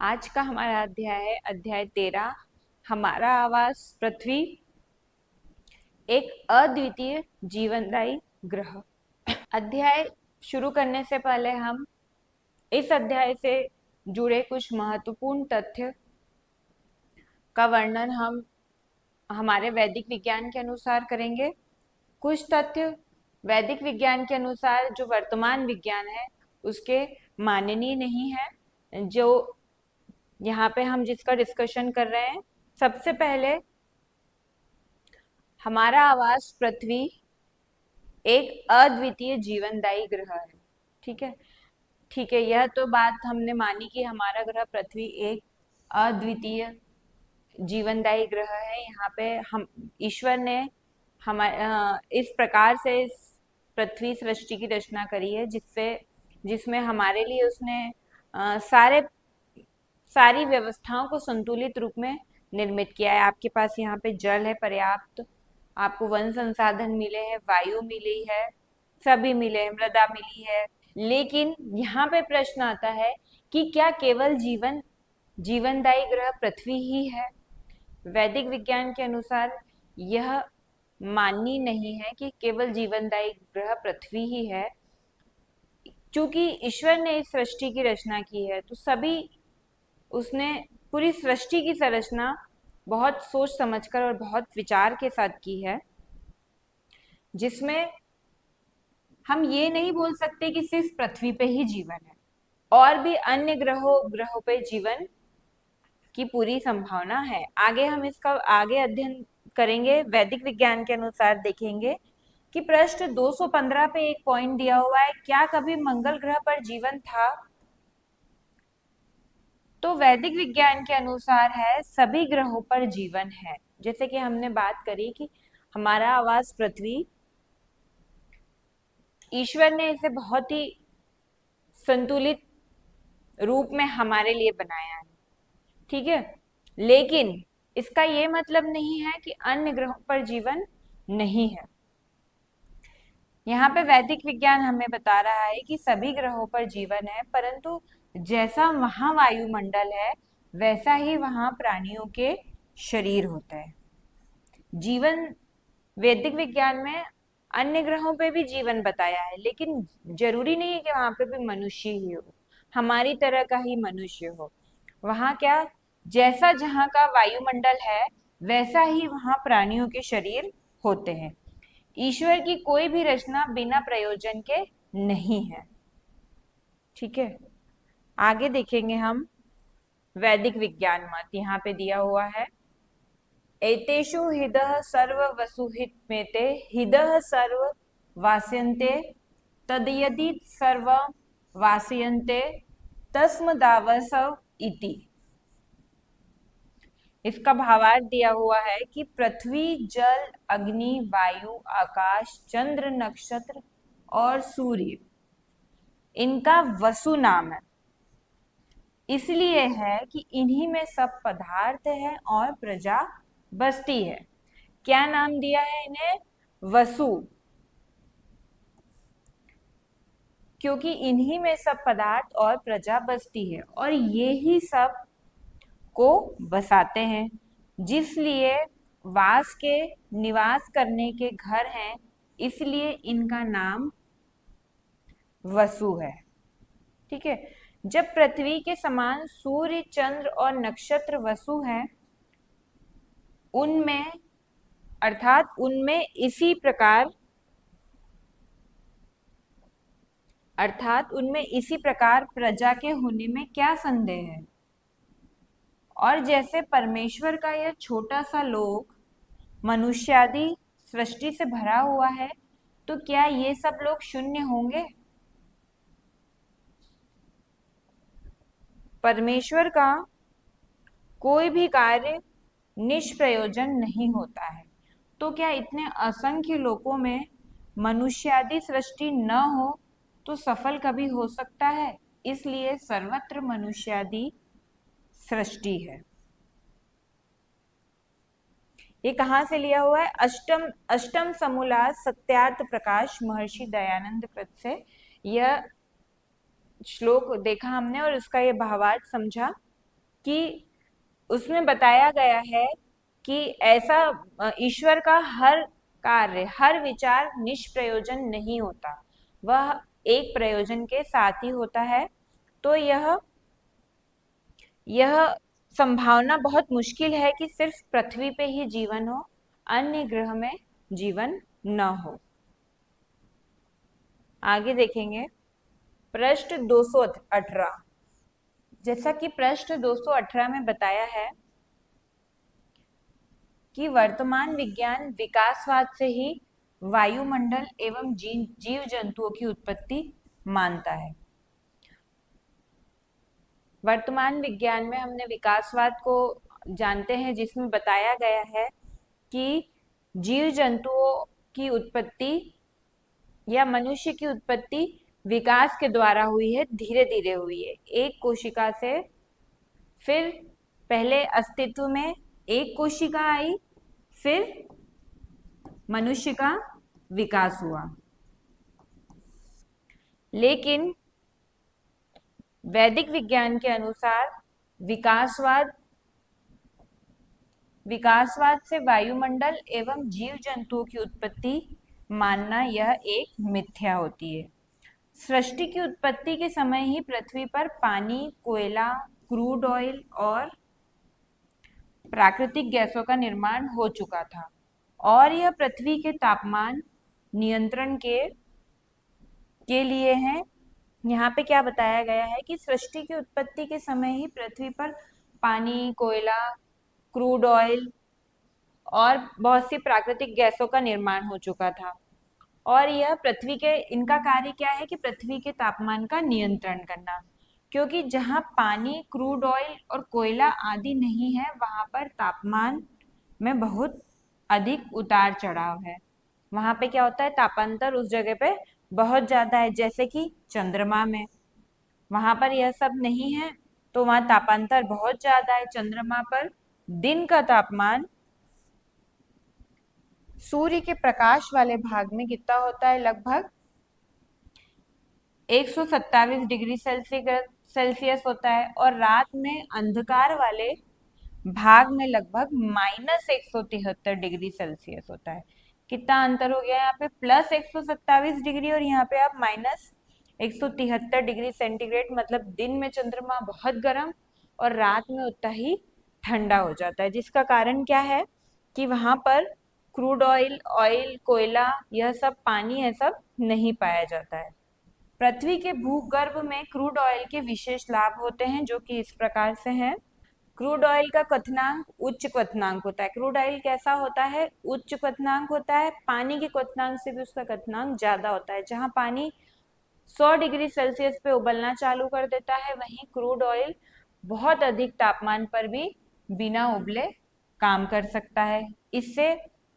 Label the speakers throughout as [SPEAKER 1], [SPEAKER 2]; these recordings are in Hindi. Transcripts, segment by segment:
[SPEAKER 1] आज का हमारा अध्याय है अध्याय 13। हमारा आवास पृथ्वी, एक अद्वितीय जीवनदायी ग्रह। अध्याय शुरू करने से पहले हम इस अध्याय से जुड़े कुछ महत्वपूर्ण तथ्य का वर्णन हम हमारे वैदिक विज्ञान के अनुसार करेंगे। कुछ तथ्य वैदिक विज्ञान के अनुसार जो वर्तमान विज्ञान है उसके माननीय नहीं है, जो यहाँ पे हम जिसका डिस्कशन कर रहे हैं। सबसे पहले, हमारा आवास पृथ्वी एक अद्वितीय जीवनदायी ग्रह है। ठीक है, ठीक है, यह तो बात हमने मानी कि हमारा ग्रह पृथ्वी एक अद्वितीय जीवनदायी ग्रह है। यहाँ पे हम ईश्वर ने इस प्रकार से इस पृथ्वी सृष्टि की रचना करी है जिसमें हमारे लिए उसने सारी व्यवस्थाओं को संतुलित रूप में निर्मित किया है। आपके पास यहाँ पे जल है पर्याप्त, आपको वन संसाधन मिले हैं, वायु मिली है, सभी मिले हैं, मृदा मिली है। लेकिन यहाँ पे प्रश्न आता है कि क्या केवल जीवनदायी ग्रह पृथ्वी ही है? वैदिक विज्ञान के अनुसार यह माननीय नहीं है कि केवल जीवनदायी ग्रह पृथ्वी ही है। क्योंकि ईश्वर ने इस सृष्टि की रचना की है तो उसने पूरी सृष्टि की संरचना बहुत सोच समझकर और बहुत विचार के साथ की है, जिसमें हम ये नहीं बोल सकते कि सिर्फ पृथ्वी पे ही जीवन है, और भी अन्य ग्रहों पे जीवन की पूरी संभावना है। आगे हम इसका आगे अध्ययन करेंगे। वैदिक विज्ञान के अनुसार देखेंगे कि पृष्ठ 215 पे एक पॉइंट दिया हुआ है, क्या कभी मंगल ग्रह पर जीवन था? तो वैदिक विज्ञान के अनुसार है सभी ग्रहों पर जीवन है। जैसे कि हमने बात करी कि हमारा आवास पृथ्वी, ईश्वर ने इसे बहुत ही संतुलित रूप में हमारे लिए बनाया है। ठीक है, लेकिन इसका ये मतलब नहीं है कि अन्य ग्रहों पर जीवन नहीं है। यहाँ पे वैदिक विज्ञान हमें बता रहा है कि सभी ग्रहों पर जीवन है, परंतु जैसा वहां वायुमंडल है वैसा ही वहां प्राणियों के शरीर होते हैं। जीवन वैदिक विज्ञान में अन्य ग्रहों पे भी जीवन बताया है, लेकिन जरूरी नहीं है कि वहां पे भी मनुष्य ही हो, हमारी तरह का ही मनुष्य हो। वहां क्या, जैसा जहां का वायुमंडल है वैसा ही वहां प्राणियों के शरीर होते हैं। ईश्वर की कोई भी रचना बिना प्रयोजन के नहीं है। ठीक है, आगे देखेंगे हम वैदिक विज्ञान मत। यहाँ पे दिया हुआ है, एतेषु हिदः सर्व वसुहित मेते हिदः सर्व वास्यन्ते तद्यदि सर्व वास्यन्ते तस्मदावसव इति। इसका भावार्थ दिया हुआ है कि पृथ्वी, जल, अग्नि, वायु, आकाश, चंद्र, नक्षत्र और सूर्य इनका वसु नाम है। इसलिए है कि इन्हीं में सब पदार्थ है और प्रजा बसती है। क्या नाम दिया है इन्हें? वसु, क्योंकि इन्हीं में सब पदार्थ और प्रजा बसती है और ये ही सब को बसाते हैं, जिसलिए वास के निवास करने के घर हैं, इसलिए इनका नाम वसु है। ठीक है, जब पृथ्वी के समान सूर्य, चंद्र और नक्षत्र वसु हैं, उनमें अर्थात उनमें इसी प्रकार प्रजा के होने में क्या संदेह है। और जैसे परमेश्वर का यह छोटा सा लोक मनुष्यादि सृष्टि से भरा हुआ है, तो क्या ये सब लोग शून्य होंगे? परमेश्वर का कोई भी कार्य निष्प्रयोजन नहीं होता है, तो क्या इतने असंख्य लोकों में मनुष्यादि सृष्टि न हो तो सफल कभी हो सकता है? इसलिए सर्वत्र मनुष्यादि सृष्टि है। ये कहाँ से लिया हुआ है? अष्टम समूला सत्यार्थ प्रकाश महर्षि दयानंद कृत से यह श्लोक देखा हमने और उसका ये भावार्थ समझा। कि उसमें बताया गया है कि ऐसा ईश्वर का हर कार्य, हर विचार निष्प्रयोजन नहीं होता, वह एक प्रयोजन के साथ ही होता है। तो यह संभावना बहुत मुश्किल है कि सिर्फ पृथ्वी पे ही जीवन हो, अन्य ग्रह में जीवन न हो। आगे देखेंगे पृष्ठ 218। जैसा कि पृष्ठ 218 में बताया है कि वर्तमान विज्ञान विकासवाद से ही वायुमंडल एवं जीव जंतुओं की उत्पत्ति मानता है। वर्तमान विज्ञान में हमने विकासवाद को जानते हैं, जिसमें बताया गया है कि जीव जंतुओं की उत्पत्ति या मनुष्य की उत्पत्ति विकास के द्वारा हुई है, धीरे धीरे हुई है। एक कोशिका से फिर पहले अस्तित्व में एक कोशिका आई, फिर मनुष्य का विकास हुआ। लेकिन वैदिक विज्ञान के अनुसार विकासवाद विकासवाद से वायुमंडल एवं जीव जंतुओं की उत्पत्ति मानना यह एक मिथ्या होती है। सृष्टि की उत्पत्ति के समय ही पृथ्वी पर पानी, कोयला, क्रूड ऑयल और प्राकृतिक गैसों का निर्माण हो चुका था, और यह पृथ्वी के तापमान नियंत्रण के लिए है। यहाँ पे क्या बताया गया है कि सृष्टि की उत्पत्ति के समय ही पृथ्वी पर पानी, कोयला, क्रूड ऑयल और बहुत सी प्राकृतिक गैसों का निर्माण हो चुका था, और यह पृथ्वी के इनका कार्य क्या है कि पृथ्वी के तापमान का नियंत्रण करना। क्योंकि जहाँ पानी, क्रूड ऑयल और कोयला आदि नहीं है, वहां पर तापमान में बहुत अधिक उतार चढ़ाव है। वहां पे क्या होता है, तापांतर उस जगह पे बहुत ज्यादा है। जैसे कि चंद्रमा में, वहां पर यह सब नहीं है, तो वहां तापांतर बहुत ज्यादा है। चंद्रमा पर दिन का तापमान सूर्य के प्रकाश वाले भाग में कितना होता है, लगभग 127 डिग्री सेल्सियस होता है, और रात में अंधकार वाले भाग में लगभग -173 डिग्री सेल्सियस होता है। कितना अंतर हो गया यहाँ पे, +127 डिग्री और यहाँ पे आप -173 डिग्री सेंटीग्रेड। मतलब दिन में चंद्रमा बहुत गर्म और रात में उतना ही ठंडा हो जाता है, जिसका कारण क्या है कि वहां पर क्रूड ऑयल, कोयला, यह सब, पानी, यह सब नहीं पाया जाता है। पृथ्वी के भूगर्भ में क्रूड ऑयल के विशेष लाभ होते हैं, जो कि इस प्रकार से हैं। क्रूड ऑयल का क्वथनांक उच्च क्वथनांक होता है। क्रूड ऑयल कैसा होता है, उच्च क्वथनांक होता है। पानी के क्वथनांक से भी उसका क्वथनांक ज्यादा होता है। जहां पानी 100 डिग्री सेल्सियस पे उबलना चालू कर देता है, वहीं क्रूड ऑयल बहुत अधिक तापमान पर भी बिना उबले काम कर सकता है। इससे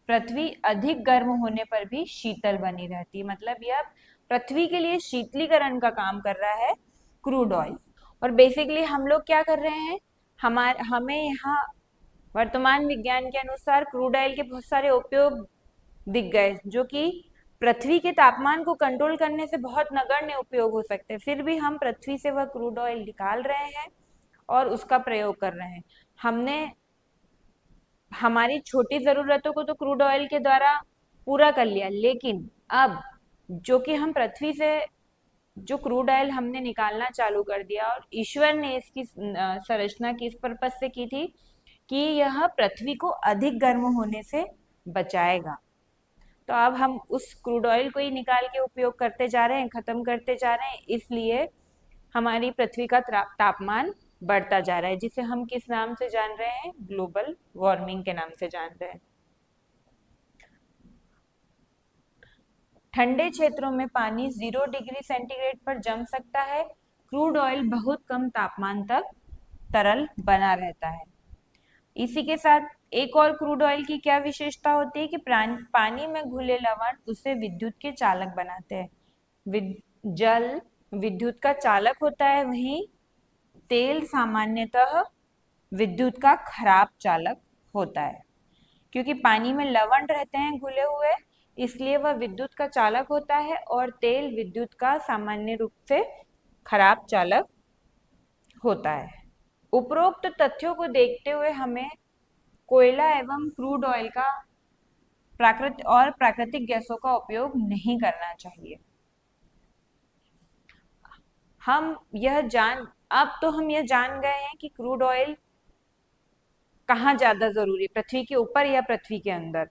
[SPEAKER 1] पृथ्वी अधिक गर्म होने पर भी शीतल बनी रहती है। मतलब यह पृथ्वी के लिए शीतलीकरण का काम कर रहा है क्रूड ऑयल। और बेसिकली हम लोग क्या कर रहे हैं, हमें यहाँ वर्तमान विज्ञान के अनुसार क्रूड ऑयल के बहुत सारे उपयोग दिख गए, जो कि पृथ्वी के तापमान को कंट्रोल करने से बहुत नगण्य उपयोग हो सकते हैं। फिर भी हम पृथ्वी से वह क्रूड ऑयल निकाल रहे हैं और उसका प्रयोग कर रहे हैं। हमने हमारी छोटी जरूरतों को तो क्रूड ऑयल के द्वारा पूरा कर लिया, लेकिन अब जो कि हम पृथ्वी से जो क्रूड ऑयल हमने निकालना चालू कर दिया, और ईश्वर ने इसकी संरचना किस पर्पज से की थी कि यह पृथ्वी को अधिक गर्म होने से बचाएगा। तो अब हम उस क्रूड ऑयल को ही निकाल के उपयोग करते जा रहे हैं, खत्म करते जा रहे हैं, इसलिए हमारी पृथ्वी का तापमान बढ़ता जा रहा है, जिसे हम किस नाम से जान रहे हैं, ग्लोबल वार्मिंग के नाम से जान रहे हैं। ठंडे क्षेत्रों में पानी 0 डिग्री सेंटीग्रेड पर जम सकता है। क्रूड ऑयल बहुत कम तापमान तक तरल बना रहता है। इसी के साथ एक और क्रूड ऑयल की क्या विशेषता होती है कि पानी में घुले लवण उसे विद्युत के चालक बनाते हैं। जल विद्युत का चालक होता है, वहीं तेल सामान्यतः विद्युत का खराब चालक होता है। क्योंकि पानी में लवण रहते हैं घुले हुए, इसलिए वह विद्युत का चालक होता है, और तेल विद्युत का सामान्य रूप से खराब चालक होता है। उपरोक्त तथ्यों को देखते हुए हमें कोयला एवं क्रूड ऑयल का प्राकृतिक गैसों का उपयोग नहीं करना चाहिए। हम यह जान अब तो हम यह जान गए हैं कि क्रूड ऑयल कहाँ ज्यादा जरूरी, पृथ्वी के ऊपर या पृथ्वी के अंदर।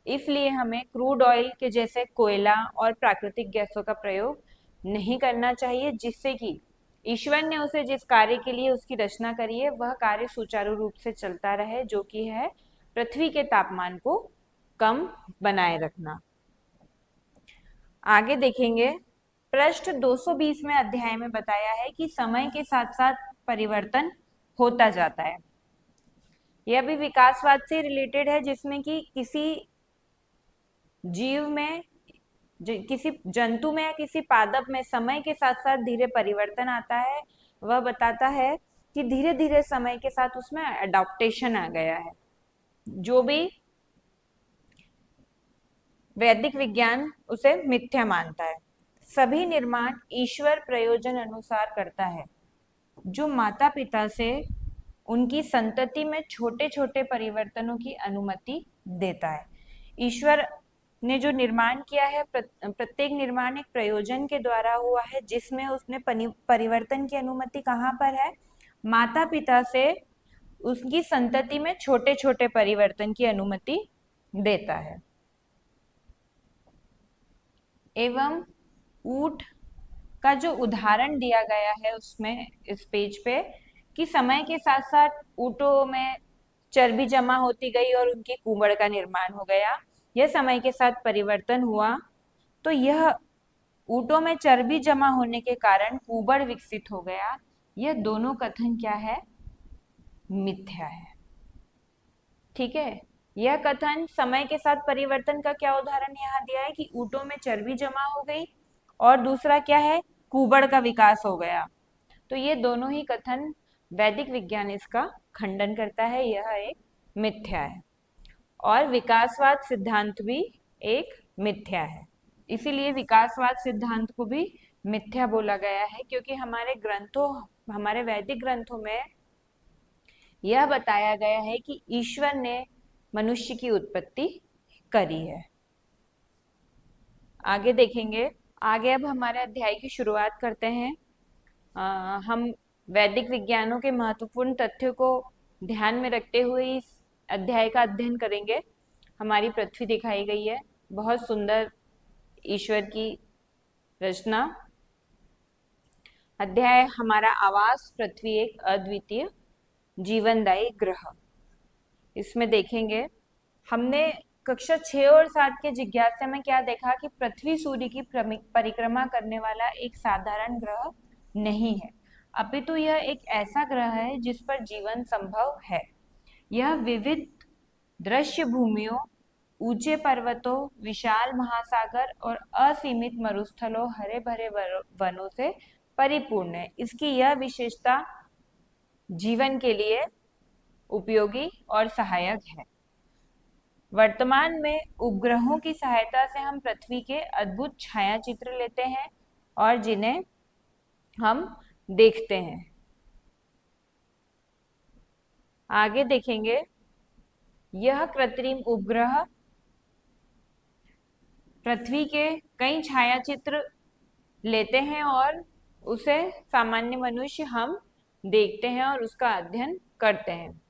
[SPEAKER 1] इसलिए हमें क्रूड ऑयल के जैसे कोयला और प्राकृतिक गैसों का प्रयोग नहीं करना चाहिए, जिससे कि ईश्वर ने उसे जिस कार्य के लिए उसकी रचना करी है वह कार्य सुचारू रूप से चलता रहे, जो कि है पृथ्वी के तापमान को कम बनाए रखना। आगे देखेंगे, पृष्ठ 220 अध्याय में बताया है कि समय के साथ साथ परिवर्तन होता जाता है। यह भी विकासवाद से रिलेटेड है, जिसमें कि किसी जीव में, किसी जंतु में या किसी पादप में समय के साथ साथ धीरे परिवर्तन आता है। वह बताता है कि धीरे धीरे समय के साथ उसमें एडॉप्टेशन आ गया है। जो भी वैदिक विज्ञान उसे मिथ्या मानता है। सभी निर्माण ईश्वर प्रयोजन अनुसार करता है, जो माता पिता से उनकी संतति में छोटे छोटे परिवर्तनों की अनुमति देता है। ईश्वर ने जो निर्माण किया है, प्रत्येक निर्माण एक प्रयोजन के द्वारा हुआ है, जिसमें उसने परिवर्तन की अनुमति कहाँ पर है? माता पिता से उसकी संतति में छोटे छोटे परिवर्तन की अनुमति देता है। एवं ऊंट का जो उदाहरण दिया गया है उसमें, इस पेज पे, कि समय के साथ साथ ऊँटों में चर्बी जमा होती गई और उनकी कुबड़ का निर्माण हो गया। यह समय के साथ परिवर्तन हुआ, तो यह ऊँटों में चर्बी जमा होने के कारण कुबड़ विकसित हो गया। यह दोनों कथन क्या है? मिथ्या है। ठीक है, यह कथन समय के साथ परिवर्तन का क्या उदाहरण यहाँ दिया है कि ऊँटों में चर्बी जमा हो गई, और दूसरा क्या है? कुबड़ का विकास हो गया। तो ये दोनों ही कथन वैदिक विज्ञान इसका खंडन करता है, यह एक मिथ्या है। और विकासवाद सिद्धांत भी एक मिथ्या है। इसीलिए विकासवाद सिद्धांत को भी मिथ्या बोला गया है, क्योंकि हमारे वैदिक ग्रंथों में यह बताया गया है कि ईश्वर ने मनुष्य की उत्पत्ति करी है। आगे देखेंगे। आगे अब हमारे अध्याय की शुरुआत करते हैं। हम वैदिक विज्ञानों के महत्वपूर्ण तथ्यों को ध्यान में रखते हुए इस अध्याय का अध्ययन करेंगे। हमारी पृथ्वी दिखाई गई है, बहुत सुंदर ईश्वर की रचना। अध्याय हमारा आवास पृथ्वी एक अद्वितीय जीवनदायी ग्रह। इसमें देखेंगे, हमने कक्षा 6 और 7 के जिज्ञासा में क्या देखा कि पृथ्वी सूर्य की परिक्रमा करने वाला एक साधारण ग्रह नहीं है, अपितु यह एक ऐसा ग्रह है जिस पर जीवन संभव है। यह विविध दृश्य भूमियों, ऊंचे पर्वतों, विशाल महासागर और असीमित मरुस्थलों, हरे भरे वनों से परिपूर्ण है। इसकी यह विशेषता जीवन के लिए उपयोगी और सहायक है। वर्तमान में उपग्रहों की सहायता से हम पृथ्वी के अद्भुत छाया चित्र लेते हैं और जिन्हें हम देखते हैं। आगे देखेंगे, यह कृत्रिम उपग्रह पृथ्वी के कई छाया चित्र लेते हैं और उसे सामान्य मनुष्य हम देखते हैं और उसका अध्ययन करते हैं।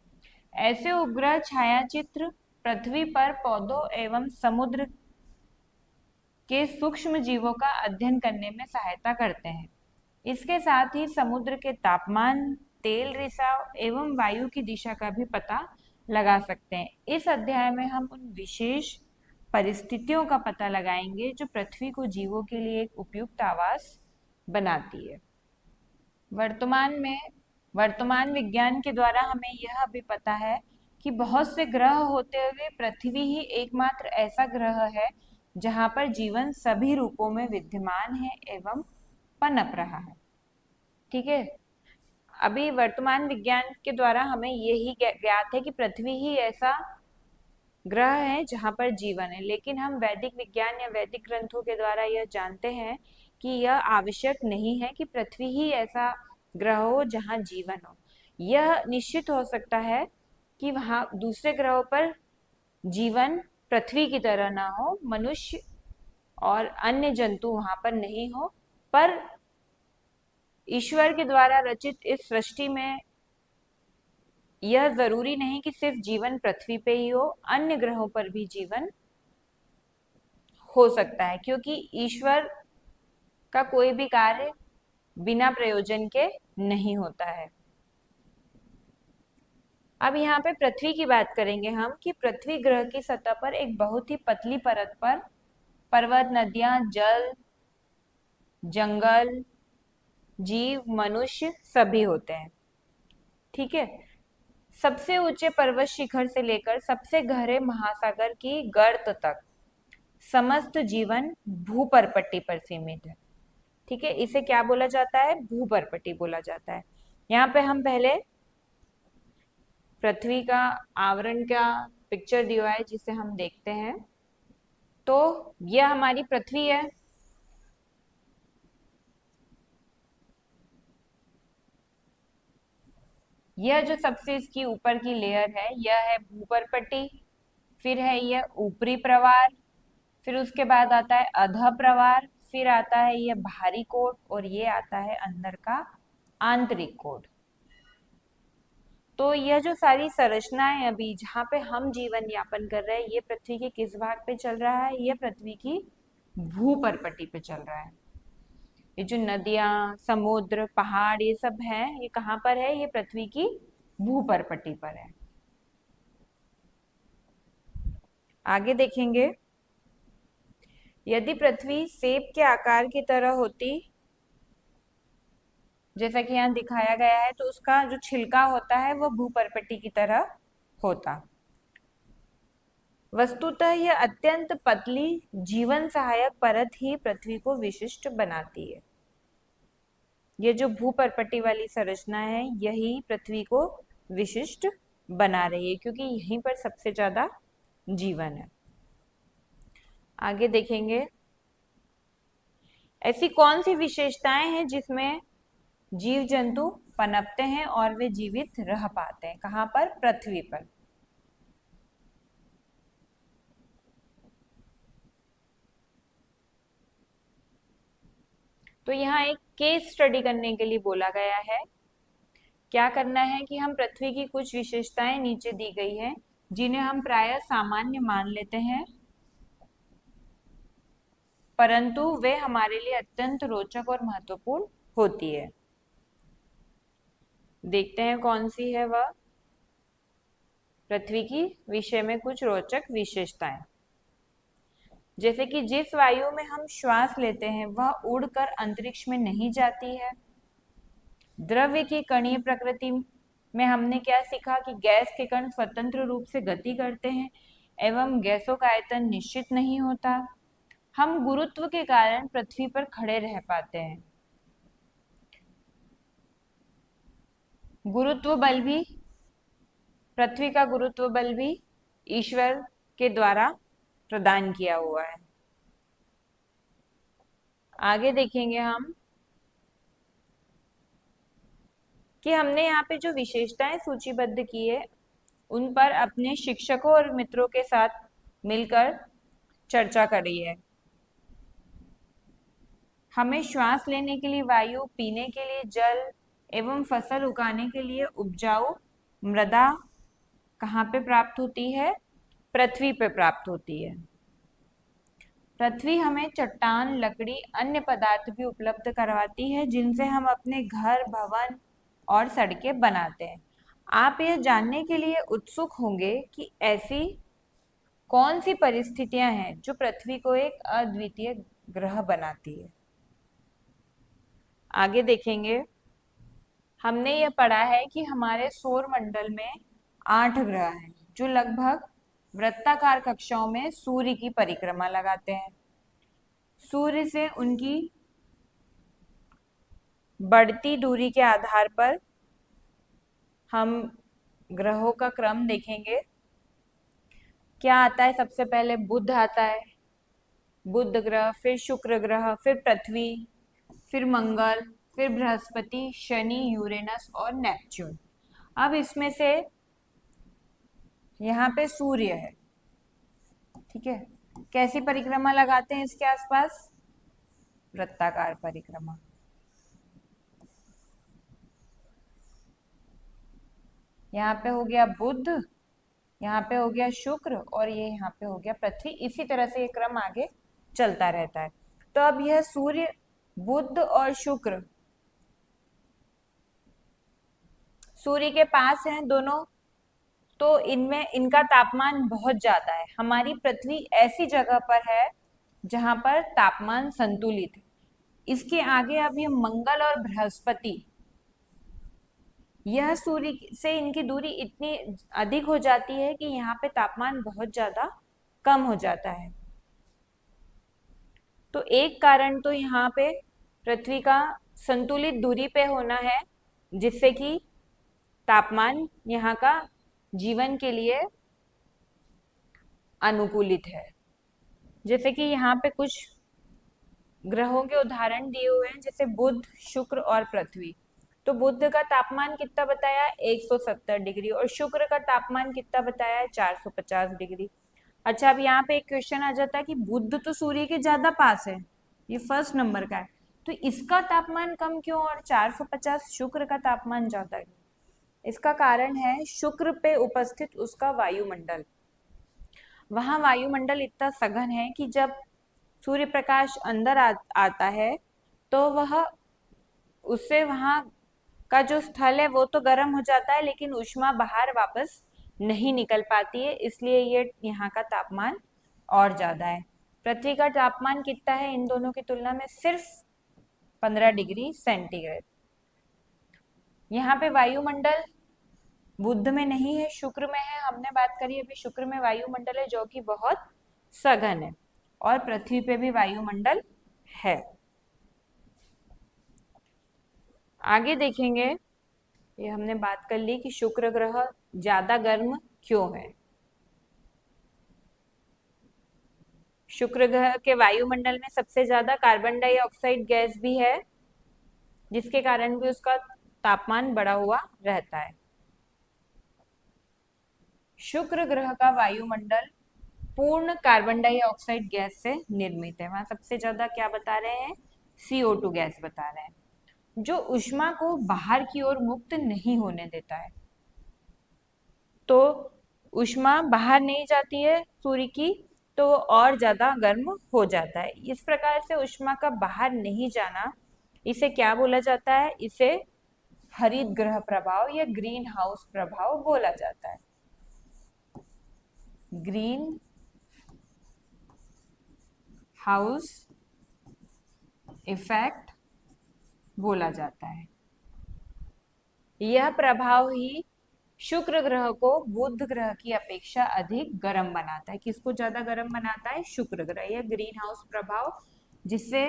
[SPEAKER 1] ऐसे उपग्रह छाया चित्र पृथ्वी पर पौधों एवं समुद्र के सूक्ष्म जीवों का अध्ययन करने में सहायता करते हैं। इसके साथ ही समुद्र के तापमान, तेल रिसाव एवं वायु की दिशा का भी पता लगा सकते हैं। इस अध्याय में हम उन विशेष परिस्थितियों का पता लगाएंगे जो पृथ्वी को जीवों के लिए एक उपयुक्त आवास बनाती है। वर्तमान विज्ञान के द्वारा हमें यह भी पता है कि बहुत से ग्रह होते हुए पृथ्वी ही एकमात्र ऐसा ग्रह है जहां पर जीवन सभी रूपों में विद्यमान है एवं पनप रहा है। ठीक है, अभी वर्तमान विज्ञान के द्वारा हमें यही ज्ञात है कि पृथ्वी ही ऐसा ग्रह है जहां पर जीवन है, लेकिन हम वैदिक विज्ञान या वैदिक ग्रंथों के द्वारा यह जानते हैं कि यह आवश्यक नहीं है कि पृथ्वी ही ऐसा ग्रह हो जहां जीवन हो। यह निश्चित हो सकता है कि वहां दूसरे ग्रहों पर जीवन पृथ्वी की तरह ना हो, मनुष्य और अन्य जंतु वहां पर नहीं हो, पर ईश्वर के द्वारा रचित इस सृष्टि में यह जरूरी नहीं कि सिर्फ जीवन पृथ्वी पे ही हो, अन्य ग्रहों पर भी जीवन हो सकता है, क्योंकि ईश्वर का कोई भी कार्य बिना प्रयोजन के नहीं होता है। अब यहाँ पे पृथ्वी की बात करेंगे हम कि पृथ्वी ग्रह की सतह पर एक बहुत ही पतली परत पर पर्वत, नदियां, जल, जंगल, जीव, मनुष्य सभी होते हैं। ठीक है। सबसे ऊंचे पर्वत शिखर से लेकर सबसे गहरे महासागर की गर्त तक समस्त जीवन भूपर्पट्टी पर सीमित है। ठीक है, इसे क्या बोला जाता है? भूपर्पट्टी बोला जाता है। यहाँ पे हम पहले पृथ्वी का आवरण का पिक्चर दिया है जिसे हम देखते हैं। तो यह हमारी पृथ्वी है। यह जो सबसे इसकी ऊपर की लेयर है यह है भूपर्पट्टी, फिर है यह ऊपरी प्रवार, फिर उसके बाद आता है अधः प्रवार, फिर आता है यह बाहरी कोट और ये आता है अंदर का आंतरिक कोट। तो यह जो सारी संरचनाएं है अभी जहाँ पे हम जीवन यापन कर रहे हैं, ये पृथ्वी के किस भाग पे चल रहा है? ये पृथ्वी की भूपर्पट्टी पे चल रहा है। ये जो नदियां, समुद्र, पहाड़ ये सब है, ये कहाँ पर है? ये पृथ्वी की भूपर्पट्टी पर है। आगे देखेंगे, यदि पृथ्वी सेब के आकार की तरह होती, जैसा कि यहाँ दिखाया गया है, तो उसका जो छिलका होता है वो भूपर्पट्टी की तरह होता। वस्तुतः यह अत्यंत पतली जीवन सहायक परत ही पृथ्वी को विशिष्ट बनाती है। ये जो भूपर्पट्टी वाली संरचना है यही पृथ्वी को विशिष्ट बना रही है, क्योंकि यहीं पर सबसे ज्यादा जीवन है। आगे देखेंगे, ऐसी कौन सी विशेषताएं हैं जिसमें जीव जंतु पनपते हैं और वे जीवित रह पाते हैं? कहाँ पर? पृथ्वी पर। तो यहाँ एक केस स्टडी करने के लिए बोला गया है। क्या करना है कि हम पृथ्वी की कुछ विशेषताएं नीचे दी गई है जिन्हें हम प्रायः सामान्य मान लेते हैं, परंतु वे हमारे लिए अत्यंत रोचक और महत्वपूर्ण होती है। देखते हैं कौन सी है वह। पृथ्वी की विषय में कुछ रोचक विशेषताएं, जैसे कि जिस वायु में हम श्वास लेते हैं वह उड़कर अंतरिक्ष में नहीं जाती है। द्रव्य की कणीय प्रकृति में हमने क्या सीखा कि गैस के कण स्वतंत्र रूप से गति करते हैं एवं गैसों का आयतन निश्चित नहीं होता। हम गुरुत्व के कारण पृथ्वी पर खड़े रह पाते हैं। गुरुत्व बल भी, पृथ्वी का गुरुत्व बल भी ईश्वर के द्वारा प्रदान किया हुआ है। आगे देखेंगे हम कि हमने यहाँ पे जो विशेषताएं सूचीबद्ध की है उन पर अपने शिक्षकों और मित्रों के साथ मिलकर चर्चा करी है। हमें श्वास लेने के लिए वायु, पीने के लिए जल एवं फसल उगाने के लिए उपजाऊ मृदा कहाँ पे प्राप्त होती है? पृथ्वी पे प्राप्त होती है। पृथ्वी हमें चट्टान, लकड़ी, अन्य पदार्थ भी उपलब्ध करवाती है जिनसे हम अपने घर, भवन और सड़कें बनाते हैं। आप यह जानने के लिए उत्सुक होंगे कि ऐसी कौन सी परिस्थितियां हैं जो पृथ्वी को एक अद्वितीय ग्रह बनाती है। आगे देखेंगे, हमने यह पढ़ा है कि हमारे सौर मंडल में 8 ग्रह हैं जो लगभग वृत्ताकार कक्षाओं में सूर्य की परिक्रमा लगाते हैं। सूर्य से उनकी बढ़ती दूरी के आधार पर हम ग्रहों का क्रम देखेंगे। क्या आता है? सबसे पहले बुध आता है, बुध ग्रह, फिर शुक्र ग्रह, फिर पृथ्वी, फिर मंगल, फिर बृहस्पति, शनि, यूरेनस और नेपच्यून। अब इसमें से यहाँ पे सूर्य है, ठीक है, कैसी परिक्रमा लगाते हैं इसके आसपास? वृत्ताकार परिक्रमा। यहाँ पे हो गया बुध, यहाँ पे हो गया शुक्र, और ये यहाँ पे हो गया पृथ्वी। इसी तरह से ये क्रम आगे चलता रहता है। तो अब यह सूर्य, बुध और शुक्र सूर्य के पास हैं दोनों, तो इनमें इनका तापमान बहुत ज्यादा है। हमारी पृथ्वी ऐसी जगह पर है जहां पर तापमान संतुलित है। इसके आगे अब ये मंगल और बृहस्पति, यह सूर्य से इनकी दूरी इतनी अधिक हो जाती है कि यहाँ पे तापमान बहुत ज्यादा कम हो जाता है। तो एक कारण तो यहाँ पे पृथ्वी का संतुलित दूरी पे होना है, जिससे कि तापमान यहाँ का जीवन के लिए अनुकूलित है। जैसे कि यहाँ पे कुछ ग्रहों के उदाहरण दिए हुए हैं, जैसे बुध, शुक्र और पृथ्वी। तो बुध का तापमान कितना बताया? 170 डिग्री। और शुक्र का तापमान कितना बताया है? 450 डिग्री। अच्छा, अब यहाँ पे एक क्वेश्चन आ जाता है कि बुध तो सूर्य के ज्यादा पास है, ये फर्स्ट नंबर का है, तो इसका तापमान कम क्यों और 450 शुक्र का तापमान ज्यादा क्यों? इसका कारण है शुक्र पे उपस्थित उसका वायुमंडल। वहां वायुमंडल इतना सघन है कि जब सूर्य प्रकाश अंदर आता है तो वह उससे वहां का जो स्थल है वो तो गर्म हो जाता है, लेकिन ऊष्मा बाहर वापस नहीं निकल पाती है, इसलिए ये यहाँ का तापमान और ज्यादा है। पृथ्वी का तापमान कितना है इन दोनों की तुलना में? सिर्फ 15 डिग्री सेंटीग्रेड। यहाँ पे वायुमंडल बुध में नहीं है, शुक्र में है। हमने बात करी अभी, शुक्र में वायुमंडल है जो कि बहुत सघन है, और पृथ्वी पे भी वायुमंडल है। आगे देखेंगे, ये हमने बात कर ली कि शुक्र ग्रह ज्यादा गर्म क्यों है। शुक्र ग्रह के वायुमंडल में सबसे ज्यादा कार्बन डाइऑक्साइड गैस भी है, जिसके कारण भी उसका तापमान बढ़ा हुआ रहता है। शुक्र ग्रह का वायुमंडल पूर्ण कार्बन डाइऑक्साइड गैस से निर्मित है। वहां सबसे ज्यादा क्या बता रहे हैं? CO2 गैस बता रहे हैं, जो ऊष्मा को बाहर की ओर मुक्त नहीं होने देता है। तो ऊष्मा बाहर नहीं जाती है सूर्य की, तो वो और ज्यादा गर्म हो जाता है। इस प्रकार से ऊष्मा का बाहर नहीं जाना, इसे क्या बोला जाता है? इसे हरित ग्रह प्रभाव या ग्रीन हाउस प्रभाव बोला जाता है। ग्रीन हाउस इफेक्ट बोला जाता है। यह प्रभाव ही शुक्र ग्रह को बुध ग्रह की अपेक्षा अधिक गर्म बनाता है। किसको ज्यादा गर्म बनाता है? शुक्र ग्रह। यह ग्रीन हाउस प्रभाव, जिससे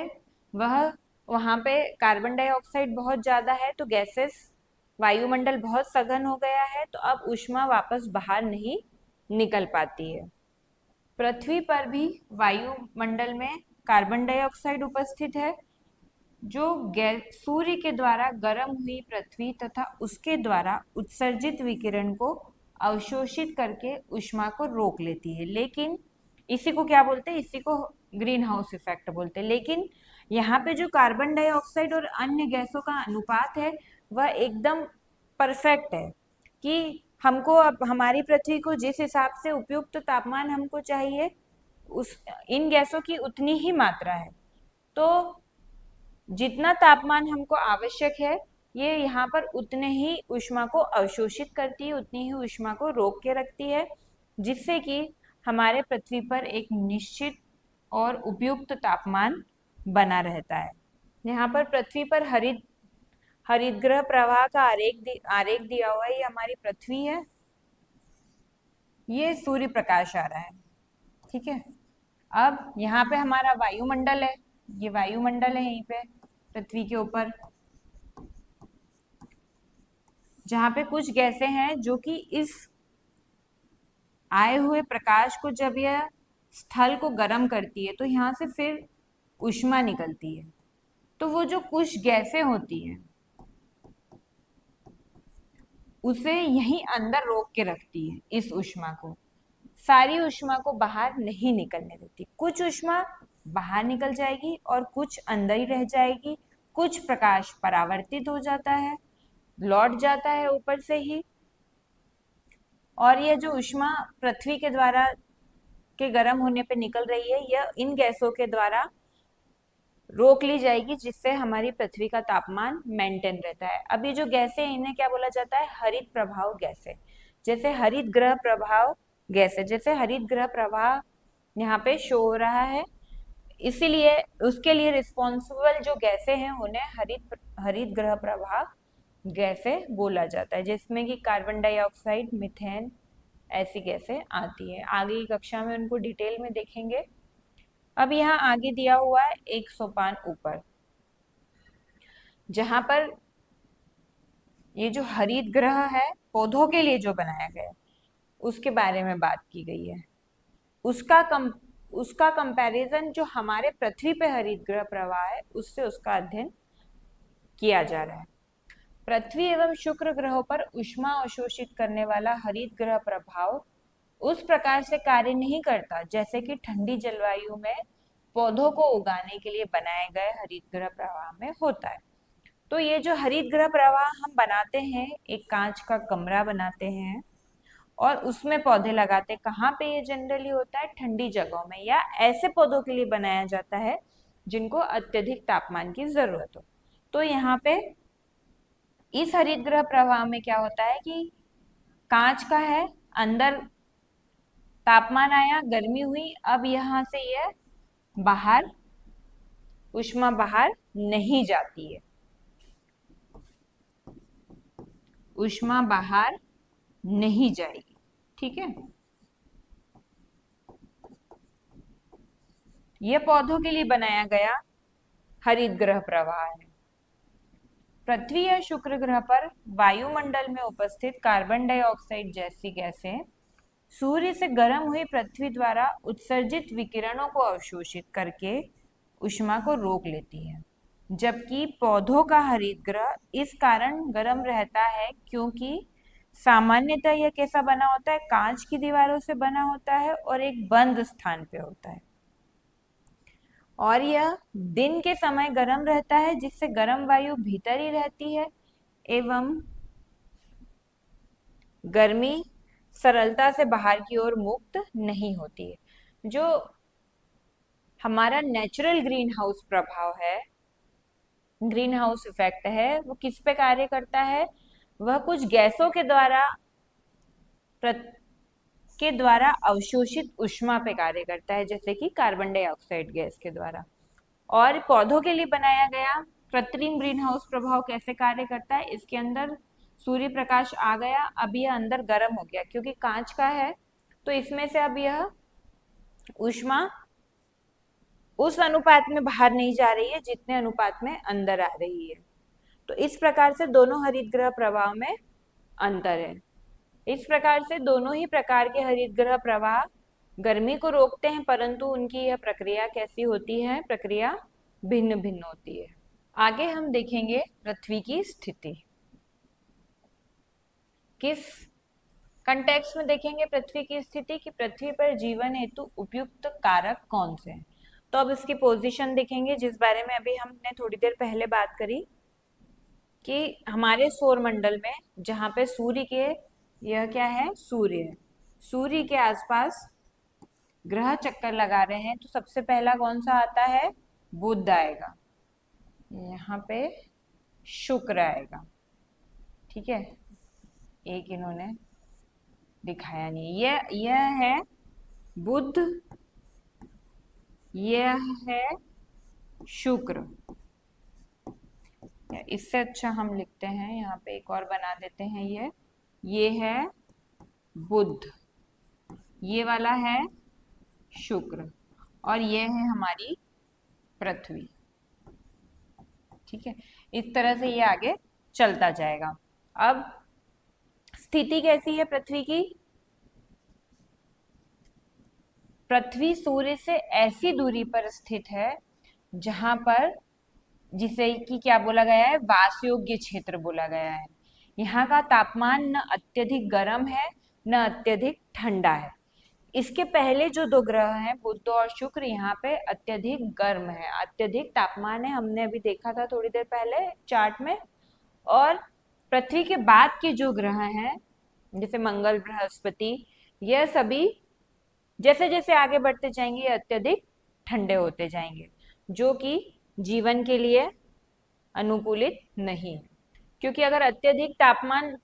[SPEAKER 1] वह वहां पे कार्बन डाइऑक्साइड बहुत ज्यादा है, तो गैसेस, वायुमंडल बहुत सघन हो गया है, तो अब ऊष्मा वापस बाहर नहीं निकल पाती है। पृथ्वी पर भी वायुमंडल में कार्बन डाइऑक्साइड उपस्थित है, जो गैस सूर्य के द्वारा गर्म हुई पृथ्वी तथा उसके द्वारा उत्सर्जित विकिरण को अवशोषित करके ऊष्मा को रोक लेती है। लेकिन इसी को क्या बोलते हैं? इसी को ग्रीन हाउस इफेक्ट बोलते हैं। लेकिन यहाँ पे जो कार्बन डाइऑक्साइड और अन्य गैसों का अनुपात है वह एकदम परफेक्ट है, कि हमको अब हमारी पृथ्वी को जिस हिसाब से उपयुक्त तापमान हमको चाहिए, उस इन गैसों की उतनी ही मात्रा है। तो जितना तापमान हमको आवश्यक है, ये यहाँ पर उतने ही ऊष्मा को अवशोषित करती है, उतनी ही ऊष्मा को रोक के रखती है, जिससे कि हमारे पृथ्वी पर एक निश्चित और उपयुक्त तापमान बना रहता है। यहाँ पर पृथ्वी पर हरित ग्रह प्रवाह का आरेख दिया हुआ है। ये हमारी पृथ्वी है, ये सूर्य प्रकाश आ रहा है, ठीक है। अब यहाँ पे हमारा वायुमंडल है, ये वायुमंडल है यहीं पे पृथ्वी के ऊपर, जहां पे कुछ गैसें हैं जो कि इस आए हुए प्रकाश को, जब यह स्थल को गर्म करती है तो यहाँ से फिर ऊष्मा निकलती है। तो वो जो कुछ गैसें होती हैं, उसे यहीं अंदर रोक के रखती है, इस ऊष्मा को। सारी ऊष्मा को बाहर नहीं निकलने देती। कुछ ऊष्मा बाहर निकल जाएगी और कुछ अंदर ही रह जाएगी। कुछ प्रकाश परावर्तित हो जाता है, लौट जाता है ऊपर से ही। और यह जो ऊष्मा पृथ्वी के द्वारा के गर्म होने पे निकल रही है, यह इन गैसों के द्वारा रोक ली जाएगी, जिससे हमारी पृथ्वी का तापमान मेंटेन रहता है। अब ये जो गैसें हैं, इन्हें क्या बोला जाता है? हरित प्रभाव गैसें। जैसे हरित ग्रह प्रभाव गैसें, जैसे हरित ग्रह प्रभाव यहाँ पे शो हो रहा है, इसीलिए उसके लिए रिस्पॉन्सिबल जो गैसें हैं उन्हें हरित हरित ग्रह प्रभाव गैसें बोला जाता है, जिसमें कि कार्बन डाइऑक्साइड, मीथेन, ऐसी गैसें आती है। आगे की कक्षा में उनको डिटेल में देखेंगे। अब यहाँ आगे दिया हुआ है एक सोपान ऊपर, जहां पर ये जो हरित ग्रह है पौधों के लिए जो बनाया गया है, उसके बारे में बात की गई है। उसका कंपैरिजन जो हमारे पृथ्वी पे हरित ग्रह प्रवाह है, उससे उसका अध्ययन किया जा रहा है। पृथ्वी एवं शुक्र ग्रहों पर ऊष्मा अवशोषित करने वाला हरित ग्रह प्रभाव उस प्रकार से कार्य नहीं करता जैसे कि ठंडी जलवायु में पौधों को उगाने के लिए बनाए गए हरित ग्रह प्रवाह में होता है। तो ये जो हरित ग्रह प्रवाह हम बनाते हैं, एक कांच का कमरा बनाते हैं और उसमें पौधे लगाते, कहाँ पे ये जनरली होता है? ठंडी जगहों में, या ऐसे पौधों के लिए बनाया जाता है जिनको अत्यधिक तापमान की जरूरत हो। तो यहाँ पे इस हरित ग्रह प्रवाह में क्या होता है कि कांच का है, अंदर तापमान आया, गर्मी हुई, अब यहां से यह बाहर ऊष्मा बाहर नहीं जाती है, ऊष्मा बाहर नहीं जाएगी। ठीक है, यह पौधों के लिए बनाया गया हरित ग्रह प्रवाह है। पृथ्वी या शुक्र ग्रह पर वायुमंडल में उपस्थित कार्बन डाइऑक्साइड जैसी गैसें सूर्य से गर्म हुई पृथ्वी द्वारा उत्सर्जित विकिरणों को अवशोषित करके ऊष्मा को रोक लेती है, जबकि पौधों का हरित ग्रह इस कारण गर्म रहता है क्योंकि सामान्यतः यह कैसा बना होता है? कांच की दीवारों से बना होता है और एक बंद स्थान पे होता है, और यह दिन के समय गर्म रहता है, जिससे गर्म वायु भीतर ही रहती है एवं गर्मी सरलता से बाहर की ओर मुक्त नहीं होती है। जो हमारा नेचुरल ग्रीन हाउस प्रभाव है, ग्रीन हाउस इफेक्ट है, वो किस पे कार्य करता है? वह कुछ गैसों के द्वारा अवशोषित ऊष्मा पे कार्य करता है, जैसे कि कार्बन डाइऑक्साइड गैस के द्वारा। और पौधों के लिए बनाया गया कृत्रिम ग्रीन हाउस प्रभाव कैसे कार्य करता है? इसके अंदर सूर्य प्रकाश आ गया, अब यह अंदर गर्म हो गया, क्योंकि कांच का है तो इसमें से अब यह ऊष्मा उस अनुपात में बाहर नहीं जा रही है जितने अनुपात में अंदर आ रही है। तो इस प्रकार से दोनों हरित ग्रह प्रवाह में अंतर है। इस प्रकार से दोनों ही प्रकार के हरित ग्रह प्रवाह गर्मी को रोकते हैं, परंतु उनकी यह प्रक्रिया कैसी होती है? प्रक्रिया भिन्न भिन्न होती है। आगे हम देखेंगे पृथ्वी की स्थिति। किस कंटेक्स्ट में देखेंगे पृथ्वी की स्थिति? कि पृथ्वी पर जीवन हेतु उपयुक्त कारक कौन से हैं। तो अब इसकी पोजीशन देखेंगे, जिस बारे में अभी हमने थोड़ी देर पहले बात करी, कि हमारे सौर मंडल में जहां पे सूर्य के, यह क्या है? सूर्य है, सूर्य के आसपास ग्रह चक्कर लगा रहे हैं, तो सबसे पहला कौन सा आता है? बुध आएगा, यहाँ पे शुक्र आएगा। ठीक है, एक इन्होंने दिखाया नहीं, यह है बुध, यह है शुक्र। इससे अच्छा हम लिखते हैं, यहाँ पे एक और बना देते हैं, ये है बुध, ये वाला है शुक्र, और ये है हमारी पृथ्वी। ठीक है, इस तरह से ये आगे चलता जाएगा। अब स्थिति कैसी है पृथ्वी की? पृथ्वी सूर्य से ऐसी दूरी पर स्थित है जहां पर, जिसे कि क्या बोला गया है? वासयोग्य क्षेत्र बोला गया है। यहाँ का तापमान न अत्यधिक गर्म है न अत्यधिक ठंडा है। इसके पहले जो दो ग्रह हैं बुध और शुक्र, यहाँ पे अत्यधिक गर्म है, अत्यधिक तापमान है, हमने अभी देखा था थोड़ी देर पहले चार्ट में। और पृथ्वी के बाद के जो ग्रह हैं जैसे मंगल, बृहस्पति, यह सभी जैसे जैसे आगे बढ़ते जाएंगे ये अत्यधिक ठंडे होते जाएंगे, जो कि जीवन के लिए अनुकूलित नहीं है। क्योंकि अगर अत्यधिक तापमान,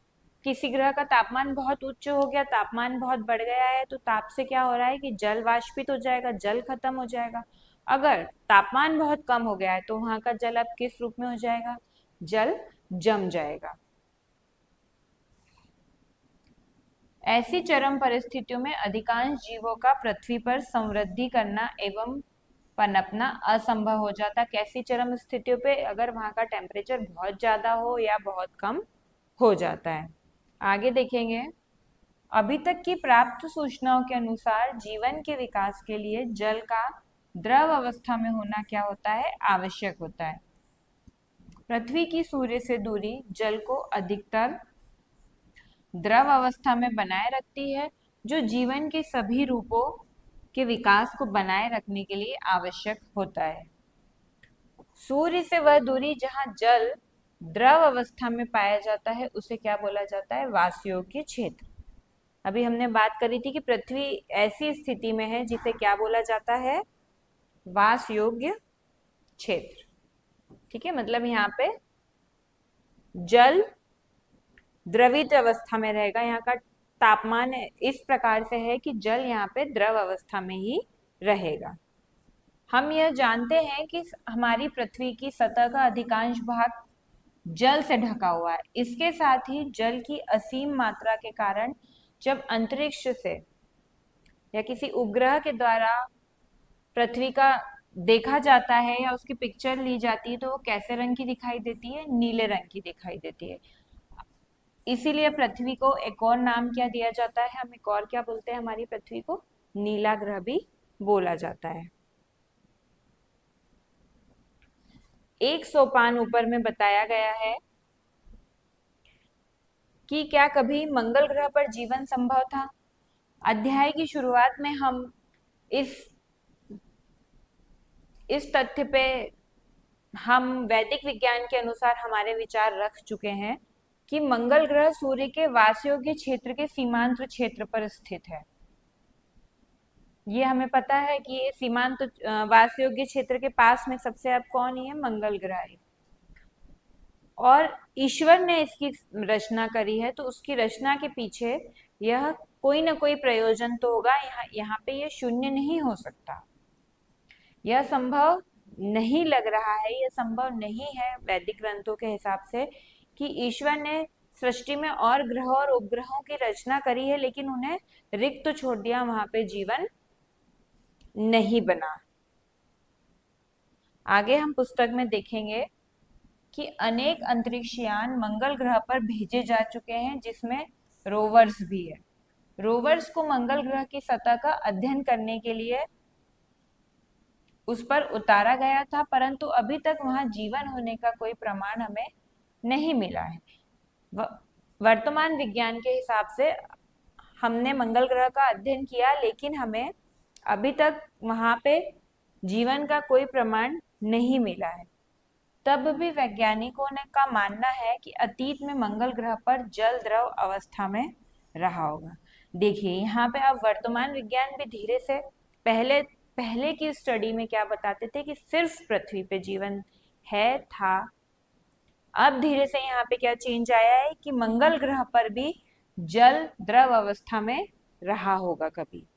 [SPEAKER 1] किसी ग्रह का तापमान बहुत उच्च हो गया, तापमान बहुत बढ़ गया है, तो ताप से क्या हो रहा है कि जल वाष्पित हो जाएगा, जल खत्म हो जाएगा। अगर तापमान बहुत कम हो गया है तो वहां का जल अब किस रूप में हो जाएगा? जल जम जाएगा। ऐसी चरम परिस्थितियों में अधिकांश जीवों का पृथ्वी पर संवृद्धि करना एवं पनपना असंभव हो जाता। कैसी चरम स्थितियों पे? अगर वहां का टेम्परेचर बहुत ज्यादा हो या बहुत कम हो जाता है। आगे देखेंगे, अभी तक की प्राप्त सूचनाओं के अनुसार जीवन के विकास के लिए जल का द्रव अवस्था में होना क्या होता है? आवश्यक होता है। पृथ्वी की सूर्य से दूरी जल को अधिकतर द्रव अवस्था में बनाए रखती है, जो जीवन के सभी रूपों के विकास को बनाए रखने के लिए आवश्यक होता है। सूर्य से वह दूरी जहां जल द्रव अवस्था में पाया जाता है उसे क्या बोला जाता है? वासयोग्य क्षेत्र। अभी हमने बात करी थी कि पृथ्वी ऐसी स्थिति में है जिसे क्या बोला जाता है? वासयोग्य क्षेत्र। ठीक है, मतलब यहाँ पे जल द्रवित अवस्था में रहेगा। यहाँ का तापमान इस प्रकार से है कि जल यहाँ पे द्रव अवस्था में ही रहेगा। हम यह जानते हैं कि हमारी पृथ्वी की सतह का अधिकांश भाग जल से ढका हुआ है। इसके साथ ही जल की असीम मात्रा के कारण जब अंतरिक्ष से या किसी उपग्रह के द्वारा पृथ्वी का देखा जाता है या उसकी पिक्चर ली जाती है तो वो कैसे रंग की दिखाई देती है? नीले रंग की दिखाई देती है। इसीलिए पृथ्वी को एक और नाम क्या दिया जाता है? हम एक और क्या बोलते हैं? हमारी पृथ्वी को नीला ग्रह भी बोला जाता है। एक सोपान ऊपर में बताया गया है कि क्या कभी मंगल ग्रह पर जीवन संभव था? अध्याय की शुरुआत में हम इस तथ्य पे हम वैदिक विज्ञान के अनुसार हमारे विचार रख चुके हैं कि मंगल ग्रह सूर्य के वासयोग्य क्षेत्र के सीमांत क्षेत्र पर स्थित है। ये हमें पता है कि ये सीमांत वासयोग्य क्षेत्र के पास में सबसे अब कौन ही है? मंगल ग्रह है। और ईश्वर ने इसकी रचना करी है, तो उसकी रचना के पीछे यह कोई ना कोई प्रयोजन तो होगा। यहाँ पे ये शून्य नहीं हो सकता। यह संभव नहीं लग रहा है, यह संभव नहीं है वैदिक ग्रंथों के हिसाब से कि ईश्वर ने सृष्टि में और ग्रहों और उपग्रहों की रचना करी है लेकिन उन्हें रिक्त तो छोड़ दिया, वहां पे जीवन नहीं बना। आगे हम पुस्तक में देखेंगे कि अनेक अंतरिक्ष यान मंगल ग्रह पर भेजे जा चुके हैं, जिसमें रोवर्स भी है। रोवर्स को मंगल ग्रह की सतह का अध्ययन करने के लिए उस पर उतारा गया था, परंतु अभी तक वहां जीवन होने का कोई प्रमाण हमें नहीं मिला है। वर्तमान विज्ञान के हिसाब से हमने मंगल ग्रह का अध्ययन किया लेकिन हमें अभी तक वहां पे जीवन का कोई प्रमाण नहीं मिला है। तब भी वैज्ञानिकों ने का मानना है कि अतीत में मंगल ग्रह पर जल द्रव अवस्था में रहा होगा। देखिए यहाँ पे अब वर्तमान विज्ञान भी धीरे से, पहले पहले की स्टडी में क्या बताते थे कि सिर्फ पृथ्वी पे जीवन है था, अब धीरे से यहाँ पे क्या चेंज आया है कि मंगल ग्रह पर भी जल द्रव अवस्था में रहा होगा कभी।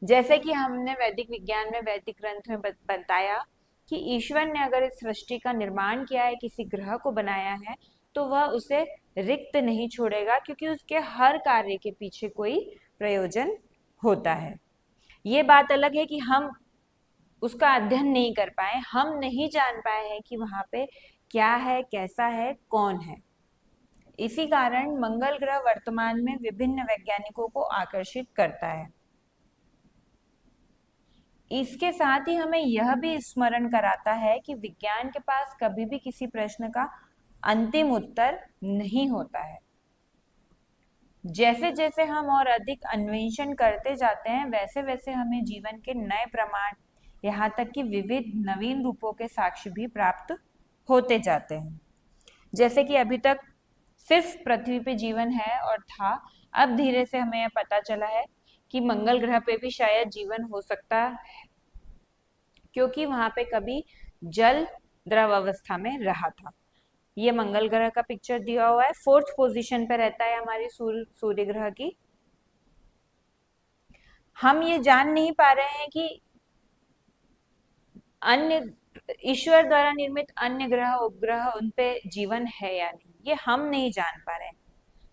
[SPEAKER 1] जैसे कि हमने वैदिक विज्ञान में, वैदिक ग्रंथ में बताया कि ईश्वर ने अगर इस सृष्टि का निर्माण किया है, किसी ग्रह को बनाया है, तो वह उसे रिक्त नहीं छोड़ेगा क्योंकि उसके हर कार्य के पीछे कोई प्रयोजन होता है। ये बात अलग है कि हम उसका अध्ययन नहीं कर पाए, हम नहीं जान पाए हैं कि वहां पे क्या है, कैसा है, कौन है। इसी कारण मंगल ग्रह वर्तमान में विभिन्न वैज्ञानिकों को आकर्षित करता है। इसके साथ ही हमें यह भी स्मरण कराता है कि विज्ञान के पास कभी भी किसी प्रश्न का अंतिम उत्तर नहीं होता है। जैसे जैसे हम और अधिक अन्वेषण करते जाते हैं वैसे वैसे हमें जीवन के नए प्रमाण, यहाँ तक कि विविध नवीन रूपों के साक्ष्य भी प्राप्त होते जाते हैं। जैसे कि अभी तक सिर्फ पृथ्वी पे जीवन है और था, अब धीरे से हमें यह पता चला है कि मंगल ग्रह पे भी शायद जीवन हो सकता है, क्योंकि वहां पे कभी जल द्रव अवस्था में रहा था। ये मंगल ग्रह का पिक्चर दिया हुआ है, 4th पोजीशन पे रहता है हमारी सूर्य ग्रह की। हम ये जान नहीं पा रहे हैं कि अन्य ईश्वर द्वारा निर्मित अन्य ग्रह उपग्रह उन पे जीवन है या नहीं, ये हम नहीं जान पा रहे हैं।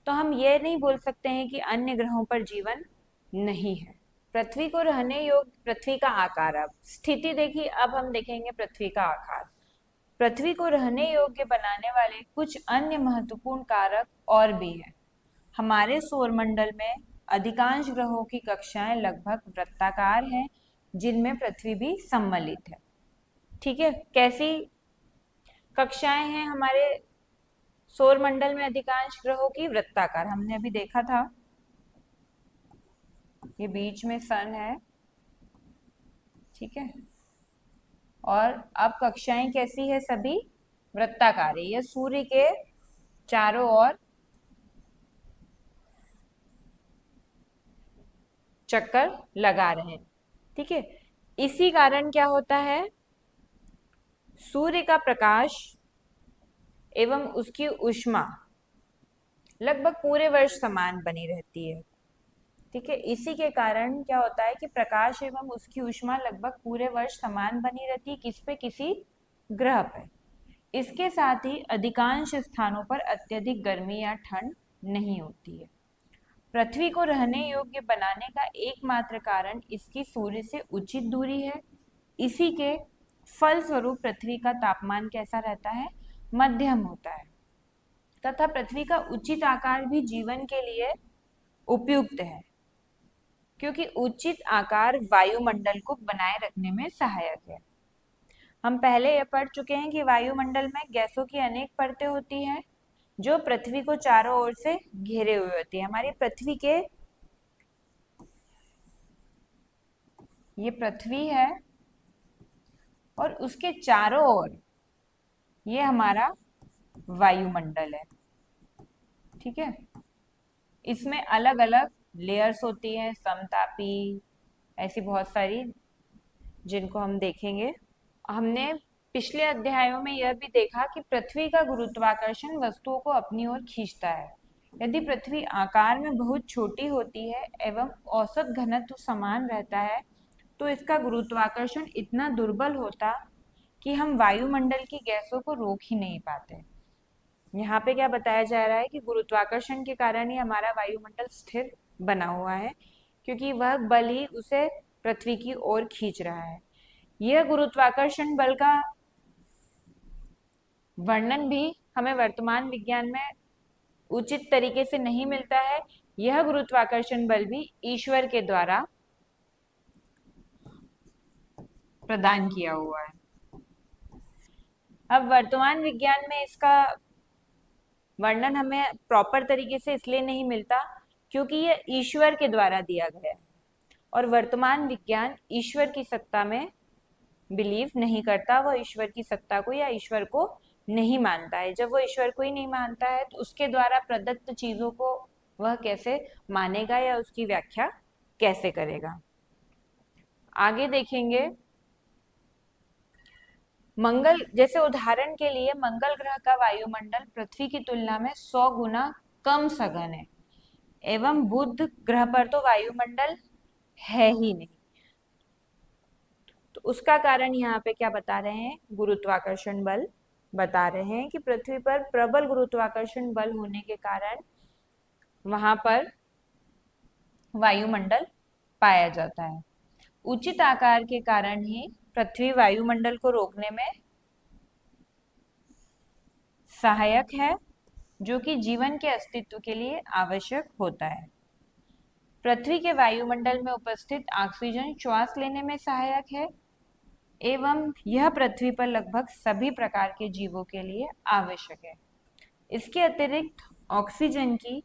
[SPEAKER 1] तो हम ये नहीं बोल सकते हैं कि अन्य ग्रहों पर जीवन नहीं है। पृथ्वी को रहने योग्य, पृथ्वी का आकार, अब स्थिति देखिए, अब हम देखेंगे पृथ्वी का आकार। पृथ्वी को रहने योग्य बनाने वाले कुछ अन्य महत्वपूर्ण कारक और भी हैं। हमारे सौरमंडल में अधिकांश ग्रहों की कक्षाएं लगभग वृत्ताकार हैं, जिनमें पृथ्वी भी सम्मिलित है। ठीक है, कैसी कक्षाएं हैं हमारे सौरमंडल में अधिकांश ग्रहों की? वृत्ताकार, हमने अभी देखा था। ये बीच में सन है, ठीक है, और अब कक्षाएं कैसी है? सभी वृत्ताकार है। ये सूर्य के चारों ओर चक्कर लगा रहे हैं। ठीक है, इसी कारण क्या होता है, सूर्य का प्रकाश एवं उसकी ऊष्मा लगभग पूरे वर्ष समान बनी रहती है। ठीक है, इसी के कारण क्या होता है कि प्रकाश एवं उसकी ऊष्मा लगभग पूरे वर्ष समान बनी रहती है। किस पे? किसी ग्रह पे। इसके साथ ही अधिकांश स्थानों पर अत्यधिक गर्मी या ठंड नहीं होती है। पृथ्वी को रहने योग्य बनाने का एकमात्र कारण इसकी सूर्य से उचित दूरी है। इसी के फलस्वरूप पृथ्वी का तापमान कैसा रहता है? मध्यम होता है, तथा पृथ्वी का उचित आकार भी जीवन के लिए उपयुक्त है, क्योंकि उचित आकार वायुमंडल को बनाए रखने में सहायक है। हम पहले यह पढ़ चुके हैं कि वायुमंडल में गैसों की अनेक परतें होती हैं जो पृथ्वी को चारों ओर से घेरे हुए होती है। हमारी पृथ्वी के, ये पृथ्वी है और उसके चारों ओर ये हमारा वायुमंडल है। ठीक है, इसमें अलग अलग लेयर्स होती हैं, समतापी, ऐसी बहुत सारी, जिनको हम देखेंगे। हमने पिछले अध्यायों में यह भी देखा कि पृथ्वी का गुरुत्वाकर्षण वस्तुओं को अपनी ओर खींचता है। यदि पृथ्वी आकार में बहुत छोटी होती है एवं औसत घनत्व समान रहता है, तो इसका गुरुत्वाकर्षण इतना दुर्बल होता कि हम वायुमंडल की गैसों को रोक ही नहीं पाते। यहाँ पे क्या बताया जा रहा है कि गुरुत्वाकर्षण के कारण ही हमारा वायुमंडल स्थिर बना हुआ है, क्योंकि वह बल ही उसे पृथ्वी की ओर खींच रहा है। यह गुरुत्वाकर्षण बल का वर्णन भी हमें वर्तमान विज्ञान में उचित तरीके से नहीं मिलता है। यह गुरुत्वाकर्षण बल भी ईश्वर के द्वारा प्रदान किया हुआ है। अब वर्तमान विज्ञान में इसका वर्णन हमें प्रॉपर तरीके से इसलिए नहीं मिलता क्योंकि यह ईश्वर के द्वारा दिया गया है, और वर्तमान विज्ञान ईश्वर की सत्ता में बिलीव नहीं करता। वह ईश्वर की सत्ता को या ईश्वर को नहीं मानता है। जब वो ईश्वर को ही नहीं मानता है तो उसके द्वारा प्रदत्त चीजों को वह कैसे मानेगा या उसकी व्याख्या कैसे करेगा? आगे देखेंगे। मंगल, जैसे उदाहरण के लिए मंगल ग्रह का वायुमंडल पृथ्वी की तुलना में 100 गुना कम सघन है, एवं बुध ग्रह पर तो वायुमंडल है ही नहीं। तो उसका कारण यहाँ पे क्या बता रहे हैं? गुरुत्वाकर्षण बल बता रहे हैं कि पृथ्वी पर प्रबल गुरुत्वाकर्षण बल होने के कारण वहां पर वायुमंडल पाया जाता है। उचित आकार के कारण ही पृथ्वी वायुमंडल को रोकने में सहायक है, जो कि जीवन के अस्तित्व के लिए आवश्यक होता है। पृथ्वी के वायुमंडल में उपस्थित ऑक्सीजन श्वास लेने में सहायक है, एवं यह पृथ्वी पर लगभग सभी प्रकार के जीवों के लिए आवश्यक है। इसके अतिरिक्त ऑक्सीजन की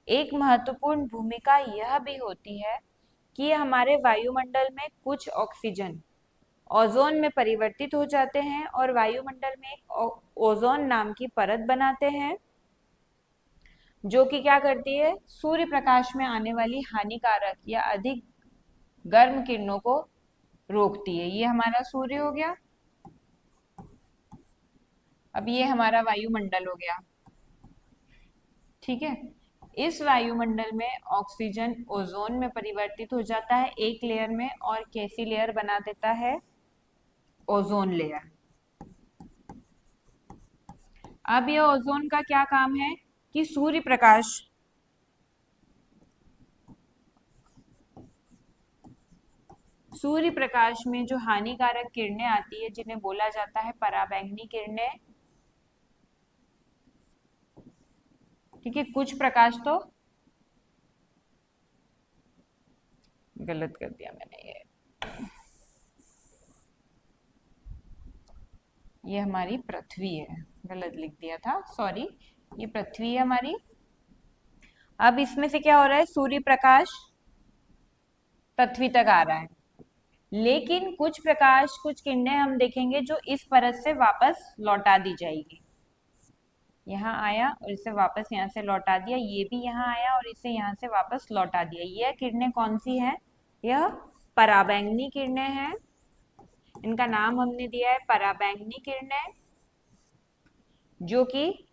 [SPEAKER 1] एक महत्वपूर्ण भूमिका यह भी होती है कि हमारे वायुमंडल में कुछ ऑक्सीजन ओजोन में परिवर्तित हो जाते हैं और वायुमंडल में एक ओजोन नाम की परत बनाते हैं, जो कि क्या करती है, सूर्य प्रकाश में आने वाली हानिकारक या अधिक गर्म किरणों को रोकती है। ये हमारा सूर्य हो गया। अब ये हमारा वायुमंडल हो गया। ठीक है। इस वायुमंडल में ऑक्सीजन ओजोन में परिवर्तित हो जाता है एक लेयर में, और कैसी लेयर बना देता है, ओजोन लेयर। अब ये ओजोन का क्या काम है कि सूर्य प्रकाश में जो हानिकारक किरणें आती है जिन्हें बोला जाता है पराबैंगनी किरणें, ठीक है, कुछ प्रकाश तो गलत कर दिया मैंने, ये हमारी पृथ्वी है, गलत लिख दिया था, सॉरी। ये पृथ्वी है हमारी। अब इसमें से क्या हो रहा है, सूर्य प्रकाश पृथ्वी तक आ रहा है, लेकिन कुछ प्रकाश, कुछ किरणें हम देखेंगे जो इस परत से वापस लौटा दी जाएगी। यहाँ आया और इसे वापस यहाँ से लौटा दिया, ये भी यहाँ आया और इसे यहाँ से वापस लौटा दिया। यह किरणें कौन सी हैं? यह पराबैंगनी किरणें हैं। इनका नाम हमने दिया है पराबैंगनी किरणें, जो कि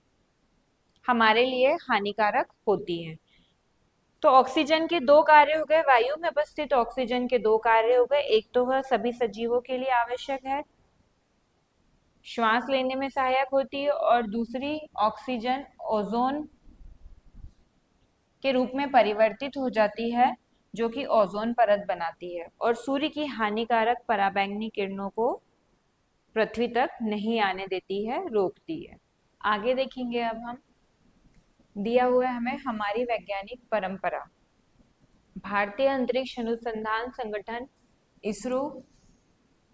[SPEAKER 1] हमारे लिए हानिकारक होती हैं। तो ऑक्सीजन के दो कार्य हो गए, वायु में उपस्थित ऑक्सीजन के दो कार्य हो गए। एक तो वह सभी सजीवों के लिए आवश्यक है, श्वास लेने में सहायक होती है, और दूसरी ऑक्सीजन ओजोन के रूप में परिवर्तित हो जाती है, जो कि ओजोन परत बनाती है और सूर्य की हानिकारक पराबैंगनी किरणों को पृथ्वी तक नहीं आने देती है, रोकती है। आगे देखेंगे अब हम, दिया हुआ है हमें हमारी वैज्ञानिक परंपरा। भारतीय अंतरिक्ष अनुसंधान संगठन इसरो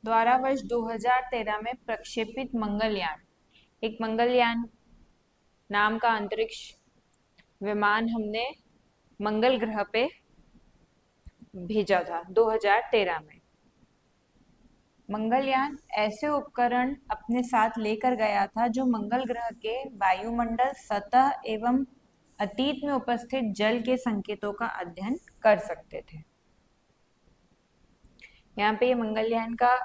[SPEAKER 1] द्वारा वर्ष 2013 में प्रक्षेपित मंगलयान, एक मंगलयान नाम का अंतरिक्ष विमान हमने मंगल ग्रह पे भेजा था 2013 में। मंगलयान ऐसे उपकरण अपने साथ लेकर गया था जो मंगल ग्रह के वायुमंडल, सतह एवं अतीत में उपस्थित जल के संकेतों का अध्ययन कर सकते थे। यहाँ पे ये मंगलयान का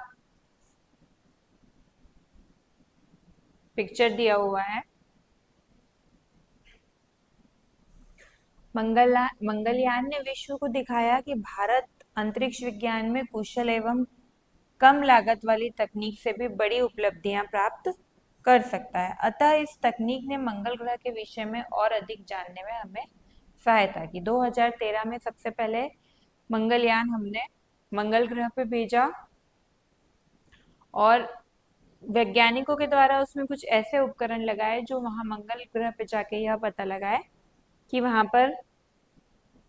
[SPEAKER 1] पिक्चर दिया हुआ है। मंगलयान ने विश्व को दिखाया कि भारत अंतरिक्ष विज्ञान में कुशल एवं कम लागत वाली तकनीक से भी बड़ी उपलब्धियां प्राप्त कर सकता है। अतः इस तकनीक ने मंगल ग्रह के विषय में और अधिक जानने में हमें सहायता की। 2013 में सबसे पहले मंगलयान हमने मंगल ग्रह पे भेजा, और वैज्ञानिकों के द्वारा उसमें कुछ ऐसे उपकरण लगाए जो वहां मंगल ग्रह पे जाके यह पता लगाए कि वहां पर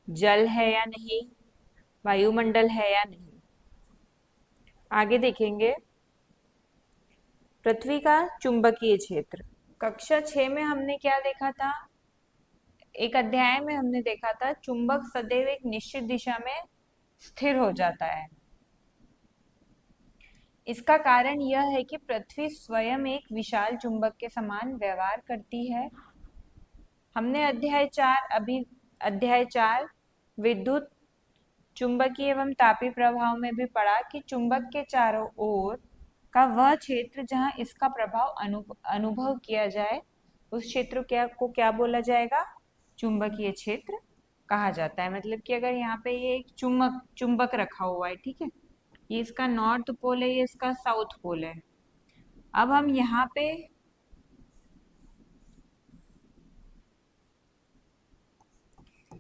[SPEAKER 1] जल है या नहीं, वायुमंडल है या नहीं। आगे देखेंगे पृथ्वी का चुंबकीय क्षेत्र। कक्षा 6 में हमने क्या देखा था, एक अध्याय में हमने देखा था चुंबक सदैव एक निश्चित दिशा में स्थिर हो जाता है। इसका कारण यह है कि पृथ्वी स्वयं एक विशाल चुंबक के समान व्यवहार करती है। हमने अध्याय 4 विद्युत चुंबकीय एवं तापीय प्रभाव में भी पढ़ा कि चुंबक के चारों ओर का वह क्षेत्र जहां इसका प्रभाव अनुभव किया जाए, उस क्षेत्र को क्या बोला जाएगा, चुंबकीय क्षेत्र कहा जाता है। मतलब कि अगर यहाँ पे ये एक चुंबक रखा हुआ है, ठीक है, ये इसका नॉर्थ पोल है, ये इसका साउथ पोल है। अब हम यहाँ पे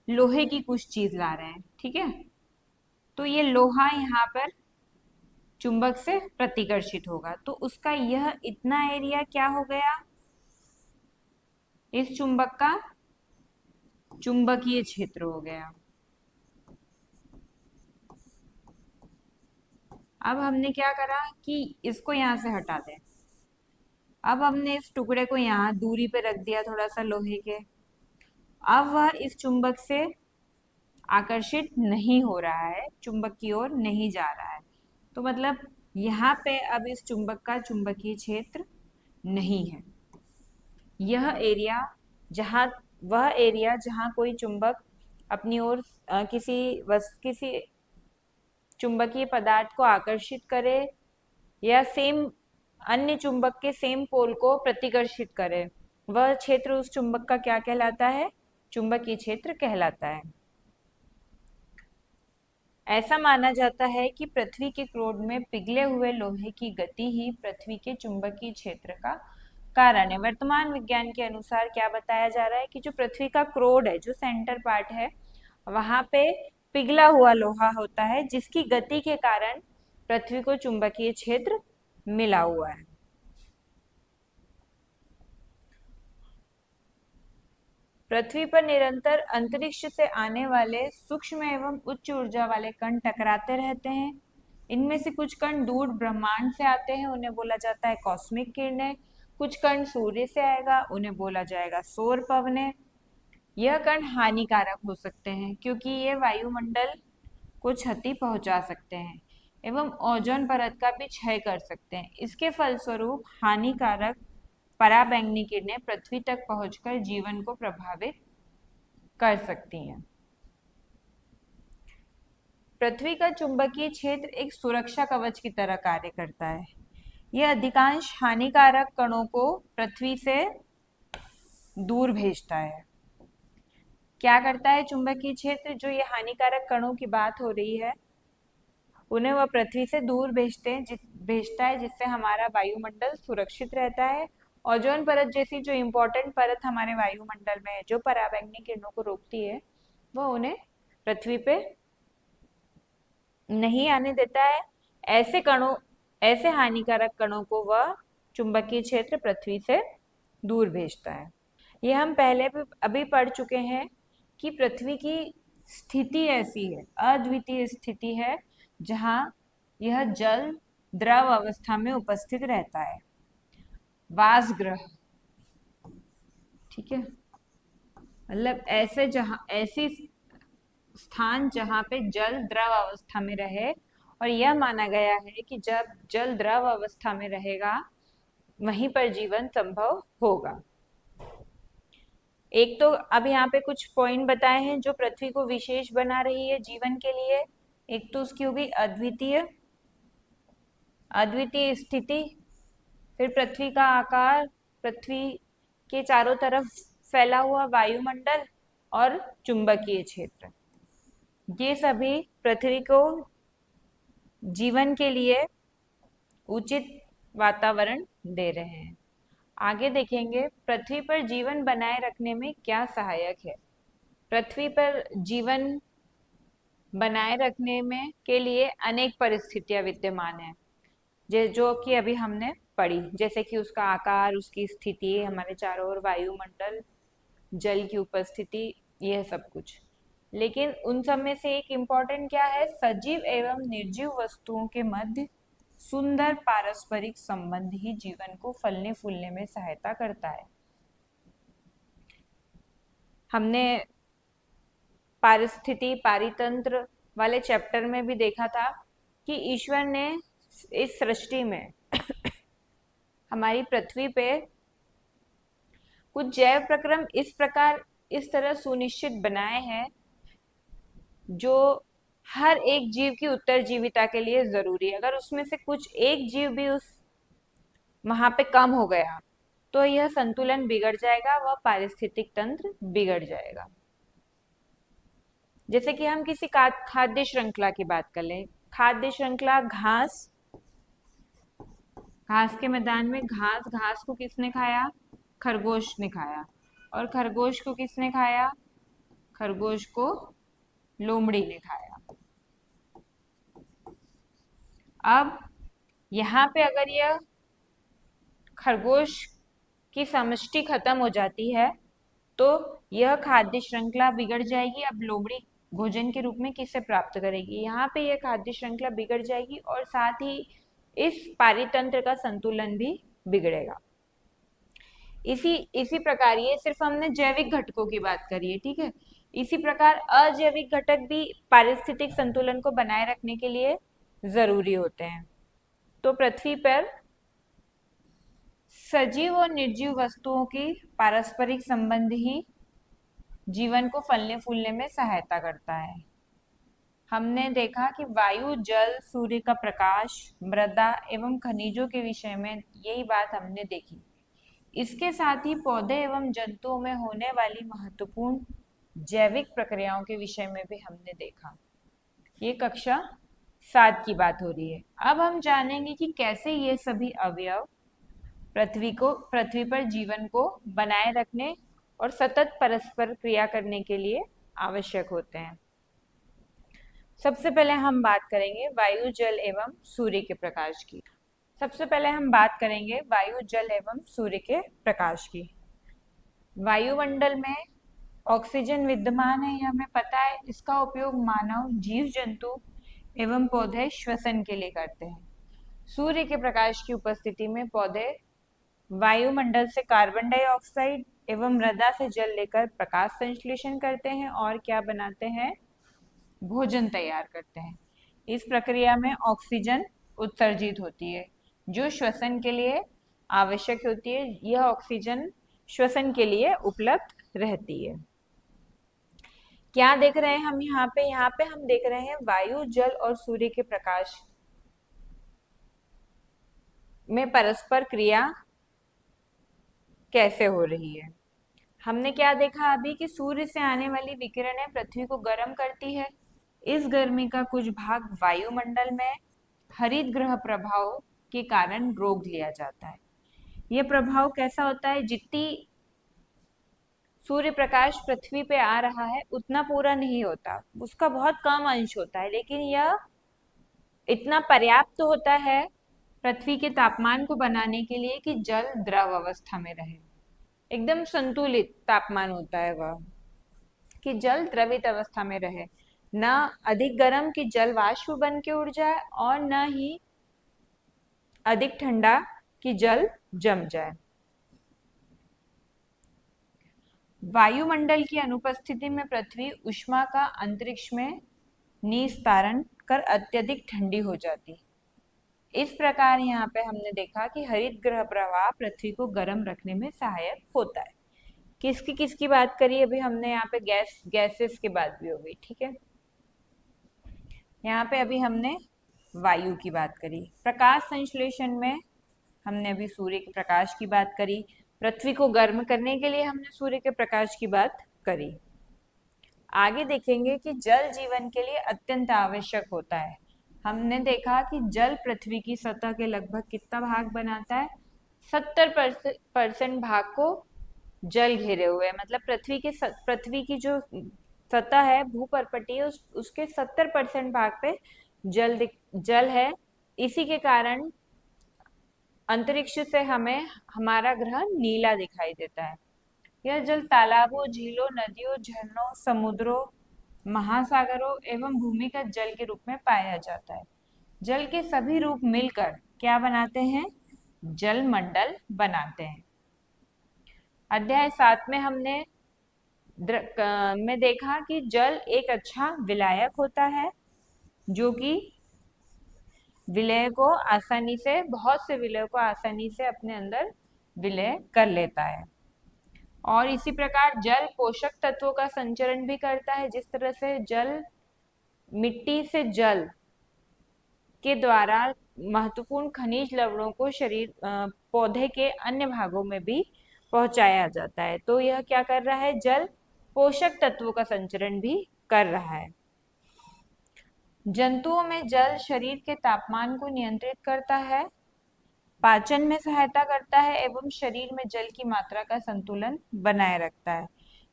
[SPEAKER 1] लोहे की कुछ चीज ला रहे हैं, ठीक है, तो ये लोहा यहाँ पर चुंबक से प्रतिकर्षित होगा, तो उसका यह इतना एरिया क्या हो गया, इस चुंबक का चुंबकीय क्षेत्र हो गया। अब हमने क्या करा कि इसको यहां से हटा दें, अब हमने इस टुकड़े को यहाँ दूरी पे रख दिया थोड़ा सा लोहे के। अब वह इस चुंबक से आकर्षित नहीं हो रहा है, चुंबक की ओर नहीं जा रहा है। तो मतलब यहाँ पे अब इस चुंबक का चुंबकीय क्षेत्र नहीं है। यह एरिया जहाँ वह एरिया जहाँ कोई चुंबक अपनी ओर किसी चुंबकीय पदार्थ को आकर्षित करे या सेम अन्य चुंबक के सेम पोल को प्रतिकर्षित करे, वह क्षेत्र उस चुंबक का क्या कहलाता है? चुंबकीय क्षेत्र कहलाता है। ऐसा माना जाता है कि पृथ्वी के क्रोड में पिघले हुए लोहे की गति ही पृथ्वी के चुंबकीय क्षेत्र का कारण है। वर्तमान विज्ञान के अनुसार क्या बताया जा रहा है कि जो पृथ्वी का क्रोड है, जो सेंटर पार्ट है, वहां पे पिघला हुआ लोहा होता है जिसकी गति के कारण पृथ्वी को चुंबकीय क्षेत्र मिला हुआ है। पृथ्वी पर निरंतर अंतरिक्ष से आने वाले सूक्ष्म एवं उच्च ऊर्जा वाले कण टकराते रहते हैं। इनमें से कुछ कण दूर ब्रह्मांड से आते हैं, उन्हें बोला जाता है कॉस्मिक किरणें। कुछ कण सूर्य से आएगा, उन्हें बोला जाएगा सौर पवनें। यह कण हानिकारक हो सकते हैं क्योंकि ये वायुमंडल को क्षति पहुंचा सकते हैं एवं ओजोन परत का भी क्षय कर सकते हैं। इसके फलस्वरूप हानिकारक पराबैंगनी किरणें पृथ्वी तक पहुंचकर जीवन को प्रभावित कर सकती हैं। पृथ्वी का चुंबकीय क्षेत्र एक सुरक्षा कवच की तरह कार्य करता है। यह अधिकांश हानिकारक कणों को पृथ्वी से दूर भेजता है। क्या करता है चुंबकीय क्षेत्र? जो ये हानिकारक कणों की बात हो रही है, उन्हें वह पृथ्वी से दूर भेजता है, जिससे हमारा वायुमंडल सुरक्षित रहता है। ओजोन परत जैसी जो इम्पोर्टेंट परत हमारे वायुमंडल में है, जो पराबैंगनी किरणों को रोकती है, वह उन्हें पृथ्वी पे नहीं आने देता है। ऐसे हानिकारक कणों को वह चुंबकीय क्षेत्र पृथ्वी से दूर भेजता है। यह हम पहले भी अभी पढ़ चुके हैं कि पृथ्वी की स्थिति ऐसी है, अद्वितीय स्थिति है, जहाँ यह जल द्रव अवस्था में उपस्थित रहता है। वास ग्रह, ठीक है, मतलब ऐसी स्थान जहाँ पे जल द्रव अवस्था में रहे, और यह माना गया है कि जब जल द्रव अवस्था में रहेगा वहीं पर जीवन संभव होगा। एक तो अब यहाँ पे कुछ पॉइंट बताए हैं जो पृथ्वी को विशेष बना रही है जीवन के लिए। एक तो उसकी होगी अद्वितीय स्थिति, फिर पृथ्वी का आकार, पृथ्वी के चारों तरफ फैला हुआ वायुमंडल और चुंबकीय क्षेत्र, ये सभी पृथ्वी को जीवन के लिए उचित वातावरण दे रहे हैं। आगे देखेंगे पृथ्वी पर जीवन बनाए रखने में क्या सहायक है। पृथ्वी पर जीवन बनाए रखने में के लिए अनेक परिस्थितियां विद्यमान है, जो कि अभी हमने पढ़ी, जैसे कि उसका आकार, उसकी स्थिति, हमारे चारों ओर वायुमंडल, जल की उपस्थिति, यह सब कुछ। लेकिन उन सब में से एक इम्पोर्टेंट क्या है? सजीव एवं निर्जीव वस्तुओं के मध्य सुंदर पारस्परिक संबंध ही जीवन को फलने फूलने में सहायता करता है। हमने पारिस्थिति पारितंत्र वाले चैप्टर में भी देखा था कि ईश्वर ने इस सृष्टि में हमारी पृथ्वी पे कुछ जैव प्रक्रम इस तरह सुनिश्चित बनाए हैं जो हर एक जीव की उत्तरजीविता के लिए जरूरी है। अगर उसमें से कुछ एक जीव भी उस वहां पे कम हो गया तो यह संतुलन बिगड़ जाएगा, वह पारिस्थितिक तंत्र बिगड़ जाएगा। जैसे कि हम किसी खाद्य श्रृंखला की बात कर लें, खाद्य श्रृंखला घास के मैदान में घास को किसने खाया? खरगोश ने खाया। और खरगोश को किसने खाया? खरगोश को लोमड़ी ने खाया। अब यहाँ पे अगर यह खरगोश की समष्टि खत्म हो जाती है तो यह खाद्य श्रृंखला बिगड़ जाएगी। अब लोमड़ी भोजन के रूप में किसे प्राप्त करेगी? यहाँ पे यह खाद्य श्रृंखला बिगड़ जाएगी और साथ ही इस पारितंत्र का संतुलन भी बिगड़ेगा। इसी इसी प्रकार, ये सिर्फ हमने जैविक घटकों की बात करी है, ठीक है। इसी प्रकार अजैविक घटक भी पारिस्थितिक संतुलन को बनाए रखने के लिए जरूरी होते हैं। तो पृथ्वी पर सजीव और निर्जीव वस्तुओं की पारस्परिक संबंध ही जीवन को फलने फूलने में सहायता करता है। हमने देखा कि वायु, जल, सूर्य का प्रकाश, मृदा एवं खनिजों के विषय में यही बात हमने देखी। इसके साथ ही पौधे एवं जंतुओं में होने वाली महत्वपूर्ण जैविक प्रक्रियाओं के विषय में भी हमने देखा। ये कक्षा 7 की बात हो रही है। अब हम जानेंगे कि कैसे ये सभी अवयव पृथ्वी पर जीवन को बनाए रखने और सतत परस्पर क्रिया करने के लिए आवश्यक होते हैं। सबसे पहले हम बात करेंगे वायु, जल एवं सूर्य के प्रकाश की। सबसे पहले हम बात करेंगे वायु, जल एवं सूर्य के प्रकाश की। वायुमंडल में ऑक्सीजन विद्यमान है, यह हमें पता है। इसका उपयोग मानव, जीव जंतु एवं पौधे श्वसन के लिए करते हैं। सूर्य के प्रकाश की उपस्थिति में पौधे वायुमंडल से कार्बन डाइऑक्साइड एवं मृदा से जल लेकर प्रकाश संश्लेषण करते हैं और क्या बनाते हैं? भोजन तैयार करते हैं। इस प्रक्रिया में ऑक्सीजन उत्सर्जित होती है जो श्वसन के लिए आवश्यक होती है। यह ऑक्सीजन श्वसन के लिए उपलब्ध रहती है। क्या देख रहे हैं हम यहाँ पे हम देख रहे हैं वायु, जल और सूर्य के प्रकाश में परस्पर क्रिया कैसे हो रही है। हमने क्या देखा अभी कि सूर्य से आने वाली विकिरणें पृथ्वी को गर्म करती है। इस गर्मी का कुछ भाग वायुमंडल में हरित ग्रह प्रभाव के कारण रोक लिया जाता है। यह प्रभाव कैसा होता है? जितनी सूर्य प्रकाश पृथ्वी पे आ रहा है उतना पूरा नहीं होता, उसका बहुत कम अंश होता है, लेकिन यह इतना पर्याप्त होता है पृथ्वी के तापमान को बनाने के लिए कि जल द्रव अवस्था में रहे। एकदम संतुलित तापमान होता है वह, कि जल द्रवित अवस्था में रहे, न अधिक गर्म कि जल वाष्प बन के उड़ जाए और न ही अधिक ठंडा कि जल जम जाए। वायुमंडल की अनुपस्थिति में पृथ्वी ऊष्मा का अंतरिक्ष में निस्तारण कर अत्यधिक ठंडी हो जाती। इस प्रकार यहाँ पे हमने देखा कि हरित ग्रह प्रवाह पृथ्वी को गर्म रखने में सहायक होता है। किसकी बात करी अभी हमने? यहाँ पे गैसेस की बात भी हो गई, ठीक है। यहाँ पे अभी हमने वायु की बात करी। प्रकाश संश्लेषण में हमने अभी सूर्य के प्रकाश की बात करी। पृथ्वी को गर्म करने के लिए हमने सूर्य के प्रकाश की बात करी। आगे देखेंगे कि जल जीवन के लिए अत्यंत आवश्यक होता है। हमने देखा कि जल पृथ्वी की सतह के लगभग कितना भाग बनाता है? 70% भाग को जल घेरे हुए है। मतलब पृथ्वी की जो सतह है, भूपर्पटी है, उसके 70% भाग पे जल है। इसी के कारण अंतरिक्ष से हमें हमारा ग्रह नीला दिखाई देता है। यह जल तालाबों, झीलों, नदियों, झरनों, समुद्रों, महासागरों एवं भूमिगत जल के रूप में पाया जाता है। जल के सभी रूप मिलकर क्या बनाते हैं? जल मंडल बनाते हैं। अध्याय 7 में हमने देखा कि जल एक अच्छा विलायक होता है जो कि बहुत से विलय को आसानी से अपने अंदर विलय कर लेता है। और इसी प्रकार जल पोषक तत्वों का संचरण भी करता है। जिस तरह से जल मिट्टी से जल के द्वारा महत्वपूर्ण खनिज लवणों को पौधे के अन्य भागों में भी पहुंचाया जाता है। तो यह क्या कर रहा है? जल पोषक तत्वों का संचरण भी कर रहा है। जंतुओं में जल शरीर के तापमान को नियंत्रित करता है, पाचन में सहायता करता है एवं शरीर में जल की मात्रा का संतुलन बनाए रखता है,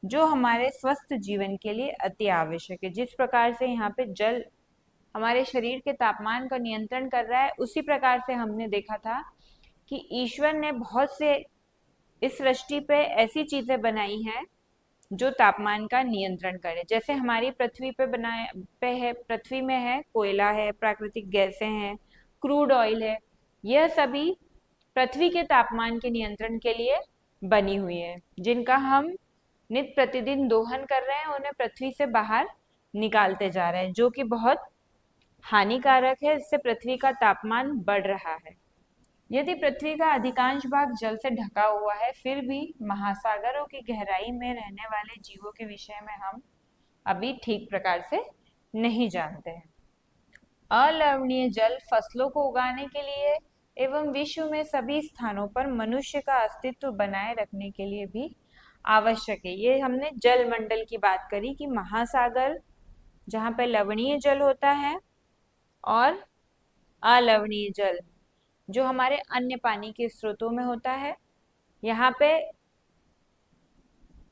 [SPEAKER 1] जो हमारे स्वस्थ जीवन के लिए अति आवश्यक है। जिस प्रकार से यहाँ पे जल हमारे शरीर के तापमान का नियंत्रण कर रहा है, उसी प्रकार से हमने देखा था कि ईश्वर ने बहुत से इस सृष्टि पे ऐसी चीजें बनाई हैं जो तापमान का नियंत्रण करे। जैसे हमारी पृथ्वी में है कोयला है, प्राकृतिक गैसें हैं, क्रूड ऑयल है। यह सभी पृथ्वी के तापमान के नियंत्रण के लिए बनी हुई हैं, जिनका हम नित्य प्रतिदिन दोहन कर रहे हैं, उन्हें पृथ्वी से बाहर निकालते जा रहे हैं, जो कि बहुत हानिकारक है। इससे पृथ्वी का तापमान बढ़ रहा है। यदि पृथ्वी का अधिकांश भाग जल से ढका हुआ है, फिर भी महासागरों की गहराई में रहने वाले जीवों के विषय में हम अभी ठीक प्रकार से नहीं जानते हैं। अलवणीय जल फसलों को उगाने के लिए एवं विश्व में सभी स्थानों पर मनुष्य का अस्तित्व बनाए रखने के लिए भी आवश्यक है। ये हमने जल मंडल की बात करी कि महासागर जहाँ पे लवणीय जल होता है और अलवणीय जल जो हमारे अन्य पानी के स्रोतों में होता है। यहाँ पे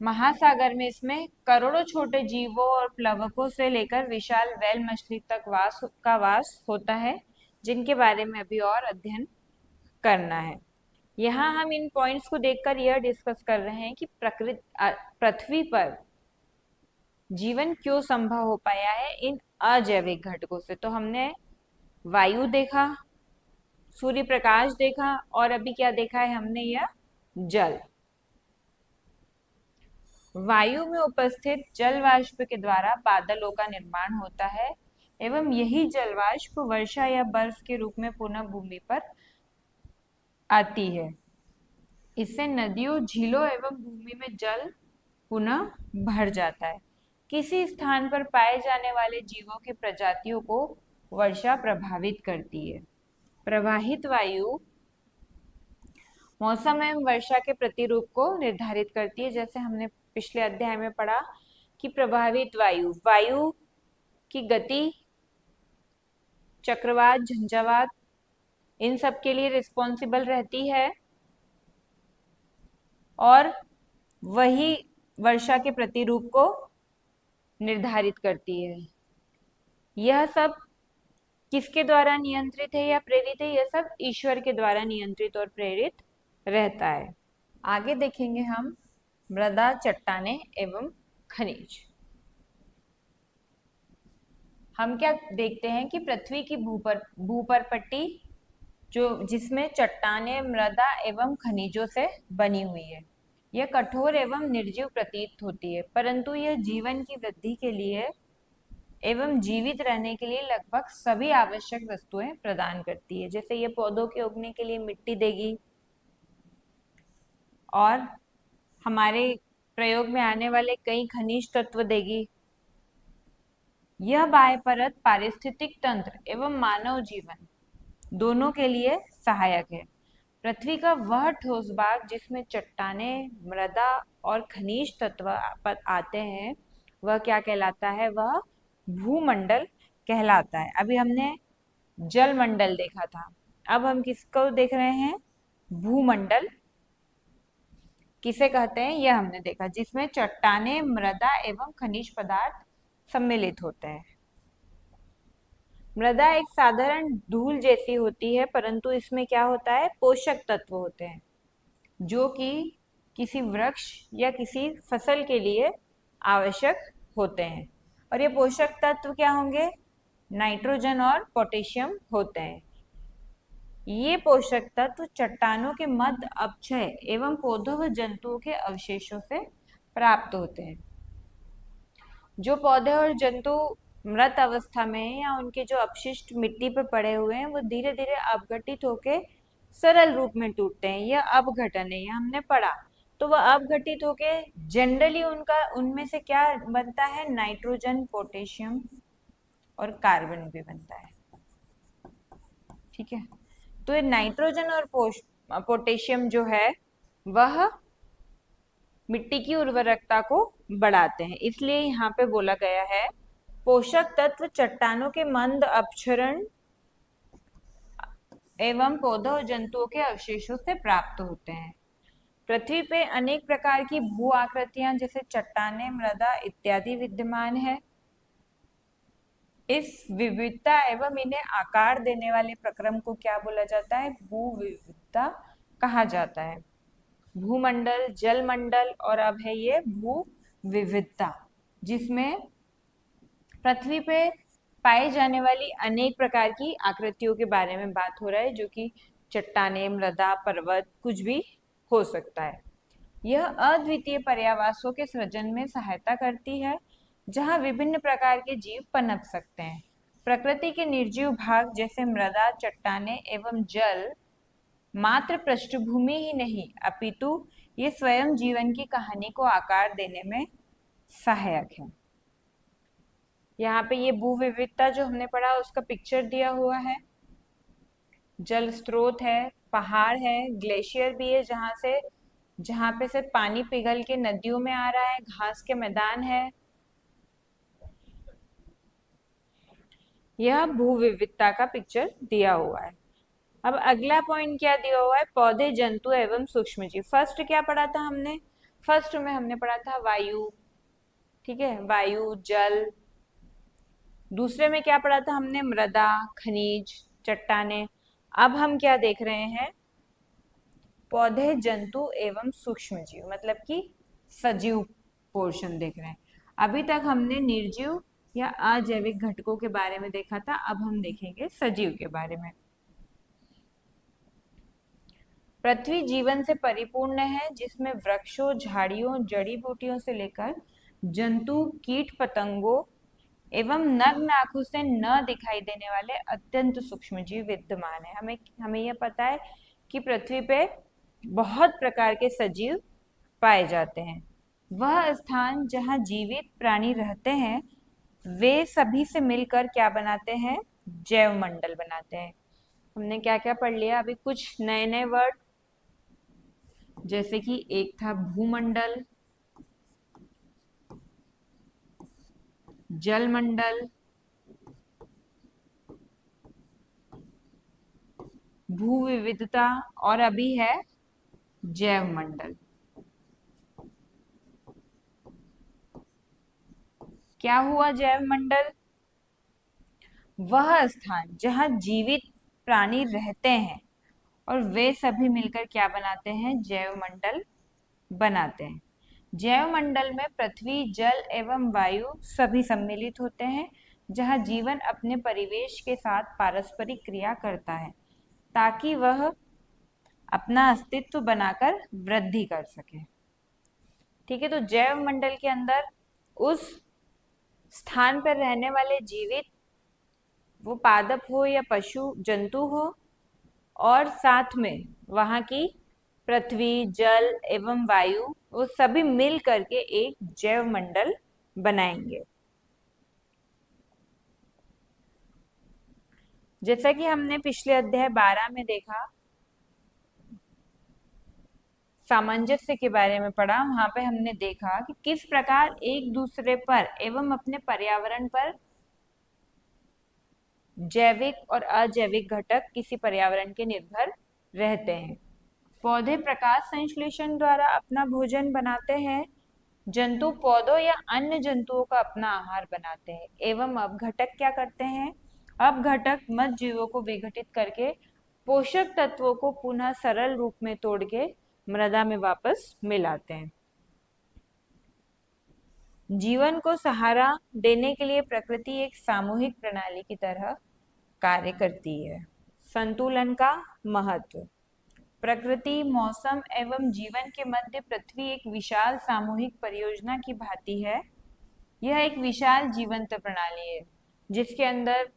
[SPEAKER 1] महासागर में इसमें करोड़ों छोटे जीवों और प्लवकों से लेकर विशाल व्हेल मछली तक वास होता है, जिनके बारे में अभी और अध्ययन करना है। यहाँ हम इन पॉइंट्स को देखकर यह डिस्कस कर रहे हैं कि पृथ्वी पर जीवन क्यों संभव हो पाया है इन अजैविक घटकों से। तो हमने वायु देखा, सूर्य प्रकाश देखा, और अभी क्या देखा है हमने, यह जल। वायु में उपस्थित जल वाष्प के द्वारा बादलों का निर्माण होता है एवं यही जल वाष्प वर्षा या बर्फ के रूप में पुनः भूमि पर आती है। इससे नदियों, झीलों एवं भूमि में जल पुनः भर जाता है। किसी स्थान पर पाए जाने वाले जीवों की प्रजातियों को वर्षा प्रभावित करती है। प्रवाहित वायु मौसम एवं वर्षा के प्रतिरूप को निर्धारित करती है। जैसे हमने पिछले अध्याय में पढ़ा कि प्रभावित वायु की गति, चक्रवात, झंझावात, इन सब के लिए रिस्पॉन्सिबल रहती है और वही वर्षा के प्रतिरूप को निर्धारित करती है। यह सब किसके द्वारा नियंत्रित है या प्रेरित है? यह सब ईश्वर के द्वारा नियंत्रित और प्रेरित रहता है। आगे देखेंगे हम मृदा, चट्टाने एवं खनिज। हम क्या देखते हैं कि पृथ्वी की भूपरपट्टी जिसमें चट्टाने, मृदा एवं खनिजों से बनी हुई है, यह कठोर एवं निर्जीव प्रतीत होती है, परंतु यह जीवन की वृद्धि के लिए एवं जीवित रहने के लिए लगभग सभी आवश्यक वस्तुएं प्रदान करती है। जैसे ये पौधों के उगने के लिए मिट्टी देगी और हमारे प्रयोग में आने वाले कई खनिज तत्व देगी। यह बाह्य परत पारिस्थितिक तंत्र एवं मानव जीवन दोनों के लिए सहायक है। पृथ्वी का वह ठोस भाग जिसमें चट्टाने, मृदा और खनिज तत्व आते हैं, वह क्या कहलाता है? वह भूमंडल कहलाता है। अभी हमने जल मंडल देखा था, अब हम किसको देख रहे हैं? भूमंडल किसे कहते हैं यह हमने देखा, जिसमें चट्टाने, मृदा एवं खनिज पदार्थ सम्मिलित होते हैं। मृदा एक साधारण धूल जैसी होती है, परंतु इसमें क्या होता है? पोषक तत्व होते हैं जो कि किसी वृक्ष या किसी फसल के लिए आवश्यक होते हैं। और ये पोषक तत्व क्या होंगे? नाइट्रोजन और पोटेशियम होते हैं। ये पोषक तत्व चट्टानों के मध्य अपक्षय एवं पौधों व जंतुओं के अवशेषों से प्राप्त होते हैं। जो पौधे और जंतु मृत अवस्था में है या उनके जो अपशिष्ट मिट्टी पर पड़े हुए हैं, वो धीरे धीरे अपघटित होके सरल रूप में टूटते हैं। यह अपघटन है, यह हमने पढ़ा। तो वह अपघटित होके जनरली उनमें से क्या बनता है? नाइट्रोजन, पोटेशियम और कार्बन भी बनता है। ठीक है, तो ये नाइट्रोजन और पोटेशियम जो है वह मिट्टी की उर्वरकता को बढ़ाते हैं। इसलिए यहाँ पे बोला गया है पोषक तत्व चट्टानों के मंद अपक्षरण एवं पौधों और जंतुओं के अवशेषों से प्राप्त होते हैं। पृथ्वी पे अनेक प्रकार की भू आकृतियां जैसे चट्टाने, मृदा इत्यादि विद्यमान है। इस विविधता एवं इन्हें आकार देने वाले प्रक्रम को क्या बोला जाता है? भू विविधता कहा जाता है। भूमंडल, जल मंडल और अब है ये भू विविधता, जिसमें पृथ्वी पे पाई जाने वाली अनेक प्रकार की आकृतियों के बारे में बात हो रहा है, जो कि चट्टाने, मृदा, पर्वत कुछ भी हो सकता है। यह अद्वितीय पर्यावासों के सृजन में सहायता करती है, जहाँ विभिन्न प्रकार के जीव पनप सकते हैं। प्रकृति के निर्जीव भाग जैसे मृदा, चट्टानें एवं जल मात्र पृष्ठभूमि ही नहीं, अपितु ये स्वयं जीवन की कहानी को आकार देने में सहायक है। यहाँ पे ये भू विविधता जो हमने पढ़ा उसका पिक्चर दिया हुआ है। जल स्रोत है, पहाड़ है, ग्लेशियर भी है जहाँ पे से पानी पिघल के नदियों में आ रहा है, घास के मैदान है। यह भू विविधता का पिक्चर दिया हुआ है। अब अगला पॉइंट क्या दिया हुआ है, पौधे, जंतु एवं सूक्ष्म जीव। फर्स्ट क्या पढ़ा था हमने, फर्स्ट में हमने पढ़ा था वायु, ठीक है, वायु, जल। दूसरे में क्या पढ़ा था हमने, मृदा, खनिज, चट्टाने। अब हम क्या देख रहे हैं, पौधे, जंतु एवं सूक्ष्म जीव, मतलब कि सजीव पोर्शन देख रहे हैं। अभी तक हमने निर्जीव या अजैविक घटकों के बारे में देखा था, अब हम देखेंगे सजीव के बारे में। पृथ्वी जीवन से परिपूर्ण है, जिसमें वृक्षों, झाड़ियों, जड़ी बूटियों से लेकर जंतु, कीट पतंगों एवं नग्न आंखों से न दिखाई देने वाले अत्यंत सूक्ष्म जीव विद्यमान है। हमें यह पता है कि पृथ्वी पे बहुत प्रकार के सजीव पाए जाते हैं। वह स्थान जहाँ जीवित प्राणी रहते हैं, वे सभी से मिलकर क्या बनाते हैं, जैव मंडल बनाते हैं। हमने क्या क्या पढ़ लिया अभी, कुछ नए नए वर्ड, जैसे कि एक था भूमंडल, जलमंडल, भू विविधता, और अभी है जैव मंडल। क्या हुआ जैव मंडल, वह स्थान जहाँ जीवित प्राणी रहते हैं और वे सभी मिलकर क्या बनाते हैं, जैव मंडल बनाते हैं। जैव मंडल में पृथ्वी, जल एवं वायु सभी सम्मिलित होते हैं, जहाँ जीवन अपने परिवेश के साथ पारस्परिक क्रिया करता है ताकि वह अपना अस्तित्व बनाकर वृद्धि कर सके। ठीक है, तो जैव मंडल के अंदर उस स्थान पर रहने वाले जीवित, वो पादप हो या पशु जंतु हो, और साथ में वहां की पृथ्वी, जल एवं वायु, वो सभी मिल करके एक जैव मंडल बनाएंगे। जैसा कि हमने पिछले अध्याय 12 में देखा, सामंजस्य के बारे में पढ़ा, वहां पे हमने देखा कि किस प्रकार एक दूसरे पर एवं अपने पर्यावरण पर जैविक और अजैविक घटक किसी पर्यावरण के निर्भर रहते हैं। पौधे प्रकाश संश्लेषण द्वारा अपना भोजन बनाते हैं, जंतु पौधों या अन्य जंतुओं का अपना आहार बनाते हैं, एवं अपघटक क्या करते हैं, अपघटक मत जीवों को विघटित करके पोषक तत्वों को पुनः सरल रूप में तोड़ के मृदा में वापस मिलाते हैं। जीवन को सहारा देने के लिए प्रकृति एक सामूहिक प्रणाली की तरह कार्य करती है। संतुलन का महत्व, प्रकृति, मौसम एवं जीवन के मध्य पृथ्वी एक विशाल सामूहिक परियोजना की भांति है। यह एक विशाल जीवंत प्रणाली है जिसके अंदर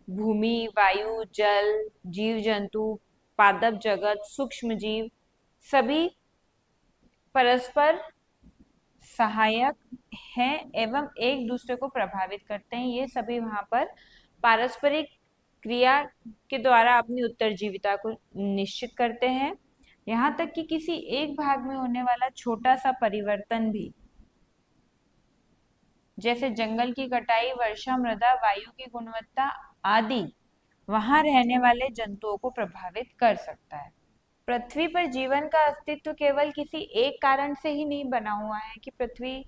[SPEAKER 1] भूमि, वायु, जल, जीव जंतु, पादप जगत, सूक्ष्म जीव सभी परस्पर सहायक हैं एवं एक दूसरे को प्रभावित करते हैं। ये सभी वहां पर पारस्परिक क्रिया के द्वारा अपनी उत्तरजीविता को निश्चित करते हैं। यहाँ तक कि किसी एक भाग में होने वाला छोटा सा परिवर्तन भी, जैसे जंगल की कटाई, वर्षा, मृदा, वायु की गुणवत्ता आदि, वहां रहने वाले जंतुओं को प्रभावित कर सकता है। पृथ्वी पर जीवन का अस्तित्व केवल किसी एक कारण से ही नहीं बना हुआ है कि पृथ्वी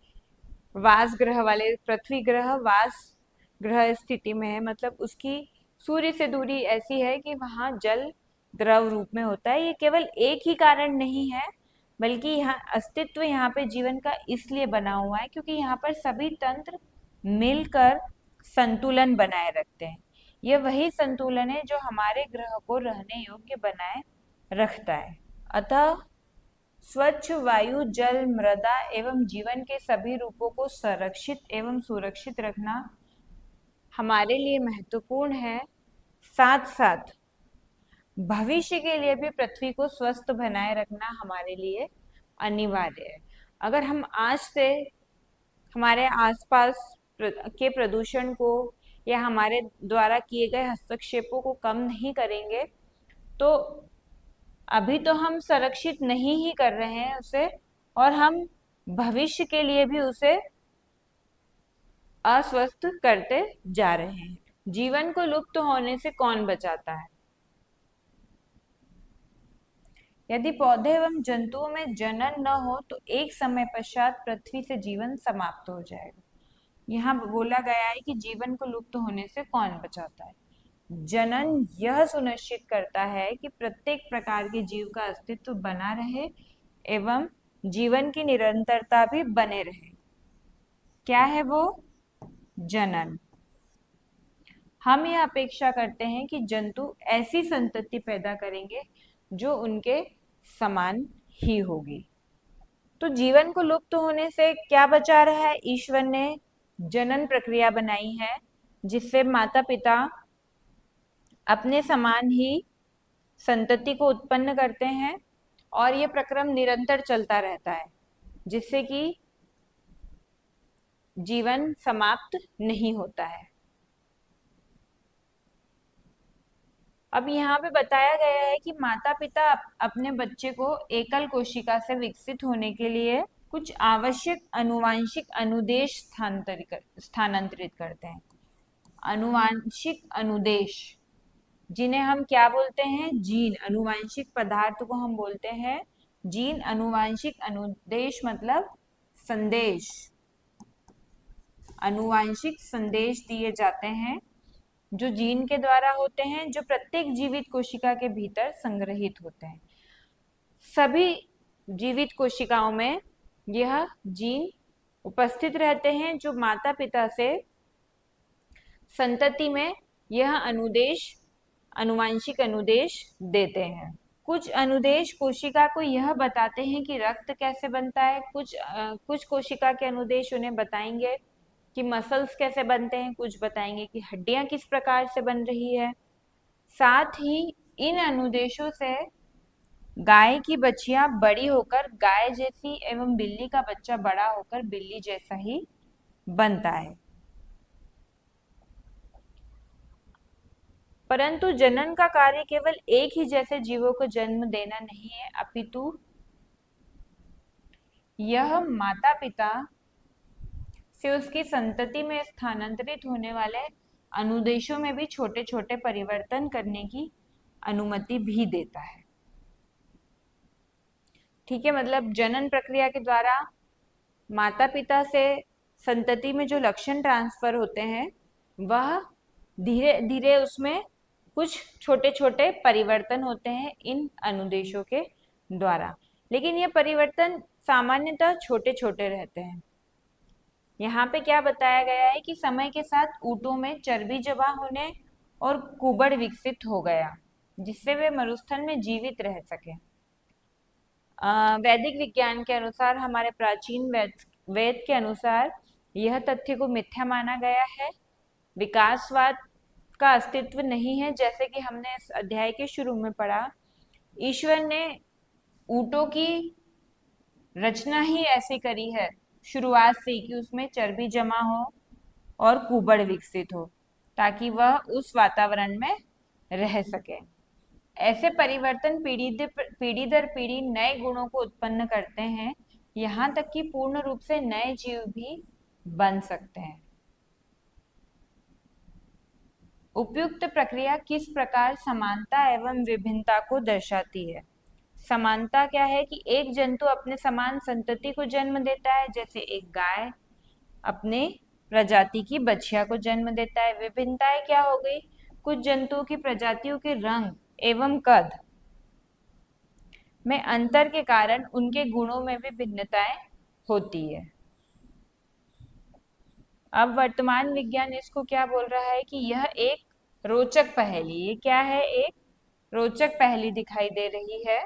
[SPEAKER 1] ग्रह वास ग्रह स्थिति में है, मतलब उसकी सूर्य से दूरी ऐसी है कि वहां जल द्रव रूप में होता है। ये केवल एक ही कारण नहीं है, बल्कि यहाँ अस्तित्व, यहाँ पे जीवन का इसलिए बना हुआ है क्योंकि यहाँ पर सभी तंत्र मिलकर संतुलन बनाए रखते हैं। यह वही संतुलन है जो हमारे ग्रह को रहने योग्य बनाए रखता है। अतः स्वच्छ वायु, जल, मृदा एवं जीवन के सभी रूपों को संरक्षित एवं सुरक्षित रखना हमारे लिए महत्वपूर्ण है। साथ साथ भविष्य के लिए भी पृथ्वी को स्वस्थ बनाए रखना हमारे लिए अनिवार्य है। अगर हम आज से हमारे आसपास के प्रदूषण को या हमारे द्वारा किए गए हस्तक्षेपों को कम नहीं करेंगे तो अभी तो हम संरक्षित नहीं ही कर रहे हैं उसे, और हम भविष्य के लिए भी उसे अस्वस्थ करते जा रहे हैं। जीवन को लुप्त होने से कौन बचाता है? यदि पौधे एवं जंतुओं में जनन न हो तो एक समय पश्चात पृथ्वी से जीवन समाप्त हो जाएगा। यहाँ बोला गया है कि जीवन को लुप्त होने से कौन बचाता है? जनन यह सुनिश्चित करता है कि प्रत्येक प्रकार के जीव का अस्तित्व बना रहे एवं जीवन की निरंतरता भी बने रहे। क्या है वो? जनन। हम यह अपेक्षा करते हैं कि जंतु ऐसी संतति पैदा करेंगे जो उनके समान ही होगी। तो जीवन को लुप्त होने से क्या बचा रहा है? ईश्वर ने जनन प्रक्रिया बनाई है जिससे माता पिता अपने समान ही संतति को उत्पन्न करते हैं और ये प्रक्रम निरंतर चलता रहता है जिससे कि जीवन समाप्त नहीं होता है। अब यहाँ पे बताया गया है कि माता पिता अपने बच्चे को एकल कोशिका से विकसित होने के लिए कुछ आवश्यक अनुवांशिक अनुदेश स्थानांतरित करते हैं। अनुवांशिक अनुदेश जिन्हें हम क्या बोलते हैं? जीन। अनुवांशिक पदार्थ को हम बोलते हैं जीन। अनुवांशिक अनुदेश मतलब संदेश। अनुवांशिक संदेश दिए जाते हैं जो जीन के द्वारा होते हैं, जो प्रत्येक जीवित कोशिका के भीतर संग्रहित होते हैं। सभी जीवित कोशिकाओं में यह जीन उपस्थित रहते हैं जो माता पिता से संतति में यह अनुदेश, अनुवांशिक अनुदेश देते हैं। कुछ अनुदेश कोशिका को यह बताते हैं कि रक्त कैसे बनता है। कुछ कोशिका के अनुदेश उन्हें बताएंगे कि मसल्स कैसे बनते हैं, कुछ बताएंगे कि हड्डियां किस प्रकार से बन रही है। साथ ही इन अनुदेशों से गाय की बच्चियां बड़ी होकर गाय जैसी एवं बिल्ली का बच्चा बड़ा होकर बिल्ली जैसा ही बनता है। परंतु जनन का कार्य केवल एक ही जैसे जीवों को जन्म देना नहीं है, अपितु यह माता पिता से उसकी संतति में स्थानांतरित होने वाले अनुदेशों में भी छोटे छोटे परिवर्तन करने की अनुमति भी देता है। ठीक है, मतलब जनन प्रक्रिया के द्वारा माता पिता से संतति में जो लक्षण ट्रांसफर होते हैं वह धीरे धीरे उसमें कुछ छोटे छोटे परिवर्तन होते हैं इन अनुदेशों के द्वारा, लेकिन ये परिवर्तन सामान्यतः छोटे छोटे रहते हैं। यहाँ पे क्या बताया गया है कि समय के साथ ऊँटों में चर्बी जमा होने और कुबड़ विकसित हो गया जिससे वे मरुस्थल में जीवित रह सके। वैदिक विज्ञान के अनुसार, हमारे प्राचीन वेद के अनुसार यह तथ्य को मिथ्या माना गया है। विकासवाद का अस्तित्व नहीं है। जैसे कि हमने इस अध्याय के शुरू में पढ़ा, ईश्वर ने ऊँटों की रचना ही ऐसी करी है शुरुआत से कि उसमें चर्बी जमा हो और कुबड़ विकसित हो ताकि वह उस वातावरण में रह सके। ऐसे परिवर्तन पीढ़ी दर पीढ़ी नए गुणों को उत्पन्न करते हैं, यहाँ तक कि पूर्ण रूप से नए जीव भी बन सकते हैं। उपयुक्त प्रक्रिया किस प्रकार समानता एवं विभिन्नता को दर्शाती है? समानता क्या है कि एक जंतु अपने समान संतति को जन्म देता है, जैसे एक गाय अपने प्रजाति की बछिया को जन्म देता है। विभिन्नताएं क्या हो गई? कुछ जंतुओं की प्रजातियों के रंग एवं कद में अंतर के कारण उनके गुणों में भी भिन्नताएं होती है। अब वर्तमान विज्ञान इसको क्या बोल रहा है कि यह एक रोचक पहेली, ये क्या है? एक रोचक पहेली दिखाई दे रही है।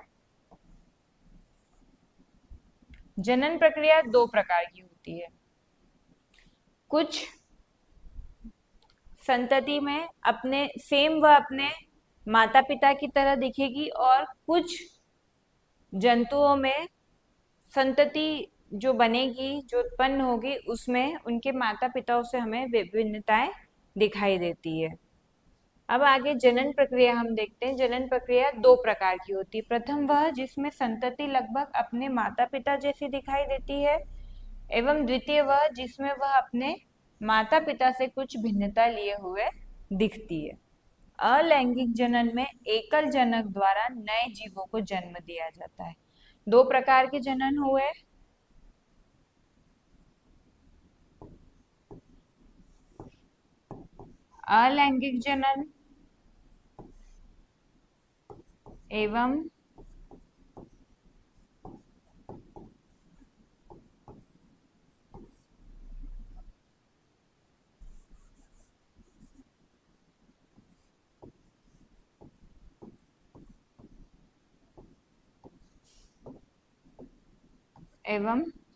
[SPEAKER 1] जनन प्रक्रिया दो प्रकार की होती है। कुछ संतति में अपने सेम वह अपने माता पिता की तरह दिखेगी, और कुछ जंतुओं में संतति जो बनेगी, जो उत्पन्न होगी, उसमें उनके माता पिताओं से हमें विभिन्नताएं दिखाई देती है। अब आगे जनन प्रक्रिया हम देखते हैं। जनन प्रक्रिया दो प्रकार की होती है। प्रथम वह जिसमें संतति लगभग अपने माता पिता जैसी दिखाई देती है, एवं द्वितीय वह जिसमें वह अपने माता पिता से कुछ भिन्नता लिए हुए दिखती है। अलैंगिक जनन में एकल जनक द्वारा नए जीवों को जन्म दिया जाता है। दो प्रकार के जनन हुए। अलैंगिक जनन एवं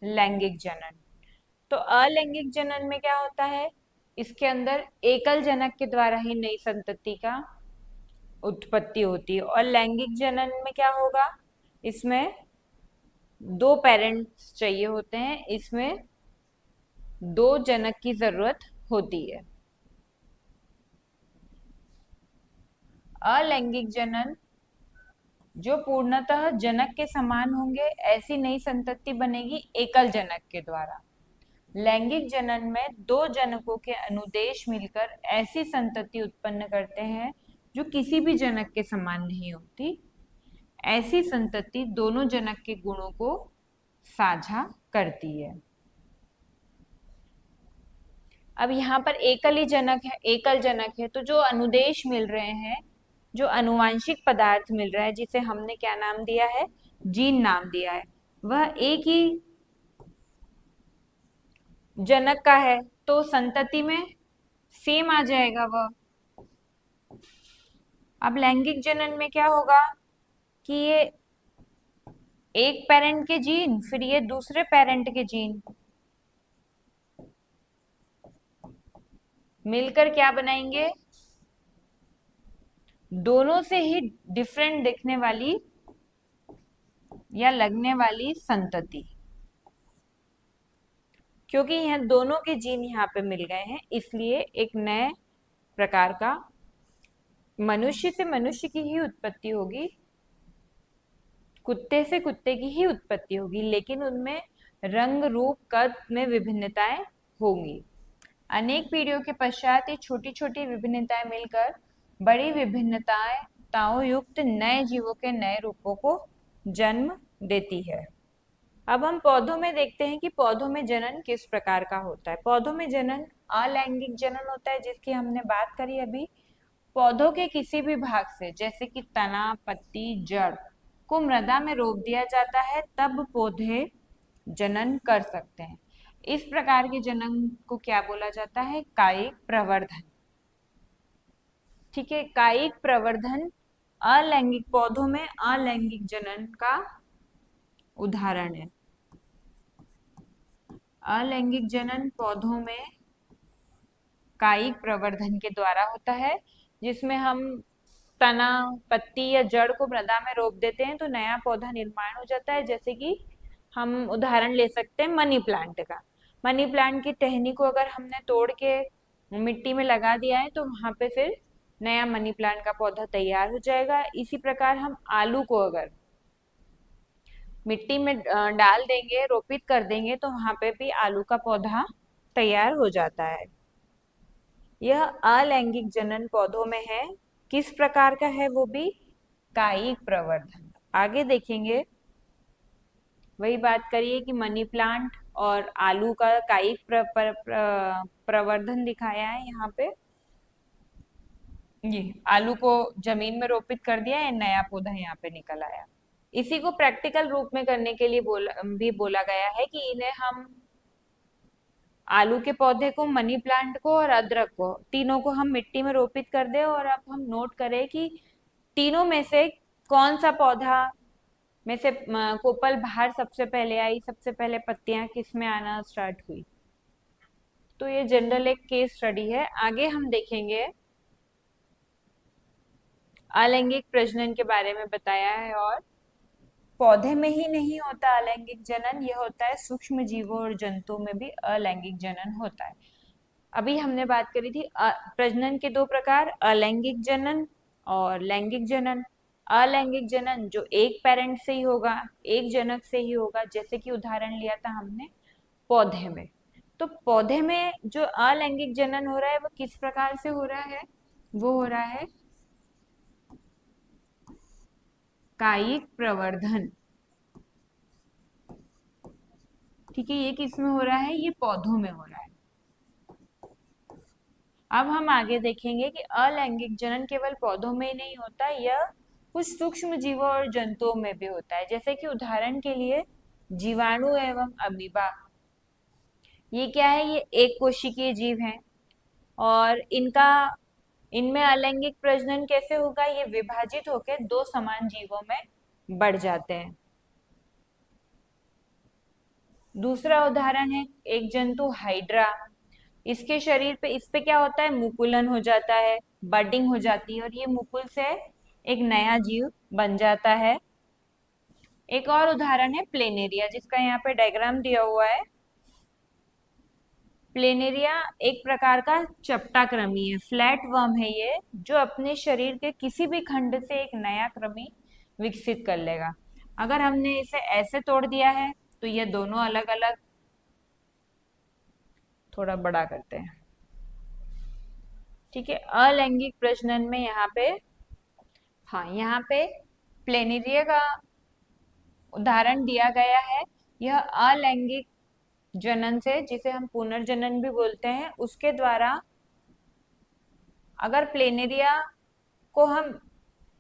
[SPEAKER 1] लैंगिक जनन। तो अलैंगिक जनन में क्या होता है, इसके अंदर एकल जनक के द्वारा ही नई संतति का उत्पत्ति होती है। और लैंगिक जनन में क्या होगा, इसमें दो पेरेंट्स चाहिए होते हैं, इसमें दो जनक की जरूरत होती है। अलैंगिक जनन जो पूर्णतः जनक के समान होंगे, ऐसी नई संतति बनेगी एकल जनक के द्वारा। लैंगिक जनन में दो जनकों के अनुदेश मिलकर ऐसी संतति उत्पन्न करते हैं जो किसी भी जनक के समान नहीं होती। ऐसी संतति दोनों जनक के गुणों को साझा करती है। अब यहाँ पर एकल ही जनक है, एकल जनक है, तो जो अनुदेश मिल रहे हैं, जो अनुवांशिक पदार्थ मिल रहा है, जिसे हमने क्या नाम दिया है, जीन नाम दिया है, वह एक ही जनक का है, तो संतति में सेम आ जाएगा वह। अब लैंगिक जनन में क्या होगा कि ये एक पेरेंट के जीन, फिर ये दूसरे पेरेंट के जीन मिलकर क्या बनाएंगे, दोनों से ही डिफरेंट दिखने वाली या लगने वाली संतति। क्योंकि यह दोनों के जीन यहाँ पे मिल गए हैं, इसलिए एक नए प्रकार का मनुष्य से मनुष्य की ही उत्पत्ति होगी, कुत्ते से कुत्ते की ही उत्पत्ति होगी, लेकिन उनमें रंग रूप कद में विभिन्नताएं होंगी। अनेक पीढ़ियों के पश्चात ये छोटी छोटी विभिन्नताएं मिलकर बड़ी विभिन्नताओं युक्त नए जीवों के नए रूपों को जन्म देती है। अब हम पौधों में देखते हैं कि पौधों में जनन किस प्रकार का होता है। पौधों में जनन अलैंगिक जनन होता है, जिसकी हमने बात करी अभी। पौधों के किसी भी भाग से, जैसे कि तना, पत्ती, जड़ को मृदा में रोप दिया जाता है, तब पौधे जनन कर सकते हैं। इस प्रकार के जनन को क्या बोला जाता है, कायिक प्रवर्धन। ठीक है, कायिक प्रवर्धन अलैंगिक पौधों में अलैंगिक जनन का उदाहरण है। अलैंगिक जनन पौधों में कायिक प्रवर्धन के द्वारा होता है, जिसमें हम तना, पत्ती या जड़ को मृदा में रोप देते हैं तो नया पौधा निर्माण हो जाता है। जैसे कि हम उदाहरण ले सकते हैं मनी प्लांट का। मनी प्लांट की टहनी को अगर हमने तोड़ के मिट्टी में लगा दिया है तो वहां पे फिर नया मनी प्लांट का पौधा तैयार हो जाएगा। इसी प्रकार हम आलू को अगर मिट्टी में डाल देंगे, रोपित कर देंगे, तो वहां पे भी आलू का पौधा तैयार हो जाता है। यह अलैंगिक जनन पौधों में है। किस प्रकार का है, वो भी कायिक प्रवर्धन। आगे देखेंगे, वही बात करिए कि मनी प्लांट और आलू का कायिक प्रवर्धन दिखाया है यहाँ पे। ये आलू को जमीन में रोपित कर दिया है, नया पौधा यहाँ पे निकल आया। इसी को प्रैक्टिकल रूप में करने के लिए बोला गया है कि इन्हें हम आलू के पौधे को, मनी प्लांट को और अदरक को, तीनों को हम मिट्टी में रोपित कर दे, और अब हम नोट करें कि तीनों में से कौन सा पौधा में से कोपल बाहर सबसे पहले आई, सबसे पहले पत्तियां किस में आना स्टार्ट हुई। तो ये जनरल एक केस स्टडी है। आगे हम देखेंगे अलैंगिक प्रजनन के बारे में बताया है, और पौधे में ही नहीं होता अलैंगिक जनन, यह होता है सूक्ष्म जीवों और जंतुओं में भी अलैंगिक जनन होता है। अभी हमने बात करी थी प्रजनन के दो प्रकार, अलैंगिक जनन और लैंगिक जनन। अलैंगिक जनन जो एक पेरेंट से ही होगा, एक जनक से ही होगा, जैसे कि उदाहरण लिया था हमने पौधे में। तो पौधे में जो अलैंगिक जनन हो रहा है वो किस प्रकार से हो रहा है, वो हो रहा है कायिक प्रवर्धन। ठीक है, ये किस में हो रहा है, ये पौधों में हो रहा है। अब हम आगे देखेंगे कि अलैंगिक जनन केवल पौधों में ही नहीं होता, यह कुछ सूक्ष्म जीवों और जंतुओं में भी होता है, जैसे कि उदाहरण के लिए जीवाणु एवं अमीबा। ये क्या है, ये एक कोशिकीय जीव हैं, और इनमें अलैंगिक प्रजनन कैसे होगा, ये विभाजित होकर दो समान जीवों में बढ़ जाते हैं। दूसरा उदाहरण है एक जंतु हाइड्रा। इसके शरीर पे, इस पे क्या होता है, मुकुलन हो जाता है, बडिंग हो जाती है, और ये मुकुल से एक नया जीव बन जाता है। एक और उदाहरण है प्लेनेरिया, जिसका यहाँ पे डायग्राम दिया हुआ है। प्लेनेरिया एक प्रकार का चपटा कृमि है, फ्लैट वर्म है ये, जो अपने शरीर के किसी भी खंड से एक नया कृमि विकसित कर लेगा। अगर हमने इसे ऐसे तोड़ दिया है तो ये दोनों अलग अलग, थोड़ा बड़ा करते हैं। ठीक है, अलैंगिक प्रजनन में यहाँ पे, हाँ यहाँ पे प्लेनेरिया का उदाहरण दिया गया है। यह अलैंगिक जनन से, जिसे हम पुनर्जनन भी बोलते हैं, उसके द्वारा अगर प्लेनेरिया को हम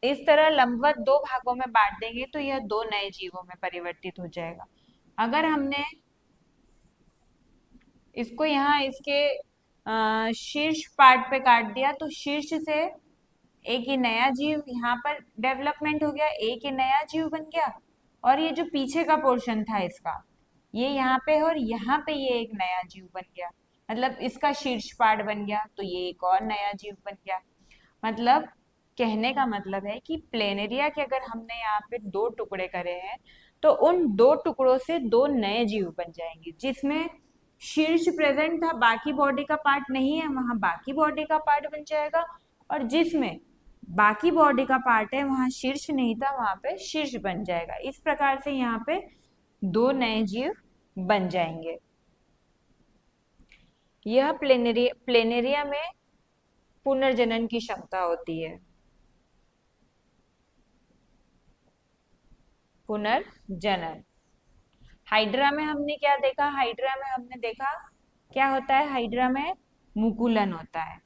[SPEAKER 1] इस तरह लंबवत दो भागों में बांट देंगे तो यह दो नए जीवों में परिवर्तित हो जाएगा। अगर हमने इसको यहाँ इसके शीर्ष पार्ट पे काट दिया तो शीर्ष से एक ही नया जीव यहाँ पर डेवलपमेंट हो गया, एक ही नया जीव बन गया, और ये जो पीछे का पोर्शन था इसका, ये यहाँ पे है, और यहाँ पे ये एक नया जीव बन गया, मतलब इसका शीर्ष पार्ट बन गया, तो ये एक और नया जीव बन गया। मतलब कहने का मतलब है कि प्लेनेरिया के अगर हमने यहाँ पे दो टुकड़े करे हैं तो उन दो टुकड़ों से दो नए जीव बन जाएंगे, जिसमें शीर्ष प्रेजेंट था, बाकी बॉडी का पार्ट नहीं है, वहां बाकी बॉडी का पार्ट बन जाएगा, और जिसमें बाकी बॉडी का पार्ट है वहां शीर्ष नहीं था, वहां पे शीर्ष बन जाएगा। इस प्रकार से यहाँ पे दो नए जीव बन जाएंगे। यह प्लेनेरिया में पुनर्जनन की क्षमता होती है। पुनर्जनन, हाइड्रा में हमने क्या देखा, हाइड्रा में हमने देखा क्या होता है, हाइड्रा में मुकुलन होता है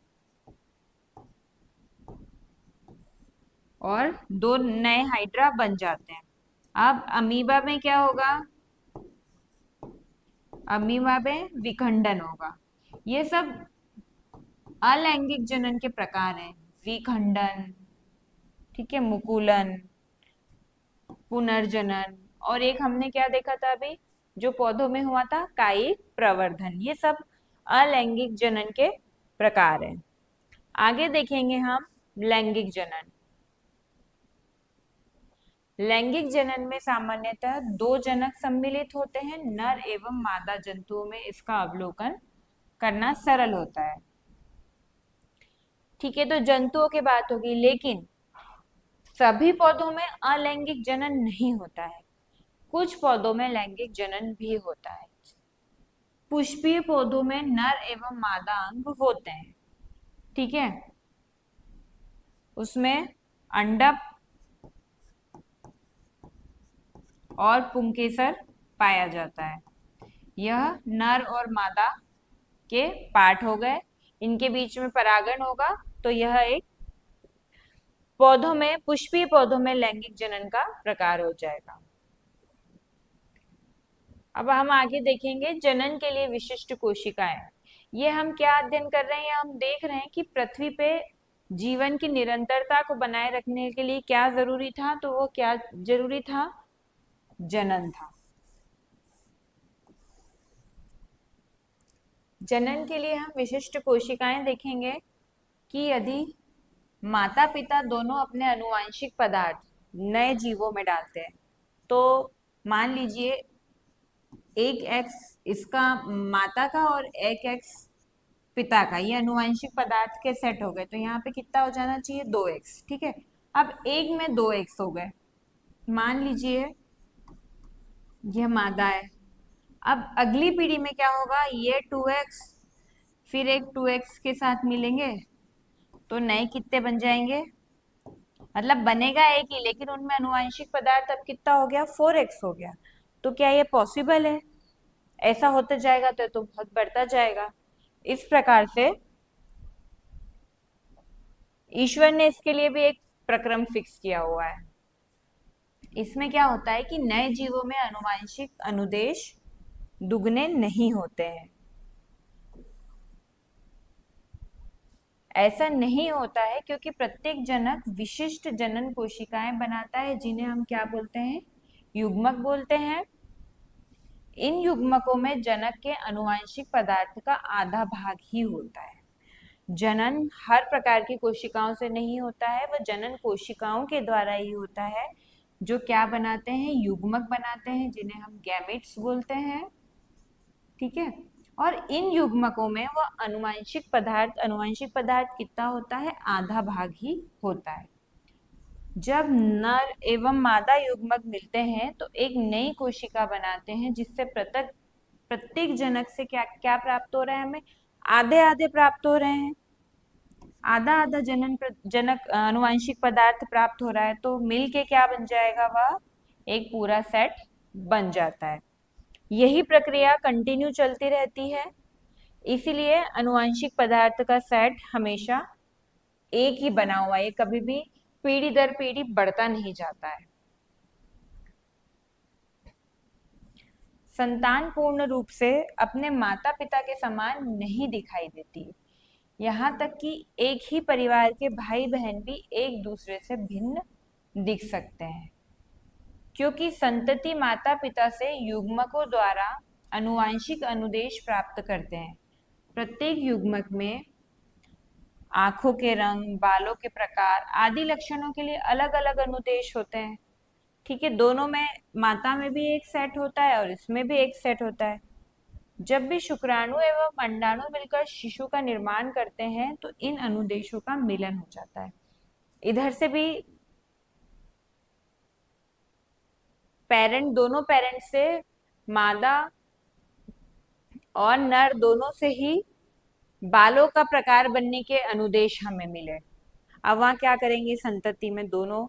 [SPEAKER 1] और दो नए हाइड्रा बन जाते हैं। अब अमीबा में क्या होगा, अमीबा में विखंडन होगा। ये सब अलैंगिक जनन के प्रकार हैं, विखंडन, ठीक है, मुकुलन, पुनर्जनन, और एक हमने क्या देखा था अभी जो पौधों में हुआ था, कायिक प्रवर्धन। ये सब अलैंगिक जनन के प्रकार हैं। आगे देखेंगे हम लैंगिक जनन। लैंगिक जनन में सामान्यतः दो जनक सम्मिलित होते हैं, नर एवं मादा जंतुओं में इसका अवलोकन करना सरल होता है। ठीक है, तो जंतुओं की बात होगी, लेकिन सभी पौधों में अलैंगिक जनन नहीं होता है, कुछ पौधों में लैंगिक जनन भी होता है। पुष्पीय पौधों में नर एवं मादा अंग होते हैं, ठीक है, उसमें अंडक और पुंकेसर पाया जाता है। यह नर और मादा के पार्ट हो गए, इनके बीच में परागण होगा, तो यह एक पौधों में, पुष्पीय पौधों में लैंगिक जनन का प्रकार हो जाएगा। अब हम आगे देखेंगे जनन के लिए विशिष्ट कोशिकाएं। ये हम क्या अध्ययन कर रहे हैं, हम देख रहे हैं कि पृथ्वी पे जीवन की निरंतरता को बनाए रखने के लिए क्या जरूरी था, तो वो क्या जरूरी था, जनन था। जनन के लिए हम विशिष्ट कोशिकाएं देखेंगे कि यदि माता पिता दोनों अपने अनुवांशिक पदार्थ नए जीवों में डालते हैं, तो मान लीजिए एक एक्स इसका माता का और एक एक्स पिता का, ये अनुवांशिक पदार्थ के सेट हो गए, तो यहाँ पे कितना हो जाना चाहिए, 2x। ठीक है, अब एक में 2x हो गए, मान लीजिए यह मादा है। अब अगली पीढ़ी में क्या होगा, ये 2x फिर एक 2x के साथ मिलेंगे, तो नए कितने बन जाएंगे, मतलब बनेगा एक ही, लेकिन उनमें अनुवांशिक पदार्थ अब कितना हो गया, 4x हो गया। तो क्या ये पॉसिबल है? ऐसा होते जाएगा तो बहुत बढ़ता जाएगा। इस प्रकार से ईश्वर ने इसके लिए भी एक प्रक्रम फिक्स किया हुआ है। इसमें क्या होता है कि नए जीवों में अनुवांशिक अनुदेश दुगने नहीं होते हैं। ऐसा नहीं होता है क्योंकि प्रत्येक जनक विशिष्ट जनन कोशिकाएं बनाता है, जिन्हें हम क्या बोलते हैं, युग्मक बोलते हैं। इन युग्मकों में जनक के अनुवांशिक पदार्थ का आधा भाग ही होता है। जनन हर प्रकार की कोशिकाओं से नहीं होता है, वह जनन कोशिकाओं के द्वारा ही होता है, जो क्या बनाते हैं, युग्मक बनाते हैं, जिन्हें हम गैमेट्स बोलते हैं। ठीक है, और इन युग्मकों में वह अनुवांशिक पदार्थ कितना होता है, आधा भाग ही होता है। जब नर एवं मादा युग्मक मिलते हैं तो एक नई कोशिका बनाते हैं, जिससे प्रत्येक जनक से क्या क्या प्राप्त हो रहा है, हमें आधे आधे प्राप्त हो रहे हैं, आधा आधा जनक अनुवांशिक पदार्थ प्राप्त हो रहा है, तो मिल के क्या बन जाएगा, वह एक पूरा सेट बन जाता है। यही प्रक्रिया कंटिन्यू चलती रहती है, इसीलिए अनुवांशिक पदार्थ का सेट हमेशा एक ही बना हुआ है, ये कभी भी पीढ़ी दर पीढ़ी बढ़ता नहीं जाता है। संतान पूर्ण रूप से अपने माता पिता के समान नहीं दिखाई देती, यहाँ तक कि एक ही परिवार के भाई बहन भी एक दूसरे से भिन्न दिख सकते हैं, क्योंकि संतति माता पिता से युग्मकों द्वारा अनुवांशिक अनुदेश प्राप्त करते हैं। प्रत्येक युग्मक में आंखों के रंग, बालों के प्रकार आदि लक्षणों के लिए अलग अलग अनुदेश होते हैं। ठीक है, दोनों में, माता में भी एक सेट होता है और इसमें भी एक सेट होता है। जब भी शुक्राणु एवं अंडाणु मिलकर शिशु का निर्माण करते हैं, तो इन अनुदेशों का मिलन हो जाता है। इधर से भी दोनों पेरेंट से, मादा और नर दोनों से ही बालों का प्रकार बनने के अनुदेश हमें मिले। अब वहां क्या करेंगे, संतति में दोनों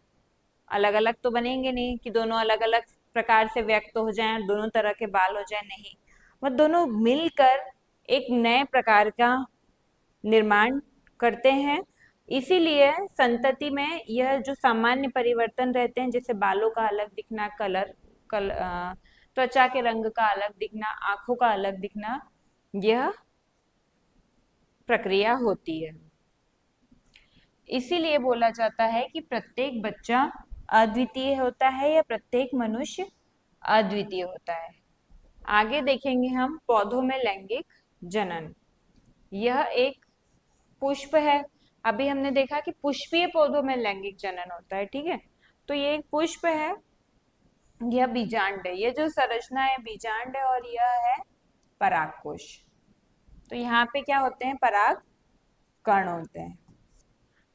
[SPEAKER 1] अलग अलग तो बनेंगे नहीं कि दोनों अलग अलग प्रकार से व्यक्त हो जाएं, दोनों तरह के बाल हो जाएं, नहीं, वह दोनों मिलकर एक नए प्रकार का निर्माण करते हैं। इसीलिए संतति में यह जो सामान्य परिवर्तन रहते हैं, जैसे बालों का अलग दिखना, त्वचा के रंग का अलग दिखना, आंखों का अलग दिखना, यह प्रक्रिया होती है। इसीलिए बोला जाता है कि प्रत्येक बच्चा अद्वितीय होता है या प्रत्येक मनुष्य अद्वितीय होता है। आगे देखेंगे हम पौधों में लैंगिक जनन। यह एक पुष्प है, अभी हमने देखा कि पुष्पीय पौधों में लैंगिक जनन होता है। ठीक है, तो ये एक पुष्प है, यह बीजांड है, ये जो संरचना है बीजांड है, और यह है परागकोश। तो यहाँ पे क्या होते हैं, पराग कण होते हैं।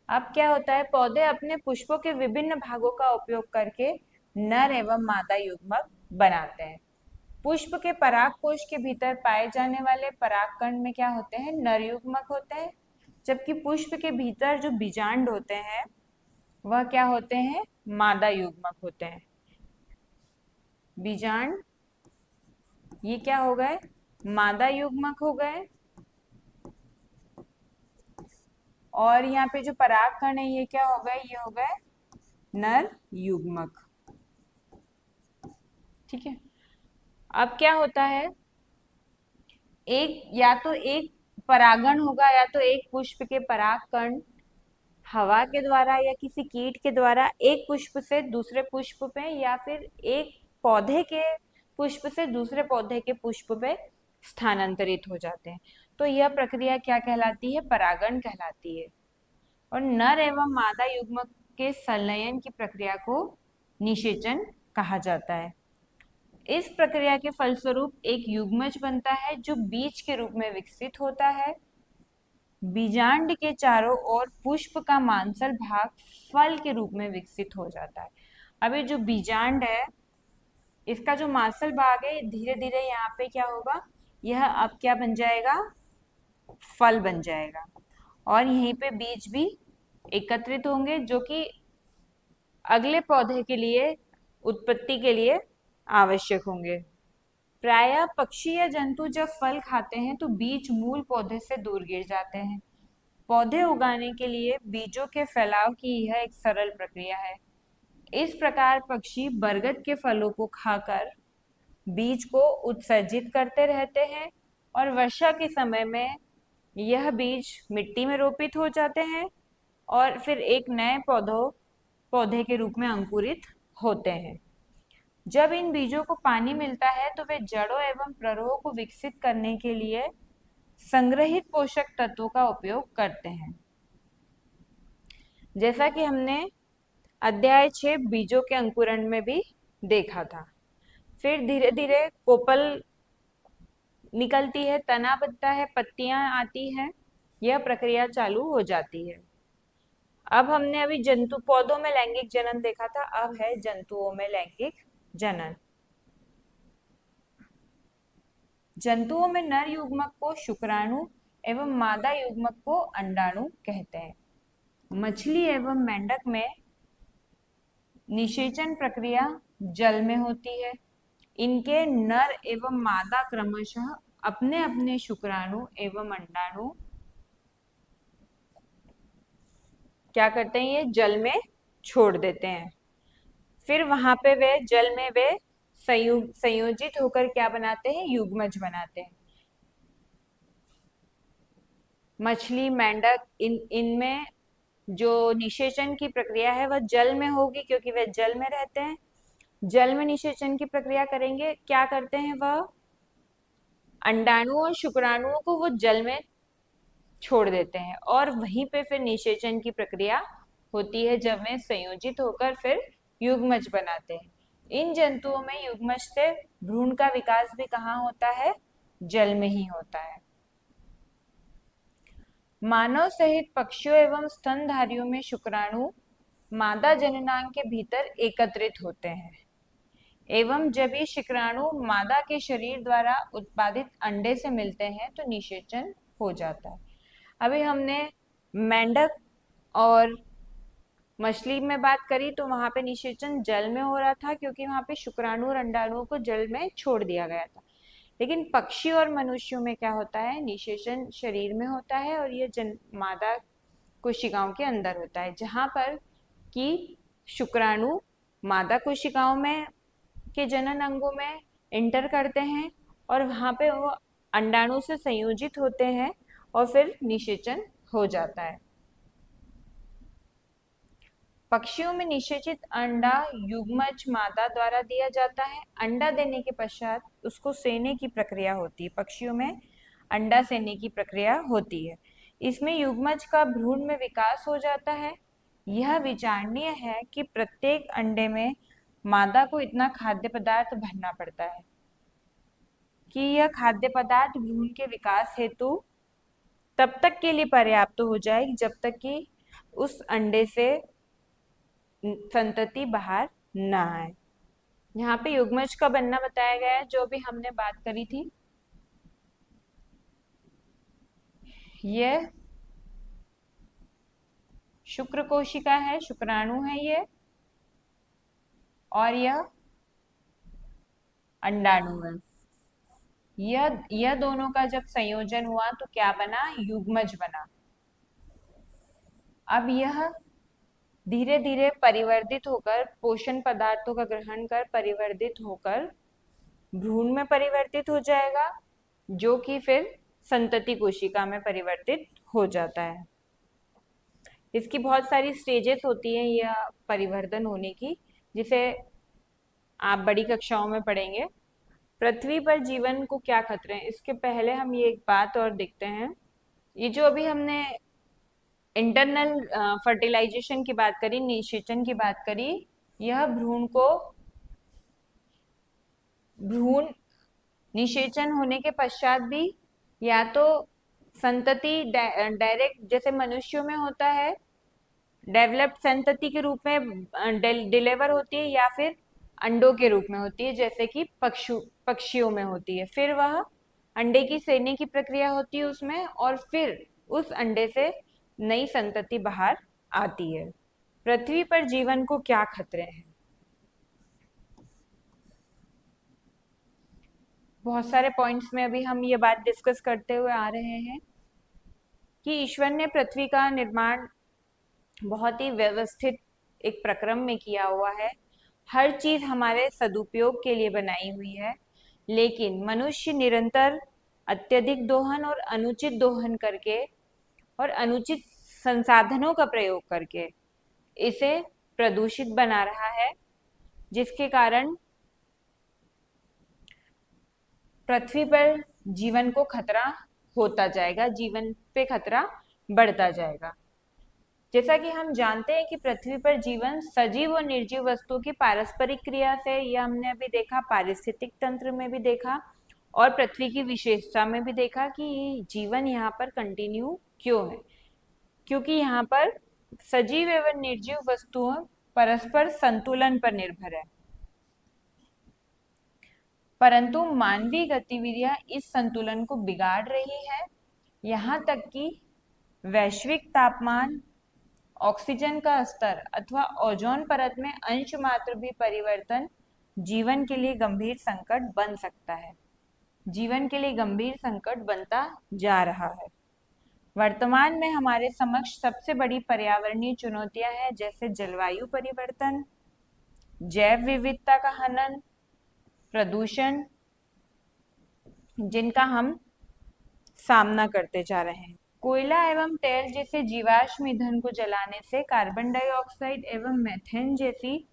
[SPEAKER 1] अब क्या होता है, पौधे अपने पुष्पों के विभिन्न भागों का उपयोग करके नर एवं मादा युग्मक बनाते हैं। पुष्प के परागकोश के भीतर पाए जाने वाले परागकण में क्या होते हैं, नर युग्मक होते हैं, जबकि पुष्प के भीतर जो बीजांड होते हैं वह क्या होते हैं, मादा युग्मक होते हैं। बीजांड ये क्या हो गए, मादा युग्मक हो गए, और यहाँ पे जो परागकण है ये क्या हो गए, ये हो गए नर युग्मक। ठीक है, अब क्या होता है, एक या तो एक परागण होगा, या तो एक पुष्प के परागकण हवा के द्वारा या किसी कीट के द्वारा एक पुष्प से दूसरे पुष्प पे, या फिर एक पौधे के पुष्प से दूसरे पौधे के पुष्प पे स्थानांतरित हो जाते हैं। तो यह प्रक्रिया क्या कहलाती है? परागण कहलाती है। और नर एवं मादा युग्मक के संलयन की प्रक्रिया को निषेचन कहा जाता है। इस प्रक्रिया के फलस्वरूप एक युग्मज बनता है जो बीज के रूप में विकसित होता है। बीजांड के चारों ओर पुष्प का मांसल भाग फल के रूप में विकसित हो जाता है। अब ये जो बीजांड है, इसका जो मांसल भाग है, धीरे धीरे यहाँ पे क्या होगा, यह अब क्या बन जाएगा? फल बन जाएगा। और यहीं पे बीज भी एकत्रित होंगे जो कि अगले पौधे के लिए उत्पत्ति के लिए आवश्यक होंगे। प्रायः पक्षी या जंतु जब फल खाते हैं तो बीज मूल पौधे से दूर गिर जाते हैं। पौधे उगाने के लिए बीजों के फैलाव की यह एक सरल प्रक्रिया है। इस प्रकार पक्षी बरगद के फलों को खाकर बीज को उत्सर्जित करते रहते हैं और वर्षा के समय में यह बीज मिट्टी में रोपित हो जाते हैं और फिर एक नए पौधे के रूप में अंकुरित होते हैं। जब इन बीजों को पानी मिलता है तो वे जड़ों एवं प्ररोह को विकसित करने के लिए संग्रहित पोषक तत्वों का उपयोग करते हैं। जैसा कि हमने अध्याय 6 बीजों के अंकुरण में भी देखा था। फिर धीरे धीरे कोपल निकलती है, तना बनता है, पत्तियां आती हैं, यह प्रक्रिया चालू हो जाती है। अब हमने अभी जंतु पौधों में लैंगिक जनन देखा था, अब है जंतुओं में लैंगिक जनन। जंतुओं में नर युग्मक को शुक्राणु एवं मादा युग्मक को अंडाणु कहते हैं। मछली एवं मेंढक में निषेचन प्रक्रिया जल में होती है। इनके नर एवं मादा क्रमशः अपने अपने शुक्राणु एवं अंडाणु क्या करते हैं? ये जल में छोड़ देते हैं। फिर वहां पे वे जल में वे संयोजित होकर क्या बनाते हैं? युग्मज बनाते हैं। मछली, मेंढक, इनमें जो निषेचन की प्रक्रिया है वह जल में होगी क्योंकि वे जल में रहते हैं। जल में निषेचन की प्रक्रिया करेंगे, क्या करते हैं? वह अंडाणु और शुक्राणुओं को वो जल में छोड़ देते हैं और वहीं पे फिर निषेचन की प्रक्रिया होती है जब वे संयोजित होकर फिर युग्मज बनाते हैं। इन जंतुओं में युग्मज से भ्रूण का विकास भी कहाँ होता है? जल में ही होता है। मानव सहित पक्षियों एवं स्तनधारियों में शुक्राणु मादा जननांग के भीतर एकत्रित होते हैं एवं जब ये शुक्राणु मादा के शरीर द्वारा उत्पादित अंडे से मिलते हैं तो निषेचन हो जाता है। अभी हमने मेंढक और मछली में बात करी तो वहां पे निषेचन जल में हो रहा था क्योंकि वहां पे शुक्राणु और अंडाणुओं को जल में छोड़ दिया गया था। लेकिन पक्षी और मनुष्यों में क्या होता है? निषेचन शरीर में होता है और ये मादा कोशिकाओं के अंदर होता है, जहां पर कि शुक्राणु मादा कोशिकाओं में के जनन अंगों में इंटर करते हैं और वहां पे वो अंडाणु से संयोजित होते हैं और फिर निषेचन हो जाता है। पक्षियों में निषेचित अंडा युग्मज मादा द्वारा दिया जाता है। अंडा देने के पश्चात उसको सेने की प्रक्रिया होती है। पक्षियों में अंडा सेने की प्रक्रिया होती है। इसमें युग्मज का भ्रूण में विकास हो जाता है। यह विचारणीय है कि प्रत्येक अंडे में मादा को इतना खाद्य पदार्थ भरना पड़ता है कि यह खाद्य पदार्थ भ्रूण के विकास हेतु तब तक के लिए पर्याप्त हो जाए जब तक कि उस अंडे से संतति बाहर ना आए। यहाँ पे युग्मज का बनना बताया गया है जो भी हमने बात करी थी। यह शुक्र कोशिका है, शुक्राणु है ये, और यह अंडाणु है। यह दोनों का जब संयोजन हुआ तो क्या बना? युग्मज बना। अब यह धीरे धीरे परिवर्तित होकर पोषण पदार्थों का ग्रहण कर परिवर्तित होकर भ्रूण में परिवर्तित हो जाएगा जो कि फिर संतति कोशिका में परिवर्तित हो जाता है। इसकी बहुत सारी स्टेजेस होती हैं यह परिवर्तन होने की, जिसे आप बड़ी कक्षाओं में पढ़ेंगे। पृथ्वी पर जीवन को क्या खतरे हैं, इसके पहले हम ये एक बात और देखते हैं। ये जो अभी हमने इंटरनल फर्टिलाइजेशन की बात करी, निषेचन की बात करी, यह भ्रूण निषेचन होने के पश्चात भी या तो संतति डायरेक्ट जैसे मनुष्यों में होता है, डेवलप्ड संतति के रूप में डिलीवर होती है, या फिर अंडों के रूप में होती है जैसे कि पक्षियों में होती है। फिर वह अंडे की सेने की प्रक्रिया होती है उसमें, और फिर उस अंडे से नई संतति बाहर आती है। पृथ्वी पर जीवन को क्या खतरे हैं? बहुत सारे पॉइंट्स में अभी हम ये बात डिस्कस करते हुए आ रहे हैं कि ईश्वर ने पृथ्वी का निर्माण बहुत ही व्यवस्थित एक प्रक्रम में किया हुआ है। हर चीज हमारे सदुपयोग के लिए बनाई हुई है, लेकिन मनुष्य निरंतर अत्यधिक दोहन और अनुचित दोहन करके और अनुचित संसाधनों का प्रयोग करके इसे प्रदूषित बना रहा है, जिसके कारण पृथ्वी पर जीवन को खतरा होता जाएगा, जीवन पे खतरा बढ़ता जाएगा। जैसा कि हम जानते हैं कि पृथ्वी पर जीवन सजीव और निर्जीव वस्तुओं की पारस्परिक क्रिया से, यह हमने अभी देखा, पारिस्थितिक तंत्र में भी देखा और पृथ्वी की विशेषता में भी देखा कि जीवन यहाँ पर कंटिन्यू क्यों है, क्योंकि यहाँ पर सजीव एवं निर्जीव वस्तुओं परस्पर संतुलन पर निर्भर है। परंतु मानवीय गतिविधियां इस संतुलन को बिगाड़ रही है। यहाँ तक कि वैश्विक तापमान, ऑक्सीजन का स्तर अथवा ओजोन परत में अंश मात्र भी परिवर्तन जीवन के लिए गंभीर संकट बन सकता है, जीवन के लिए गंभीर संकट बनता जा रहा है। वर्तमान में हमारे समक्ष सबसे बड़ी पर्यावरणीय चुनौतियां हैं, जैसे जलवायु परिवर्तन, जैव विविधता का हनन, प्रदूषण, जिनका हम सामना करते जा रहे हैं। कोयला एवं तेल जैसे जीवाश्म ईंधन को जलाने से कार्बन डाइऑक्साइड एवं मीथेन जैसी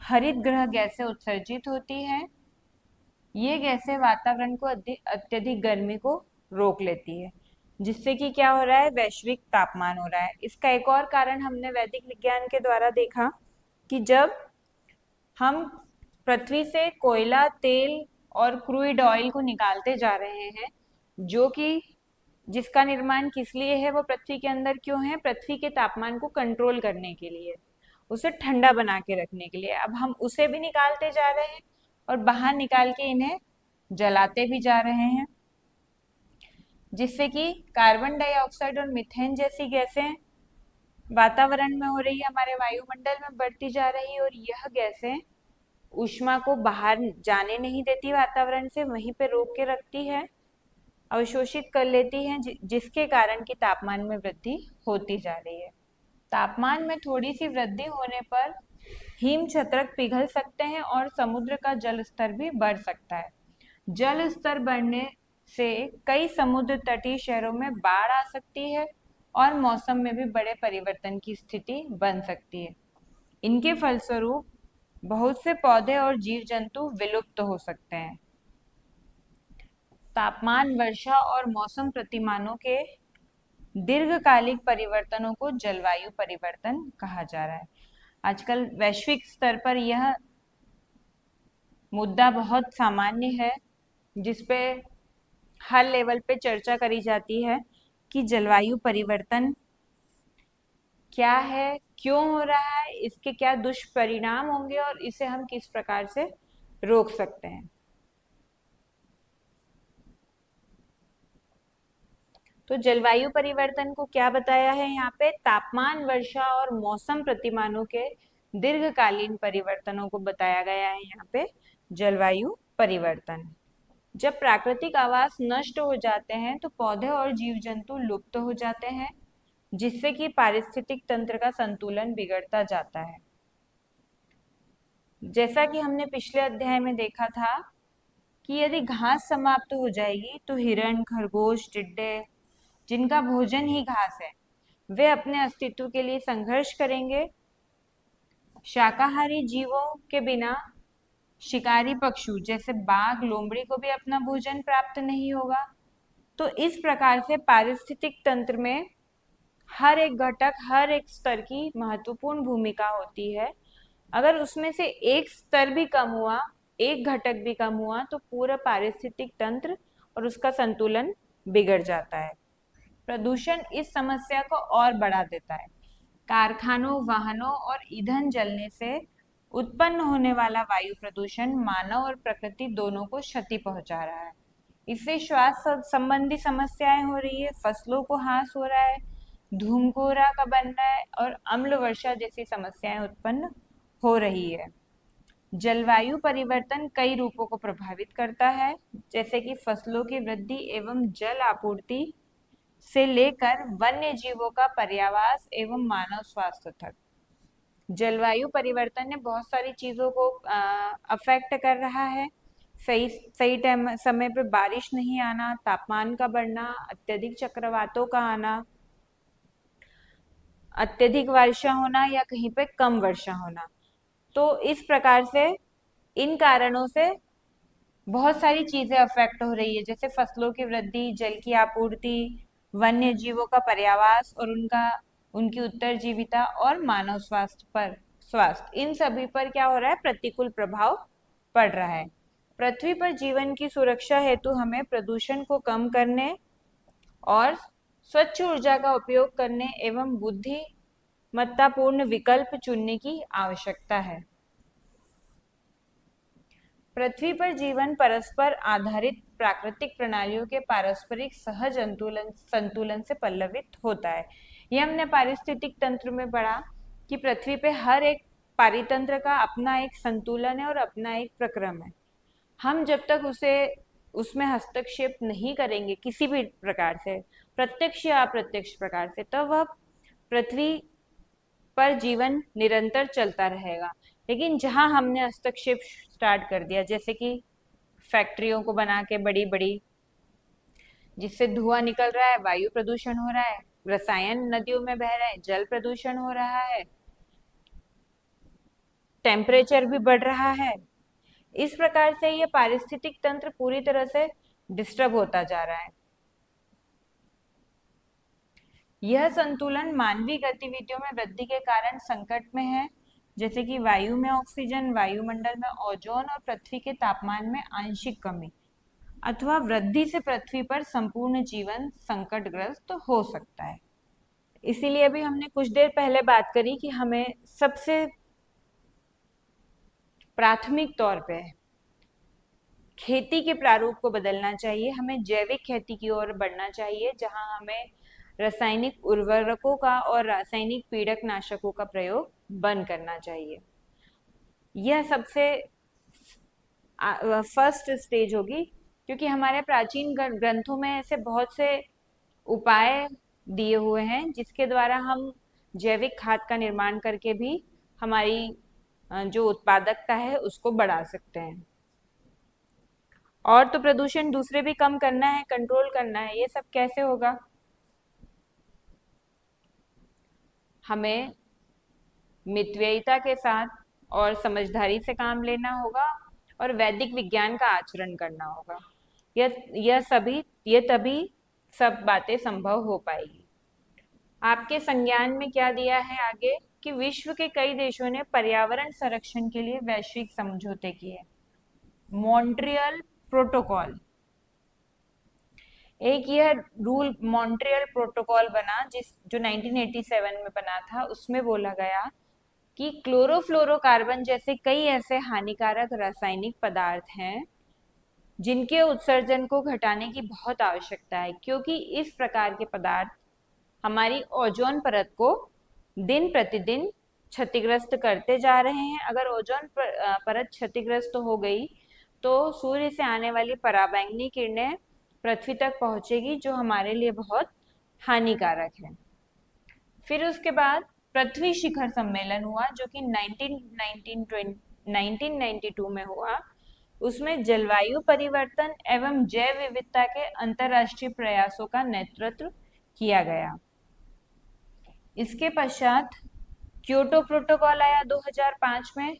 [SPEAKER 1] हरित गृह गैसें उत्सर्जित होती हैं। ये गैसें वातावरण को अत्यधिक गर्मी को रोक लेती है, जिससे कि क्या हो रहा है, वैश्विक तापमान हो रहा है। इसका एक और कारण हमने वैदिक विज्ञान के द्वारा देखा कि जब हम पृथ्वी से कोयला, तेल और क्रूड ऑयल को निकालते जा रहे हैं, जो कि जिसका निर्माण किस लिए है, वो पृथ्वी के अंदर क्यों है, पृथ्वी के तापमान को कंट्रोल करने के लिए, उसे ठंडा बना के रखने के लिए। अब हम उसे भी निकालते जा रहे हैं और बाहर निकाल के इन्हें जलाते भी जा रहे हैं, जिससे कि कार्बन डाइऑक्साइड और मीथेन जैसी गैसें वातावरण में हो रही है, हमारे वायुमंडल में बढ़ती जा रही है, और यह गैसें ऊष्मा को बाहर जाने नहीं देती वातावरण से, वहीं पे रोक के रखती है, अवशोषित कर लेती हैं, जिसके कारण कि तापमान में वृद्धि होती जा रही है। तापमान में थोड़ी सी वृद्धि होने पर हिम छत्रक पिघल सकते हैं और समुद्र का जल स्तर भी बढ़ सकता है। जल स्तर बढ़ने से कई समुद्र तटीय शहरों में बाढ़ आ सकती है और मौसम में भी बड़े परिवर्तन की स्थिति बन सकती है। इनके फलस्वरूप बहुत से पौधे और जीव जंतु विलुप्त हो सकते हैं। तापमान, वर्षा और मौसम प्रतिमानों के दीर्घकालिक परिवर्तनों को जलवायु परिवर्तन कहा जा रहा है। आजकल वैश्विक स्तर पर यह मुद्दा बहुत सामान्य है, जिसपे हर लेवल पे चर्चा करी जाती है कि जलवायु परिवर्तन क्या है, क्यों हो रहा है, इसके क्या दुष्परिणाम होंगे और इसे हम किस प्रकार से रोक सकते हैं। तो जलवायु परिवर्तन को क्या बताया है यहाँ पे, तापमान, वर्षा और मौसम प्रतिमानों के दीर्घकालीन परिवर्तनों को बताया गया है यहाँ पे जलवायु परिवर्तन। जब प्राकृतिक आवास नष्ट हो जाते हैं तो पौधे और जीव जंतु लुप्त हो जाते हैं, जिससे कि पारिस्थितिक तंत्र का संतुलन बिगड़ता जाता है। जैसा कि हमने पिछले अध्याय में देखा था कि यदि घास समाप्त हो जाएगी तो हिरण, खरगोश, टिड्डे, जिनका भोजन ही घास है, वे अपने अस्तित्व के लिए संघर्ष करेंगे। शाकाहारी जीवों के बिना शिकारी पशु जैसे बाघ, लोमड़ी को भी अपना भोजन प्राप्त नहीं होगा। तो इस प्रकार से पारिस्थितिक तंत्र में हर एक घटक, हर एक स्तर की महत्वपूर्ण भूमिका होती है। अगर उसमें से एक स्तर भी कम हुआ, एक घटक भी कम हुआ, तो पूरा पारिस्थितिक तंत्र और उसका संतुलन बिगड़ जाता है। प्रदूषण इस समस्या को और बढ़ा देता है। कारखानों, वाहनों और ईंधन जलने से उत्पन्न होने वाला वायु प्रदूषण मानव और प्रकृति दोनों को क्षति पहुंचा रहा है। इससे श्वास संबंधी समस्याएं हो रही है, फसलों को ह्रास हो रहा है, धूमकोहरा का बन रहा है और अम्ल वर्षा जैसी समस्याएं उत्पन्न हो रही है। जलवायु परिवर्तन कई रूपों को प्रभावित करता है, जैसे कि फसलों की वृद्धि एवं जल आपूर्ति से लेकर वन्य जीवों का पर्यावास एवं मानव स्वास्थ्य तक। जलवायु परिवर्तन ने बहुत सारी चीजों को अफेक्ट कर रहा है। सही सही टाइम समय पे बारिश नहीं आना, तापमान का बढ़ना, अत्यधिक चक्रवातों का आना, अत्यधिक वर्षा होना या कहीं पे कम वर्षा होना। तो इस प्रकार से इन कारणों से बहुत सारी चीजें अफेक्ट हो रही है, जैसे फसलों की वृद्धि, जल की आपूर्ति, वन्य जीवों का पर्यावास और उनकी उत्तरजीविता और मानव स्वास्थ्य, इन सभी पर क्या हो रहा है, प्रतिकूल प्रभाव पड़ रहा है। पृथ्वी पर जीवन की सुरक्षा हेतु हमें प्रदूषण को कम करने और स्वच्छ ऊर्जा का उपयोग करने एवं बुद्धिमत्तापूर्ण विकल्प चुनने की आवश्यकता है। पृथ्वी पर जीवन परस्पर आधारित प्राकृतिक प्रणालियों के पारस्परिक सहज संतुलन से पल्लवित होता है। यह हमने पारिस्थितिक तंत्र में पढ़ा कि पृथ्वी पे हर एक पारितंत्र का अपना एक संतुलन है और अपना एक प्रक्रम है। हम जब तक उसमें हस्तक्षेप नहीं करेंगे किसी भी प्रकार से, प्रत्यक्ष या अप्रत्यक्ष प्रकार से, तब वह पृथ्वी पर जीवन निरंतर चलता रहेगा। लेकिन जहां हमने हस्तक्षेप स्टार्ट कर दिया, जैसे कि फैक्ट्रियों को बना के बड़ी बड़ी, जिससे धुआं निकल रहा है, वायु प्रदूषण हो रहा है, रसायन नदियों में बह रहा है, जल प्रदूषण हो रहा है, टेम्परेचर भी बढ़ रहा है। इस प्रकार से ये पारिस्थितिक तंत्र पूरी तरह से डिस्टर्ब होता जा रहा है। यह संतुलन मानवीय गतिविधियों में वृद्धि के कारण संकट में है, जैसे कि वायु में ऑक्सीजन, वायुमंडल में ओजोन और पृथ्वी के तापमान में आंशिक कमी अथवा वृद्धि से पृथ्वी पर संपूर्ण जीवन संकटग्रस्त हो सकता है। इसीलिए अभी हमने कुछ देर पहले बात करी कि हमें सबसे प्राथमिक तौर पे खेती के प्रारूप को बदलना चाहिए। हमें जैविक खेती की ओर बढ़ना चाहिए, जहां हमें रासायनिक उर्वरकों का और रासायनिक पीड़क नाशकों का प्रयोग बंद करना चाहिए। यह सबसे फर्स्ट स्टेज होगी, क्योंकि हमारे प्राचीन ग्रंथों में ऐसे बहुत से उपाय दिए हुए हैं जिसके द्वारा हम जैविक खाद का निर्माण करके भी हमारी जो उत्पादकता है उसको बढ़ा सकते हैं। और तो प्रदूषण दूसरे भी कम करना है, कंट्रोल करना है। ये सब कैसे होगा? हमें मितव्ययिता के साथ और समझदारी से काम लेना होगा और वैदिक विज्ञान का आचरण करना होगा। ये तभी सब बातें संभव हो पाएगी। आपके संज्ञान में क्या दिया है आगे कि विश्व के कई देशों ने पर्यावरण संरक्षण के लिए वैश्विक समझौते किए। मॉन्ट्रियल प्रोटोकॉल, एक यह रूल मॉन्ट्रियल प्रोटोकॉल बना जो 1987 में बना था। उसमें बोला गया कि क्लोरोफ्लोरोकार्बन जैसे कई ऐसे हानिकारक रासायनिक पदार्थ हैं जिनके उत्सर्जन को घटाने की बहुत आवश्यकता है, क्योंकि इस प्रकार के पदार्थ हमारी ओजोन परत को दिन प्रतिदिन क्षतिग्रस्त करते जा रहे हैं। अगर ओजोन परत क्षतिग्रस्त हो गई तो सूर्य से आने वाली पराबैंगनी किरणें पृथ्वी तक पहुंचेगी, जो हमारे लिए बहुत हानिकारक है। फिर उसके बाद पृथ्वी शिखर सम्मेलन हुआ, जो कि 1992 में हुआ। उसमें जलवायु परिवर्तन एवं जैव विविधता के अंतरराष्ट्रीय प्रयासों का नेतृत्व किया गया। इसके पश्चात क्योटो प्रोटोकॉल आया 2005 में,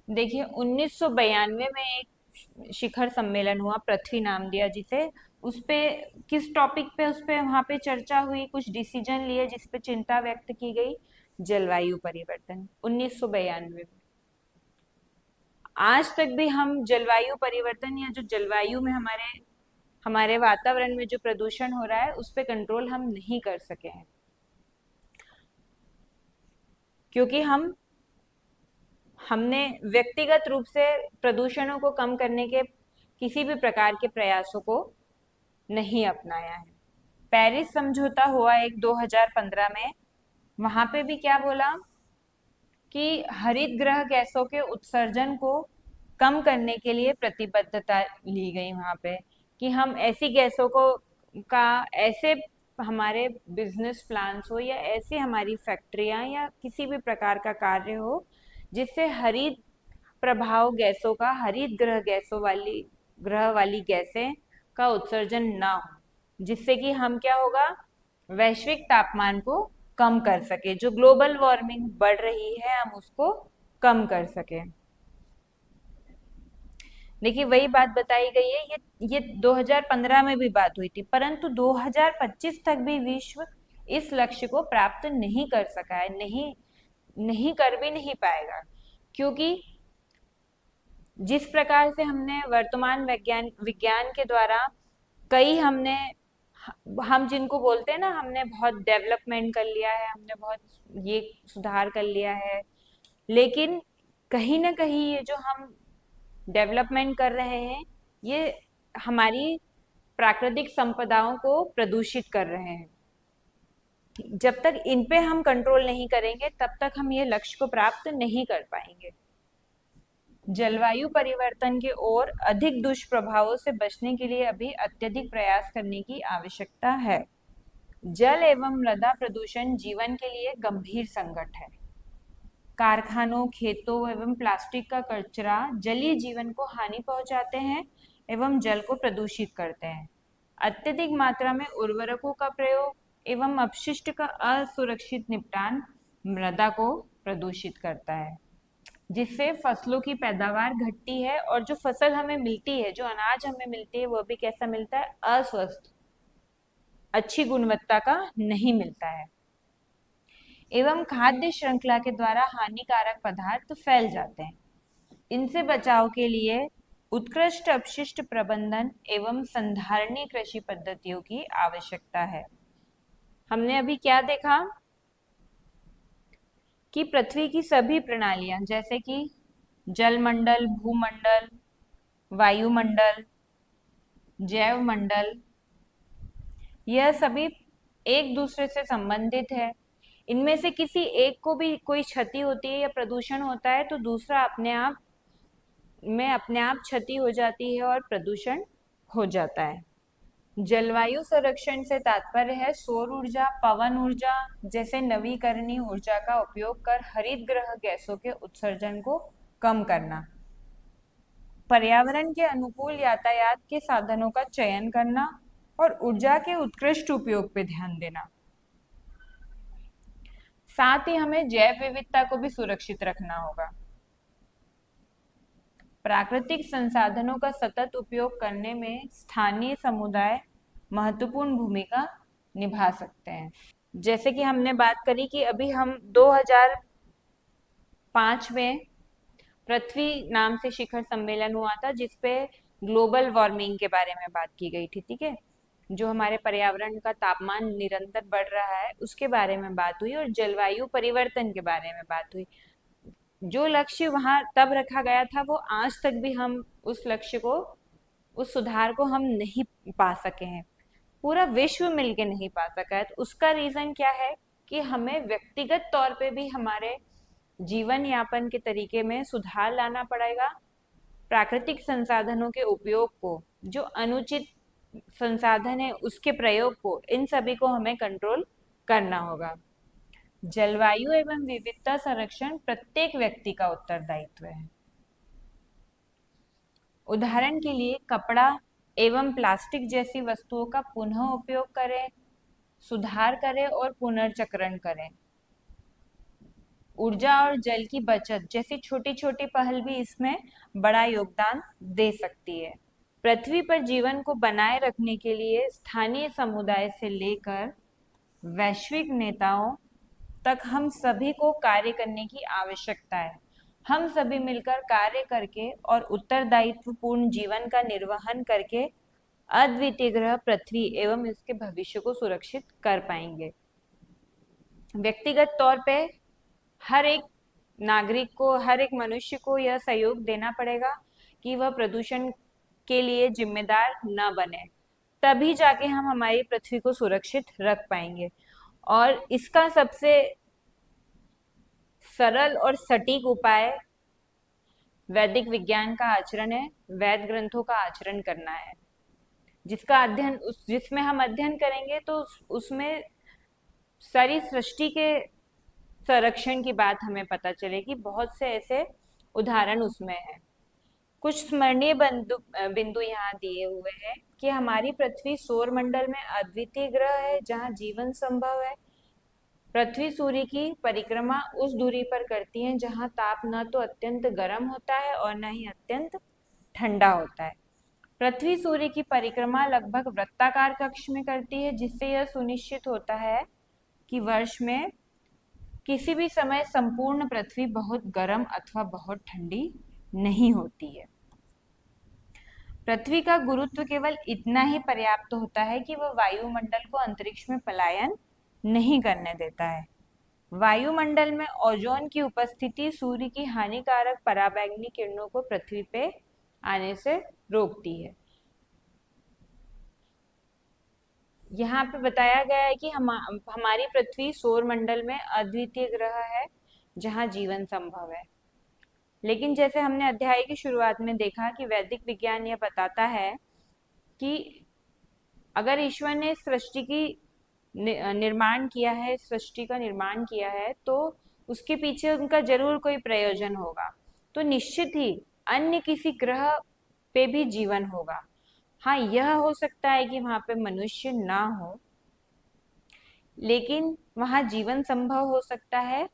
[SPEAKER 1] देखिए 1992 में एक शिखर सम्मेलन हुआ, पृथ्वी नाम दिया जिसे। उस पे किस टॉपिक पे उस पे वहां पे चर्चा हुई, कुछ डिसीजन लिए जिस पे चिंता व्यक्त की गई? जलवायु परिवर्तन, 1992 में। आज तक भी हम जलवायु परिवर्तन या जो जलवायु में हमारे हमारे वातावरण में जो प्रदूषण हो रहा है उस पे कंट्रोल हम नहीं कर सके हैं, क्योंकि हमने व्यक्तिगत रूप से प्रदूषणों को कम करने के किसी भी प्रकार के प्रयासों को नहीं अपनाया है। पेरिस समझौता हुआ एक 2015 में, वहां पे भी क्या बोला कि हरित गृह गैसों के उत्सर्जन को कम करने के लिए प्रतिबद्धता ली गई वहां पे, कि हम ऐसी गैसों को का ऐसे हमारे बिजनेस प्लान्स हो या ऐसी हमारी फैक्ट्रियां या किसी भी प्रकार का कार्य हो जिससे हरित प्रभाव गैसों का, हरित ग्रह वाली गैसें का उत्सर्जन ना हो, जिससे कि हम क्या होगा, वैश्विक तापमान को कम कर सके, जो ग्लोबल वार्मिंग बढ़ रही है हम उसको कम कर सके। देखिए वही बात बताई गई है, ये 2015 में भी बात हुई थी, परंतु 2025 तक भी विश्व इस लक्ष्य को प्राप्त नहीं कर सका है, नहीं नहीं कर भी नहीं पाएगा, क्योंकि जिस प्रकार से हमने वर्तमान विज्ञान विज्ञान के द्वारा कई हमने हम जिनको बोलते हैं ना, हमने बहुत डेवलपमेंट कर लिया है, हमने बहुत ये सुधार कर लिया है, लेकिन कहीं ना कहीं ये जो हम डेवलपमेंट कर रहे हैं ये हमारी प्राकृतिक संपदाओं को प्रदूषित कर रहे हैं। जब तक इन पे हम कंट्रोल नहीं करेंगे तब तक हम ये लक्ष्य को प्राप्त नहीं कर पाएंगे। जलवायु परिवर्तन के और अधिक दुष्प्रभावों से बचने के लिए अभी अत्यधिक प्रयास करने की आवश्यकता है। जल एवं मृदा प्रदूषण जीवन के लिए गंभीर संकट है। कारखानों, खेतों एवं प्लास्टिक का कचरा जलीय जीवन को हानि पहुंचाते हैं एवं जल को प्रदूषित करते हैं। अत्यधिक मात्रा में उर्वरकों का प्रयोग एवं अपशिष्ट का असुरक्षित निपटान मृदा को प्रदूषित करता है, जिससे फसलों की पैदावार घटती है और जो फसल हमें मिलती है, जो अनाज हमें मिलती है, वो भी कैसा मिलता है? अस्वस्थ, अच्छी गुणवत्ता का नहीं मिलता है, एवं खाद्य श्रृंखला के द्वारा हानिकारक पदार्थ फैल जाते हैं। इनसे बचाव के लिए उत्कृष्ट अपशिष्ट प्रबंधन एवं संधारणीय कृषि पद्धतियों की आवश्यकता है। हमने अभी क्या देखा कि पृथ्वी की सभी प्रणालियां, जैसे कि जलमंडल, भूमंडल, वायुमंडल, जैव मंडल, यह सभी एक दूसरे से संबंधित है। इनमें से किसी एक को भी कोई क्षति होती है या प्रदूषण होता है तो दूसरा अपने आप क्षति हो जाती है और प्रदूषण हो जाता है। जलवायु संरक्षण से तात्पर्य है सौर ऊर्जा, पवन ऊर्जा जैसे नवीकरणीय ऊर्जा का उपयोग कर हरित गृह गैसों के उत्सर्जन को कम करना, पर्यावरण के अनुकूल यातायात के साधनों का चयन करना और ऊर्जा के उत्कृष्ट उपयोग पर ध्यान देना। साथ ही हमें जैव विविधता को भी सुरक्षित रखना होगा। प्राकृतिक संसाधनों का सतत उपयोग करने में स्थानीय समुदाय महत्वपूर्ण भूमिका निभा सकते हैं। जैसे कि हमने बात करी कि अभी हम 2005 में पृथ्वी नाम से शिखर सम्मेलन हुआ था जिसपे ग्लोबल वार्मिंग के बारे में बात की गई थी, ठीक है, जो हमारे पर्यावरण का तापमान निरंतर बढ़ रहा है उसके बारे में बात हुई और जलवायु परिवर्तन के बारे में बात हुई। जो लक्ष्य वहां तब रखा गया था वो आज तक भी हम उस लक्ष्य को, उस सुधार को हम नहीं पा सके हैं, पूरा विश्व मिलके नहीं पा सका है। तो उसका रीजन क्या है कि हमें व्यक्तिगत तौर पे भी हमारे जीवन यापन के तरीके में सुधार लाना पड़ेगा। प्राकृतिक संसाधनों के उपयोग को, जो अनुचित संसाधन है उसके प्रयोग को, इन सभी को हमें कंट्रोल करना होगा। जलवायु एवं विविधता संरक्षण प्रत्येक व्यक्ति का उत्तरदायित्व है। उदाहरण के लिए कपड़ा एवं प्लास्टिक जैसी वस्तुओं का पुनः उपयोग करें, सुधार करें और पुनर्चक्रण करें। ऊर्जा और जल की बचत जैसी छोटी छोटी पहल भी इसमें बड़ा योगदान दे सकती है। पृथ्वी पर जीवन को बनाए रखने के लिए स्थानीय समुदाय से लेकर वैश्विक नेताओं तक हम सभी को कार्य करने की आवश्यकता है। हम सभी मिलकर कार्य करके और उत्तरदायित्वपूर्ण जीवन का निर्वहन करके अद्वितीय ग्रह पृथ्वी एवं इसके भविष्य को सुरक्षित कर पाएंगे। व्यक्तिगत तौर पे हर एक नागरिक को, हर एक मनुष्य को यह सहयोग देना पड़ेगा कि वह प्रदूषण के लिए जिम्मेदार न बने, तभी जाके हम हमारी पृथ्वी को सुरक्षित रख पाएंगे। और इसका सबसे सरल और सटीक उपाय वैदिक विज्ञान का आचरण है, वैद ग्रंथों का आचरण करना है, जिसका अध्ययन जिसमें हम अध्ययन करेंगे तो उसमें सारी सृष्टि के संरक्षण की बात हमें पता चलेगी। बहुत से ऐसे उदाहरण उसमें हैं। कुछ स्मरणीय बिंदु यहाँ दिए हुए हैं कि हमारी पृथ्वी सौर मंडल में अद्वितीय ग्रह है जहाँ जीवन संभव है। पृथ्वी सूर्य की परिक्रमा उस दूरी पर करती है जहाँ ताप न तो अत्यंत गर्म होता है और न ही अत्यंत ठंडा होता है। पृथ्वी सूर्य की परिक्रमा लगभग वृत्ताकार कक्ष में करती है, जिससे यह सुनिश्चित होता है कि वर्ष में किसी भी समय संपूर्ण पृथ्वी बहुत गर्म अथवा बहुत ठंडी नहीं होती है। पृथ्वी का गुरुत्व केवल इतना ही पर्याप्त होता है कि वह वायुमंडल को अंतरिक्ष में पलायन नहीं करने देता है। वायुमंडल में ओजोन की उपस्थिति सूर्य की हानिकारक पराबैंगनी किरणों को पृथ्वी पे आने से रोकती है। यहाँ पे बताया गया है कि हमारी पृथ्वी सौर मंडल में अद्वितीय ग्रह है जहाँ जीवन संभव है। लेकिन जैसे हमने अध्याय की शुरुआत में देखा कि वैदिक विज्ञान यह बताता है कि अगर ईश्वर ने सृष्टि की निर्माण किया है, सृष्टि का निर्माण किया है, तो उसके पीछे उनका जरूर कोई प्रयोजन होगा। तो निश्चित ही अन्य किसी ग्रह पे भी जीवन होगा। हाँ, यह हो सकता है कि वहां पे मनुष्य ना हो, लेकिन वहां जीवन संभव हो सकता है।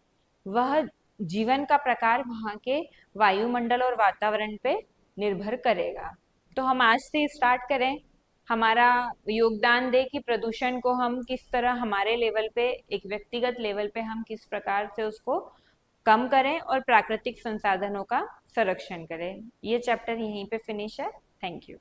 [SPEAKER 1] वह जीवन का प्रकार वहां के वायुमंडल और वातावरण पे निर्भर करेगा। तो हम आज से स्टार्ट करें, हमारा योगदान दे कि प्रदूषण को हम किस तरह हमारे लेवल पे, एक व्यक्तिगत लेवल पे हम किस प्रकार से उसको कम करें और प्राकृतिक संसाधनों का संरक्षण करें। ये चैप्टर यहीं पे फिनिश है। Thank you.